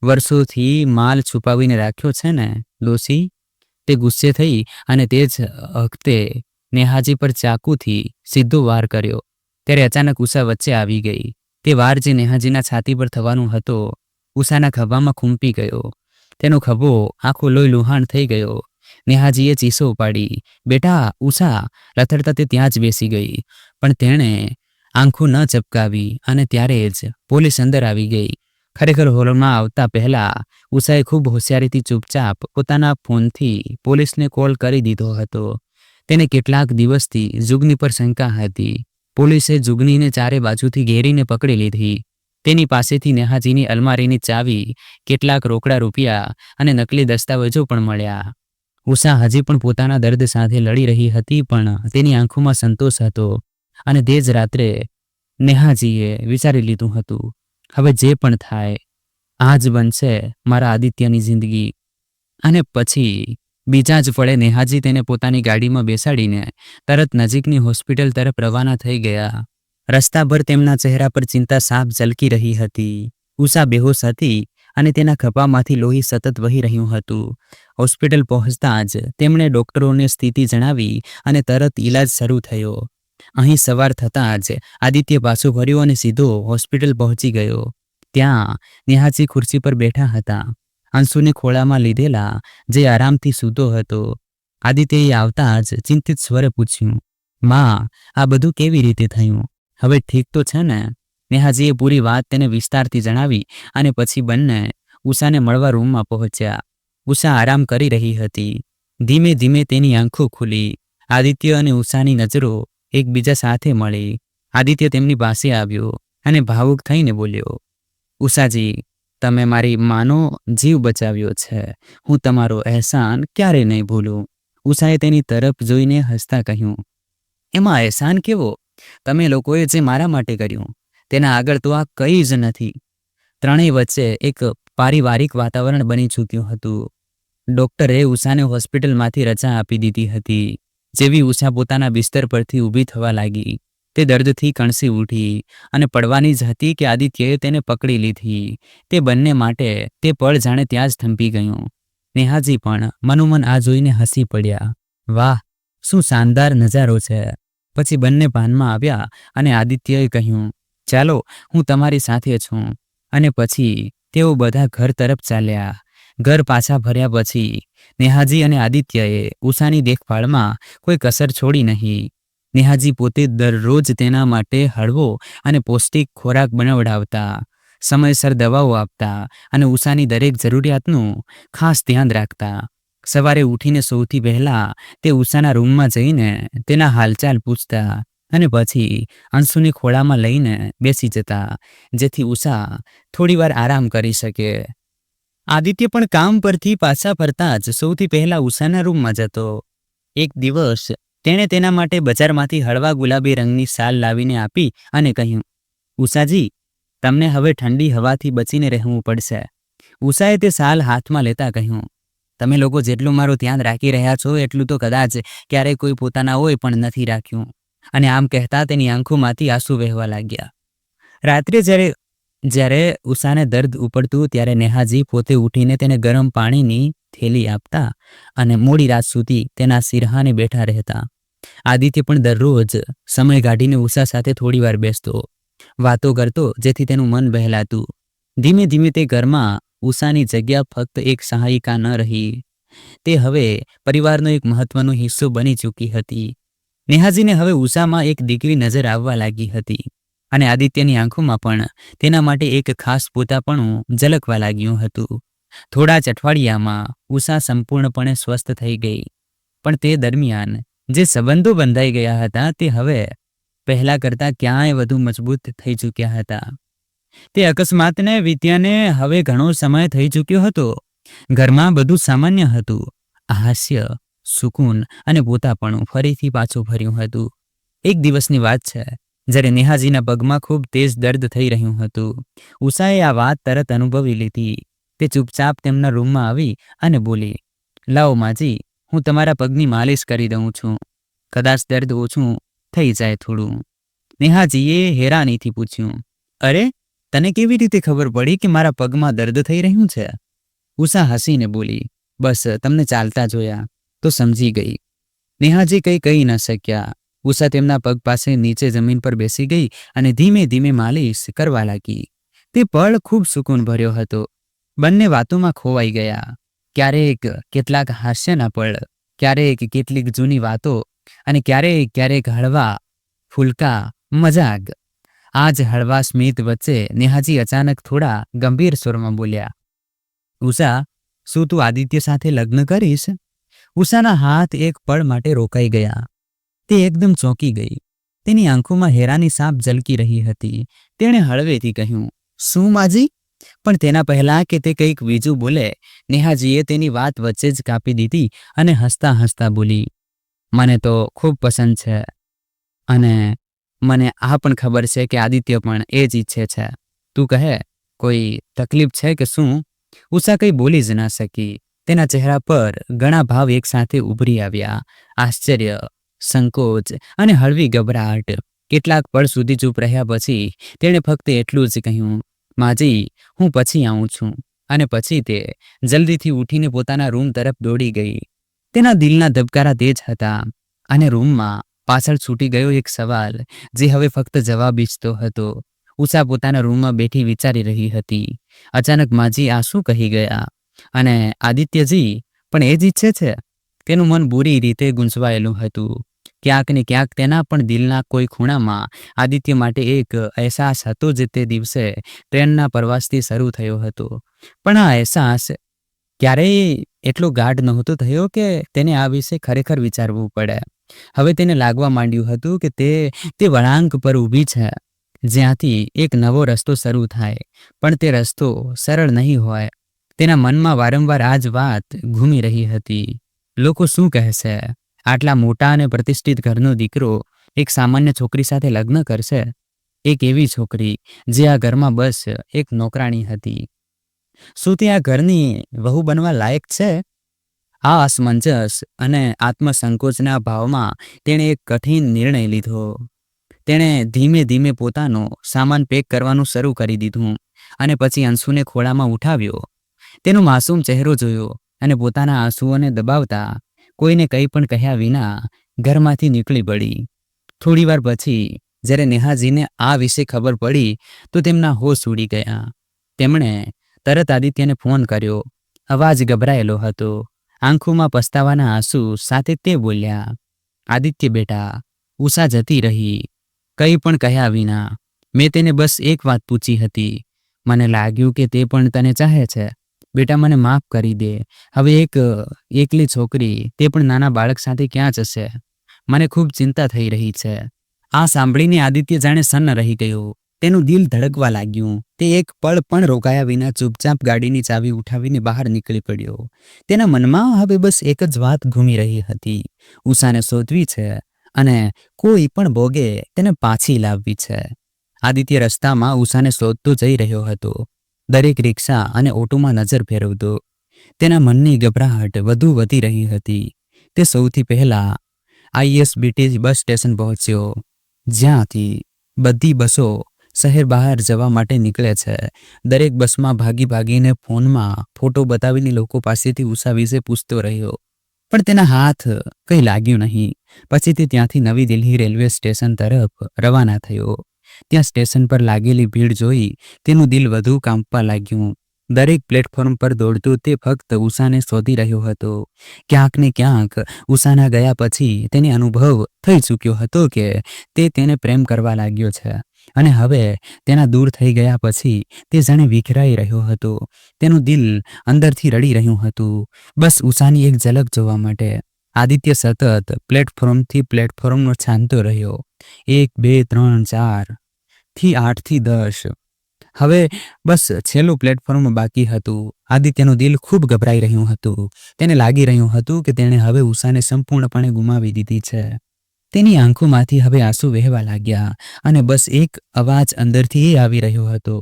વર્ષોથી માલ છુપાવીને રાખ્યો છે ને ડોસી? તે ગુસ્સે થઈ અને તે જ વખતે નેહાજી પર ચાકુથી સીધો વાર કર્યો. ત્યારે અચાનક ઉષા વચ્ચે આવી ગઈ. તે વાર જે નેહાજીના છાતી પર થવાનો હતો, ઉષાના ખભામાં ખૂંપી ગયો. તેનો ખભો આખો લોહી લુહાણ થઈ ગયો. નેહાજીએ ચીસો ઉપાડી, બેટા, ઉષા! લથડતા તે ત્યાં જ બેસી ગઈ. પણ તેણે આંખો ન ચપકાવી અને ત્યારે જ પોલીસ અંદર આવી ગઈ. ખરેખર હોલમાં આવતા પહેલા ઉષાએ ખૂબ હોશિયારીથી ચૂપચાપ પોતાના ફોનથી પોલીસને કોલ કરી દીધો હતો. તેને કેટલાક દિવસથી જુગની પર શંકા હતી. પોલીસે જુગનીને ચારે બાજુથી ઘેરીને પકડી લીધી. તેની પાસેથી નેહાજીની અલમારીની ચાવી, કેટલાક રોકડા રૂપિયા અને નકલી દસ્તાવેજો પણ મળ્યા. ઉષા હજી પણ પોતાના દર્દ સાથે લડી રહી હતી, પણ તેની આંખોમાં સંતોષ હતો. અને તે જ રાત્રે નેહાજીએ વિચારી લીધું હતું, હવે જે પણ થાય આ જ બનશે મારા આદિત્યની જિંદગી. અને પછી બીજા જ પળે નેહાજી તેને પોતાની ગાડીમાં બેસાડીને તરત નજીકની હોસ્પિટલ તરફ રવાના થઈ ગયા. રસ્તા પર તેમના ચહેરા પર ચિંતા સાફ ઝલકી રહી હતી. ઉષા બેહોશ હતી અને તેના ખભામાંથી લોહી સતત વહી રહ્યું હતું. હોસ્પિટલ પહોંચતા જ તેમણે ડોક્ટરોને સ્થિતિ જણાવી અને તરત ઈલાજ શરૂ થયો. અહીં સવાર થતાં જ આદિત્ય પાછો ફર્યો અને સીધો હોસ્પિટલ પહોંચી ગયો. ત્યાં નેહાજી ખુરશી પર બેઠા હતા, અંશુને ખોળામાં લીધેલા, જે આરામથી સૂતો હતો. આદિત્યએ આવતા જ ચિંતિત સ્વરે પૂછ્યું, માં, આ બધું કેવી રીતે થયું? હવે ઠીક તો છે ને? નેહાજીએ પૂરી વાત તેને વિસ્તારથી જણાવી અને પછી બંને ઉષાને મળવા રૂમમાં પહોંચ્યા. ઉષા આરામ કરી રહી હતી. ધીમે ધીમે તેની આંખો ખુલી. આદિત્ય અને ઉષાની નજરો એકબીજા સાથે મળી. આદિત્ય તેમની પાસે આવ્યો અને ભાવુક થઈને બોલ્યો, ઉષાજી, તમે મારી માનો જીવ બચાવ્યો છે. હું તમારો અહેસાન ક્યારે નહીં ભૂલું. ઉષાએ તેની તરફ જોઈને હસતા કહ્યું, એમાં અહેસાન કેવો? તમે લોકોએ જે મારા માટે કર્યું તેના આગળ તો આ કંઈ જ નથી. ત્રણેય વચ્ચે એક પારિવારિક વાતાવરણ બની ચૂક્યું હતું. ડોક્ટરે ઉષાને હોસ્પિટલમાંથી રજા આપી દીધી હતી. જેવી ઉષા પોતાના બિસ્તર પરથી ઊભી થવા લાગી, તે દર્દથી કણસી ઉઠી અને પડવાની જ હતી કે આદિત્યએ તેને પકડી લીધી. તે બંને માટે તે પળ જાણે ત્યાં જ થંભી ગયું. નેહાજી પણ મનોમન આ જોઈને હસી પડ્યા. વાહ, શું શાનદાર નજારો છે! પછી બંને ભાનમાં આવ્યા અને આદિત્યએ કહ્યું, ચાલો, હું તમારી સાથે છું. અને પછી તેઓ બધા ઘર તરફ ચાલ્યા. ઘર પાછા ફર્યા પછી નેહાજી અને આદિત્યએ ઉષાની દેખભાળમાં કોઈ કસર છોડી નહીં. નેહાજી પોતે દરરોજ તેના માટે હળવો અને પૌષ્ટિક ખોરાક બનાવડાવતા, સમયસર દવાઓ આપતા અને ઉષાની દરેક જરૂરિયાતનું ખાસ ધ્યાન રાખતા. સવારે ઉઠીને સૌથી પહેલા તે ઉષાના રૂમમાં જઈને તેના હાલચાલ પૂછતા અને પછી અંશુને ખોળામાં લઈને બેસી જતા, જેથી ઉષા થોડીવાર આરામ કરી શકે. આદિત્ય પણ કામ પરથી પાછા ફરતા જ સૌથી પહેલા ઉષાના રૂમમાં જતો. એક દિવસ તેણે તેના માટે બજારમાંથી હળવા ગુલાબી રંગની શાલ લાવીને આપી અને કહ્યું, ઉષાજી, તમને હવે ઠંડી હવાથી બચીને રહેવું પડશે. ઉષાએ તે શાલ હાથમાં લેતા કહ્યું, તમે લોકો જેટલું મારું ધ્યાન રાખી રહ્યા છો એટલું તો કદાચ ક્યારેય કોઈ પોતાના હોય પણ નથી રાખ્યું. અને આમ કહેતા તેની આંખોમાંથી આંસુ વહેવા લાગ્યા. રાત્રે જ્યારે ઉષાને દર્દ ઉપડતું ત્યારે નેહાજી પોતે ઉઠીને તેને ગરમ પાણીની થેલી આપતા અને મોડી રાત સુધી તેના સિરહાને બેઠા રહેતા. આદિત્ય પણ દરરોજ સમય કાઢીને ઉષા સાથે થોડીવાર બેસતો, વાતો કરતો, જેથી તેનું મન બહેલાતું. ધીમે ધીમે તે ઘરમાં ઉષાની જગ્યા ફક્ત એક સહાયિકા ન રહી, તે હવે પરિવારનો એક મહત્વનો હિસ્સો બની ચૂકી હતી. નેહાજીને હવે ઉષામાં એક દીકરી નજર આવવા લાગી હતી અને આદિત્યની આંખોમાં પણ તેના માટે એક ખાસ પોતાપણું ઝલકવા લાગ્યું હતું. થોડા જ અઠવાડિયામાં ઉષા સંપૂર્ણપણે સ્વસ્થ થઈ ગઈ, પણ તે દરમિયાન જે સંબંધો બંધાઈ ગયા હતા તે હવે પહેલા કરતાં ક્યાંય વધુ મજબૂત થઈ ચૂક્યા હતા. તે અકસ્માતને વીત્યાને હવે ઘણો સમય થઈ ચૂક્યો હતો. ઘરમાં બધું સામાન્ય હતું. હાસ્ય, સુકૂન અને પોતાપણું ફરીથી પાછું ફર્યું હતું. એક દિવસની વાત છે, જ્યારે નેહાજીના પગમાં ખૂબ તેજ દર્દ થઈ રહ્યું હતું. ઉષાએ આ વાત તરત અનુભવી લીધી. તે ચૂપચાપ તેમના રૂમમાં આવી અને બોલી, લાવો માજી, હું તમારા પગની માલિશ કરી દઉં છું. કદાચ દર્દ ઓછું થઈ જાય થોડું. નેહાજીએ હેરાનીથી પૂછ્યું, અરે, તને કેવી રીતે ખબર પડી કે મારા પગમાં દર્દ થઈ રહ્યું છે? ઉષા હસીને બોલી, બસ તમને ચાલતા જોયા તો સમજી ગઈ. નેહાજી કંઈ કહી ન શક્યા. ઉષા તેમના પગ પાસે નીચે જમીન પર બેસી ગઈ અને ધીમે ધીમે માલિશ કરવા લાગી. તે પળ ખૂબ સુકૂન ભર્યો હતો. બંને વાતોમાં ખોવાઈ ગયા. ક્યારેક કેટલાક હાસ્યના પળ, ક્યારેક કેટલીક જૂની વાતો અને ક્યારેક હળવા ફૂલકા મજાક. આ જ હળવા સ્મિત વચ્ચે નેહાજી અચાનક થોડા ગંભીર સ્વરમાં બોલ્યા, ઉષા, શું તું આદિત્ય સાથે લગ્ન કરીશ? ઉષાના હાથ એક પળ માટે રોકાઈ ગયા. તે એકદમ ચોંકી ગઈ. તેની આંખોમાં હેરાની સાપ ઝલકી રહી હતી. તેણે હળવેથી કહ્યું, શું માજી? પણ તેના પહેલા કે તે કંઈક બીજું બોલે, નેહાજીએ તેની વાત વચ્ચે જ કાપી દીધી અને હસતા હસતા બોલી, મને તો ખૂબ પસંદ છે અને મને આ પણ ખબર છે કે આદિત્ય પણ એ જ ઈચ્છે છે. તું કહે, કોઈ તકલીફ છે કે શું? ઉષા કંઈ બોલી જ ના શકી. તેના ચહેરા પર ઘણા ભાવ એકસાથે ઉભરી આવ્યા. આશ્ચર્ય, સંકોચ અને હળવી ગભરાટ. કેટલાક પળ સુધી ચૂપ રહ્યા પછી તેણે ફક્ત એટલું જ કહ્યું, માજી, હું પછી આવું છું. અને પછી તે જલ્દીથી ઉઠીને પોતાના રૂમ તરફ દોડી ગઈ. તેના દિલના ધબકારા તેજ હતા અને રૂમમાં પાછળ છૂટી ગયો એક સવાલ જે હવે ફક્ત જવાબ ઈચ્છતો હતો. ઉષા પોતાના રૂમમાં બેઠી વિચારી રહી હતી. અચાનક માજી આ શું કહી ગયા? અને આદિત્યજી પણ એ જ ઈચ્છે છે? તેનું મન બુરી રીતે ગૂંચવાયેલું હતું. ક્યાંક ને ક્યાંક તેના પણ દિલના કોઈ ખૂણામાં આદિત્ય માટે એક અહેસાસ હતો જે તે દિવસે ટ્રેનના પ્રવાસથી શરૂ થયો હતો. પણ આ અહેસાસ ક્યારેય એટલો ગાઢ નહોતો થયો કે તેને આ વિશે ખરેખર વિચારવું પડે. હવે તેને લાગવા માંડ્યું હતું કે તે વળાંક પર ઊભી છે જ્યાંથી એક નવો રસ્તો શરૂ થાય, પણ તે રસ્તો સરળ નહીં હોય. તેના મનમાં વારંવાર આ જ વાત ઘૂમી રહી હતી. લોકો શું કહેશે? આટલા મોટા અને પ્રતિષ્ઠિત ઘરનો દીકરો એક સામાન્ય છોકરી સાથે લગ્ન કરશે? એક એવી છોકરી જે આ ઘરમાં બસ એક નોકરાણી હતી. શું તે આ ઘરની વહુ બનવા લાયક છે? આ અસમંજસ અને આત્મસંકોચના ભાવમાં તેણે એક કઠિન નિર્ણય લીધો. તેણે ધીમે ધીમે પોતાનો સામાન પેક કરવાનું શરૂ કરી દીધું અને પછી અંશુને ખોળામાં ઉઠાવ્યો. તેનો માસૂમ ચહેરો જોયો અને પોતાના આંસુઓને દબાવતા કોઈને કંઈ પણ કહ્યા વિના ઘરમાંથી નીકળી પડી. થોડીવાર પછી જ્યારે નેહાજીને આ વિશે ખબર પડી તો તેમના હોશ ઉડી ગયા. તેમણે તરત આદિત્યને ફોન કર્યો. અવાજ ગભરાયેલો હતો. આંખોમાં પસ્તાવાના આંસુ સાથે તે બોલ્યા, આદિત્ય બેટા, ઉષા જતી રહી, કંઈ પણ કહ્યા વિના. મેં તેને બસ એક વાત પૂછી હતી. મને લાગ્યું કે તે પણ તને ચાહે છે. બેટા, મને માફ કરી દે. હવે એક એકલી છોકરી, તે પણ નાના બાળક સાથે ક્યાં જશે? મને ખૂબ ચિંતા થઈ રહી છે. આ સાંભળીને આદિત્ય જાણે સન્ન રહી ગયો. તેનું દિલ ધડકવા લાગ્યું. તે એક પળ પણ રોકાયા વિના ચૂપચાપ ગાડીની ચાવી ઉઠાવીને બહાર નીકળી પડ્યો. તેના મનમાં હવે બસ એક જ વાત ઘૂમી રહી હતી. ઉષાને શોધવી છે અને કોઈ પણ ભોગે તેને પાછી લાવવી છે. આદિત્ય રસ્તામાં ઉષાને શોધતો જઈ રહ્યો હતો. દરેક રિક્ષા અને ઓટોમાં નજર ફેરવતો. તેના મનની ગભરાહટ વધુ વધી રહી હતી. તે સૌથી પહેલા ISBT બસ સ્ટેશન પહોંચ્યો, જ્યાંથી બધી બસો શહેર બહાર જવા માટે નીકળે છે. દરેક બસમાં ભાગી ભાગીને ફોનમાં ફોટો બતાવીને લોકો પાસેથી ઉષા વિશે પૂછતો રહ્યો, પણ તેના હાથ કંઈ લાગ્યું નહીં. પછી તે ત્યાંથી નવી દિલ્હી રેલવે સ્ટેશન તરફ રવાના થયો. ત્યાં સ્ટેશન પર લાગેલી ભીડ જોઈ તેનું દિલ વધુ કાંપવા લાગ્યું. દરેક પ્લેટફોર્મ પર દોડતો તે ફક્ત ઉષાને શોધી રહ્યો હતો. ક્યાંક ને ક્યાંક ઉષાના ગયા પછી તેને અનુભવ થઈ ચૂક્યો હતો કે તે તેને પ્રેમ કરવા લાગ્યો છે, અને હવે તેના દૂર થઈ ગયા પછી તે જાણે વિખરાઈ રહ્યો હતો. તેનું દિલ અંદરથી રડી રહ્યું હતું, બસ ઉષાની એક ઝલક જોવા માટે. આદિત્ય સતત પ્લેટફોર્મથી પ્લેટફોર્મનો છાનતો રહ્યો. 1, 2, 3, 4 થી 8 થી 10. હવે બસ છેલ્લું પ્લેટફોર્મ બાકી હતું. આદિત્યનું દિલ ખૂબ ગભરાઈ રહ્યું હતું. તેને લાગી રહ્યું હતું કે તેણે હવે ઉષાને સંપૂર્ણપણે ગુમાવી દીધી છે. તેની આંખોમાંથી હવે આંસુ વહેવા લાગ્યા અને બસ એક અવાજ અંદરથી એ આવી રહ્યો હતો,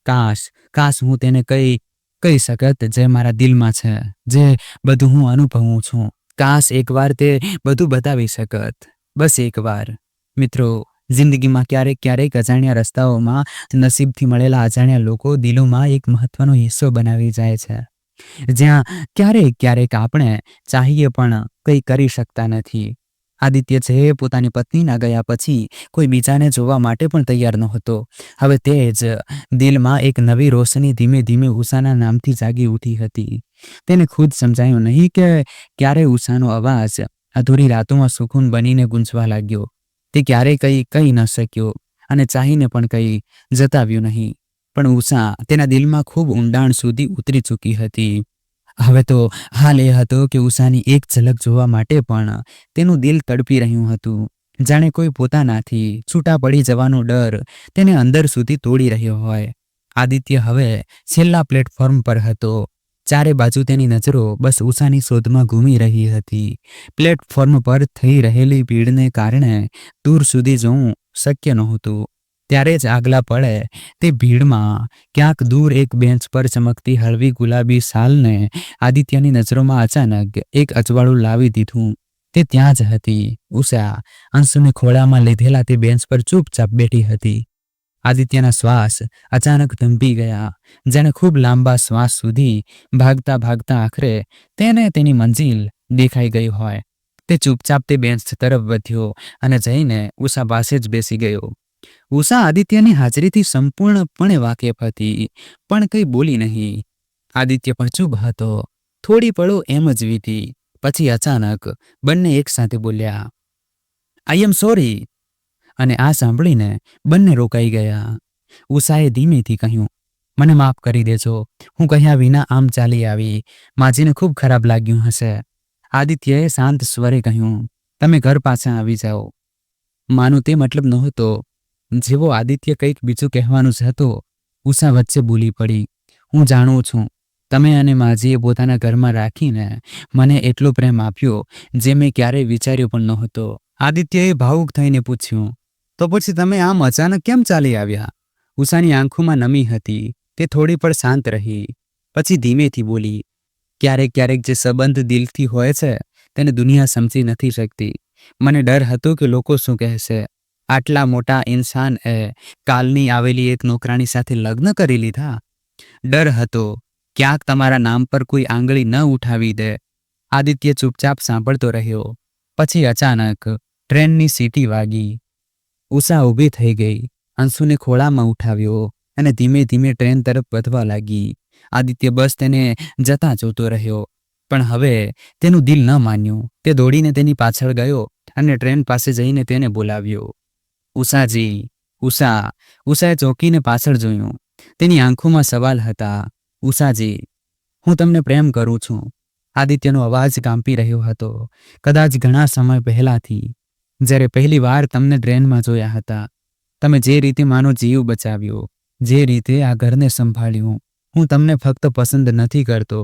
કાશ હું તેને કહી શકત જે મારા દિલમાં છે, જે બધું હું અનુભવું છું. કાશ એકવાર તે બધું બતાવી શકત, બસ એકવાર. મિત્રો, જિંદગીમાં ક્યારેક અજાણ્યા રસ્તાઓમાં નસીબથી મળેલા અજાણ્યા લોકો દિલોમાં એક મહત્વનો હિસ્સો બનાવી જાય છે, જ્યાં ક્યારેક આપણે ચાહીએ પણ કંઈ કરી શકતા નથી. આદિત્ય છે પોતાની પત્નીના ગયા પછી કોઈ બીજાને જોવા માટે પણ તૈયાર નહોતો. હવે તે જ દિલમાં એક નવી રોશની ધીમે ધીમે ઉષાના નામથી જાગી ઉઠી હતી. તેને ખુદ સમજાયું નહીં કે ક્યારે ઉષાનો અવાજ અધૂરી રાતોમાં સુકૂન બનીને ગૂંજવા લાગ્યો. તે ક્યારેય કહી ન શક્યો અને ચાહીને પણ કંઈ જતાવ્યું નહીં. પણ ઉષા તેના દિલમાં ખૂબ ઊંડાણ સુધી ઉતરી ચૂકી હતી. હવે તો હાલ એ હતો કે ઉષાની એક ઝલક જોવા માટે પણ તેનું દિલ તડપી રહ્યું હતું. જાણે કોઈ પોતાનાથી છૂટા પડી જવાનો ડર તેને અંદર સુધી તોડી રહ્યો હોય. આદિત્ય હવે છેલ્લા પ્લેટફોર્મ પર હતો. ચારે બાજુ તેની નજરો બસ ઉષાની શોધમાં ઘૂમી રહી હતી. પ્લેટફોર્મ પર થઈ રહેલી ભીડને કારણે દૂર સુધી જોવું શક્ય નહોતું. ત્યારે જ આગલા પળે તે ભીડમાં ક્યાંક દૂર એક બેન્ચ પર ચમકતી હળવી ગુલાબી શાલને આદિત્યની નજરોમાં અચાનક એક અજવાળું લાવી દીધું. તે ત્યાં જ હતી. ઉષા અંશુને ખોળામાં લીધેલા તે બેન્ચ પર ચૂપચાપ બેઠી હતી. આદિત્યના શ્વાસ અચાનક થંભી ગયા, જેને ખૂબ લાંબા શ્વાસ સુધી ભાગતા આખરે તેને તેની મંજિલ દેખાઈ ગઈ હોય. તે ચૂપચાપ તે બેન્ચ તરફ વધ્યો અને જઈને ઉષા પાસે જ બેસી ગયો. ઉષા આદિત્યની હાજરીથી સંપૂર્ણપણે વાકેફ હતી, પણ કંઈ બોલી નહીં. આદિત્ય પણ ચૂપ હતો. થોડી પળો એમ જ વીતી. પછી અચાનક બંને એક સાથે બોલ્યા, આઈ એમ સોરી. અને આ સાંભળીને બંને રોકાઈ ગયા. ઉષાએ ધીમેથી કહ્યું, મને માફ કરી દેજો, હું કહ્યા વિના આમ ચાલી આવી. માજીને ખૂબ ખરાબ લાગ્યું હશે. આદિત્યએ શાંત સ્વરે કહ્યું, તમે ઘર પાછા આવી જાઓ. માનું તે મતલબ નહોતો. જેવો આદિત્ય કંઈક બીજું કહેવાનું જ હતો, ઉષા વચ્ચે બોલી પડી, હું જાણું છું તમે અને માજીએ પોતાના ઘરમાં રાખીને મને એટલો પ્રેમ આપ્યો જે મેં ક્યારેય વિચાર્યો પણ નહોતો. આદિત્યએ ભાવુક થઈને પૂછ્યું, તો પછી તમે આમ અચાનક કેમ ચાલી આવ્યા? ઉષાની આંખોમાં નમી હતી. તે થોડી પળ શાંત રહી. પછી ધીમેથી બોલી, ક્યારેક જે સંબંધ દિલથી હોય છે તેને દુનિયા સમજી નથી શકતી. મને ડર હતો કે લોકો શું કહેશે. આટલા મોટા ઇન્સાનએ કાલની આવેલી એક નોકરાણી સાથે લગ્ન કરી લીધા. ડર હતો ક્યાંક તમારા નામ પર કોઈ આંગળી ન ઉઠાવી દે. આદિત્ય ચૂપચાપ સાંભળતો રહ્યો. પછી અચાનક ટ્રેનની સીટી વાગી. ઉષા ઊભી થઈ ગઈ, અંશુને ખોળામાં ઉઠાવ્યો અને ધીમે ધીમે ટ્રેન તરફ વધવા લાગી. આદિત્ય બસ તેને જતા જોતો રહ્યો, પણ હવે તેનું દિલ ન માન્યું. તે દોડીને તેની પાછળ ગયો અને ટ્રેન પાસે જઈને તેને બોલાવ્યો. ઉષાજી, ઉષા. ઉષાએ ચોંકીને પાછળ જોયું. તેની આંખોમાં સવાલ હતા. ઉષાજી, હું તમને પ્રેમ કરું છું. આદિત્યનો અવાજ કાંપી રહ્યો હતો. કદાચ ઘણા સમય પહેલાથી, જ્યારે પહેલી વાર તમને ટ્રેનમાં જોયા હતા. તમે જે રીતે માનો જીવ બચાવ્યો, જે રીતે આ ઘરને સંભાળ્યું. હું તમને ફક્ત પસંદ નથી કરતો,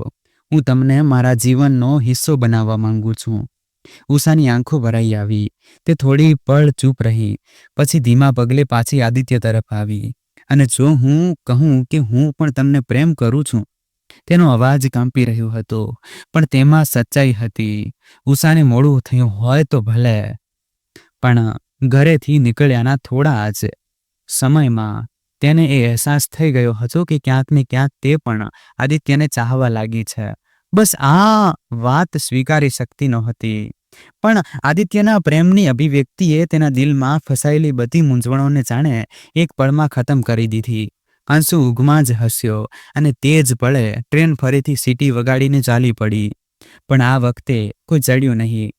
હું તમને મારા જીવનનો હિસ્સો બનાવવા માંગુ છું. ઉષાની આંખો ભરાઈ આવી. તે થોડી પળ ચૂપ રહી, પછી ધીમા પગલે પાછી આદિત્ય તરફ આવી. અને જો હું કહું કે હું પણ તમને પ્રેમ કરું છું? તેનો અવાજ કાંપી રહ્યો હતો, પણ તેમાં સચ્ચાઈ હતી. ઉષાને મોડું થયું હોય તો ભલે, પણ ઘરેથી નીકળ્યાના થોડા જ સમયમાં તેને એ અહેસાસ થઈ ગયો હતો કે ક્યાંક ને ક્યાંક તે પણ આદિત્યને ચાહવા લાગી છે. બસ આ વાત સ્વીકારી શકતી નહોતી. પણ આદિત્યના પ્રેમની અભિવ્યક્તિએ તેના દિલમાં ફસાયેલી બધી મૂંઝવણોને જાણે એક પળમાં ખતમ કરી દીધી. અંશુ ઊંઘમાં જ હસ્યો અને તે જ પળે ટ્રેન ફરીથી સીટી વગાડીને ચાલી પડી. પણ આ વખતે કોઈ ચડ્યું નહીં.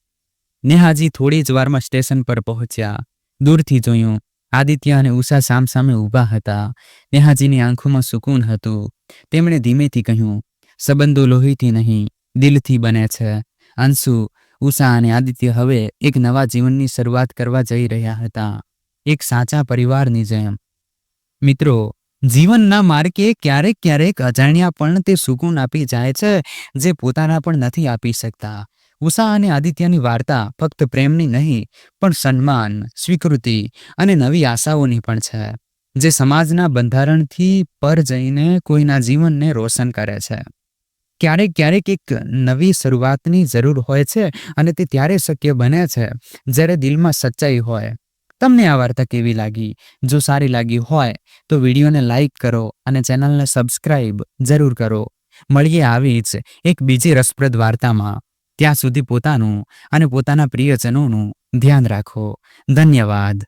નેહાજી થોડી જ વારમાં સ્ટેશન પર પહોંચ્યા. દૂરથી જોયું, આદિત્ય અને ઉષા સામસામે ઊભા હતા. નેહાજીની આંખોમાં સુકૂન હતું. તેમણે ધીમેથી કહ્યું, સંબંધો લોહીથી નહીં, દિલથી બને છે. અંશુ, ઉષા અને આદિત્ય હવે એક નવા જીવનની શરૂઆત કરવા જઈ રહ્યા હતા, એક સાચા પરિવારની જેમ. મિત્રો, જીવનના માર્ગે ક્યારેક ક્યારેક અજાણ્યા પણ તે સુકૂન આપી જાય છે જે પોતાના પણ નથી આપી શકતા. ઉષા અને આદિત્યની વાર્તા ફક્ત પ્રેમની નહીં, પણ સન્માન, સ્વીકૃતિ અને નવી આશાઓની પણ છે, જે સમાજના બંધારણથી પર જઈને કોઈના જીવનને રોશન કરે છે. ક્યારેક ક્યારેક એક નવી શરૂઆતની જરૂર હોય છે, અને તે ત્યારે શક્ય બને છે જ્યારે દિલમાં સચ્ચાઈ હોય. તમને આ વાર્તા કેવી લાગી? જો સારી લાગી હોય તો વિડીયોને લાઈક કરો અને ચેનલને સબસ્ક્રાઈબ જરૂર કરો. મળીએ આવી જ એક બીજી રસપ્રદ વાર્તામાં. ત્યાં સુધી પોતાનું અને પોતાના પ્રિયજનોનું ધ્યાન રાખો. ધન્યવાદ.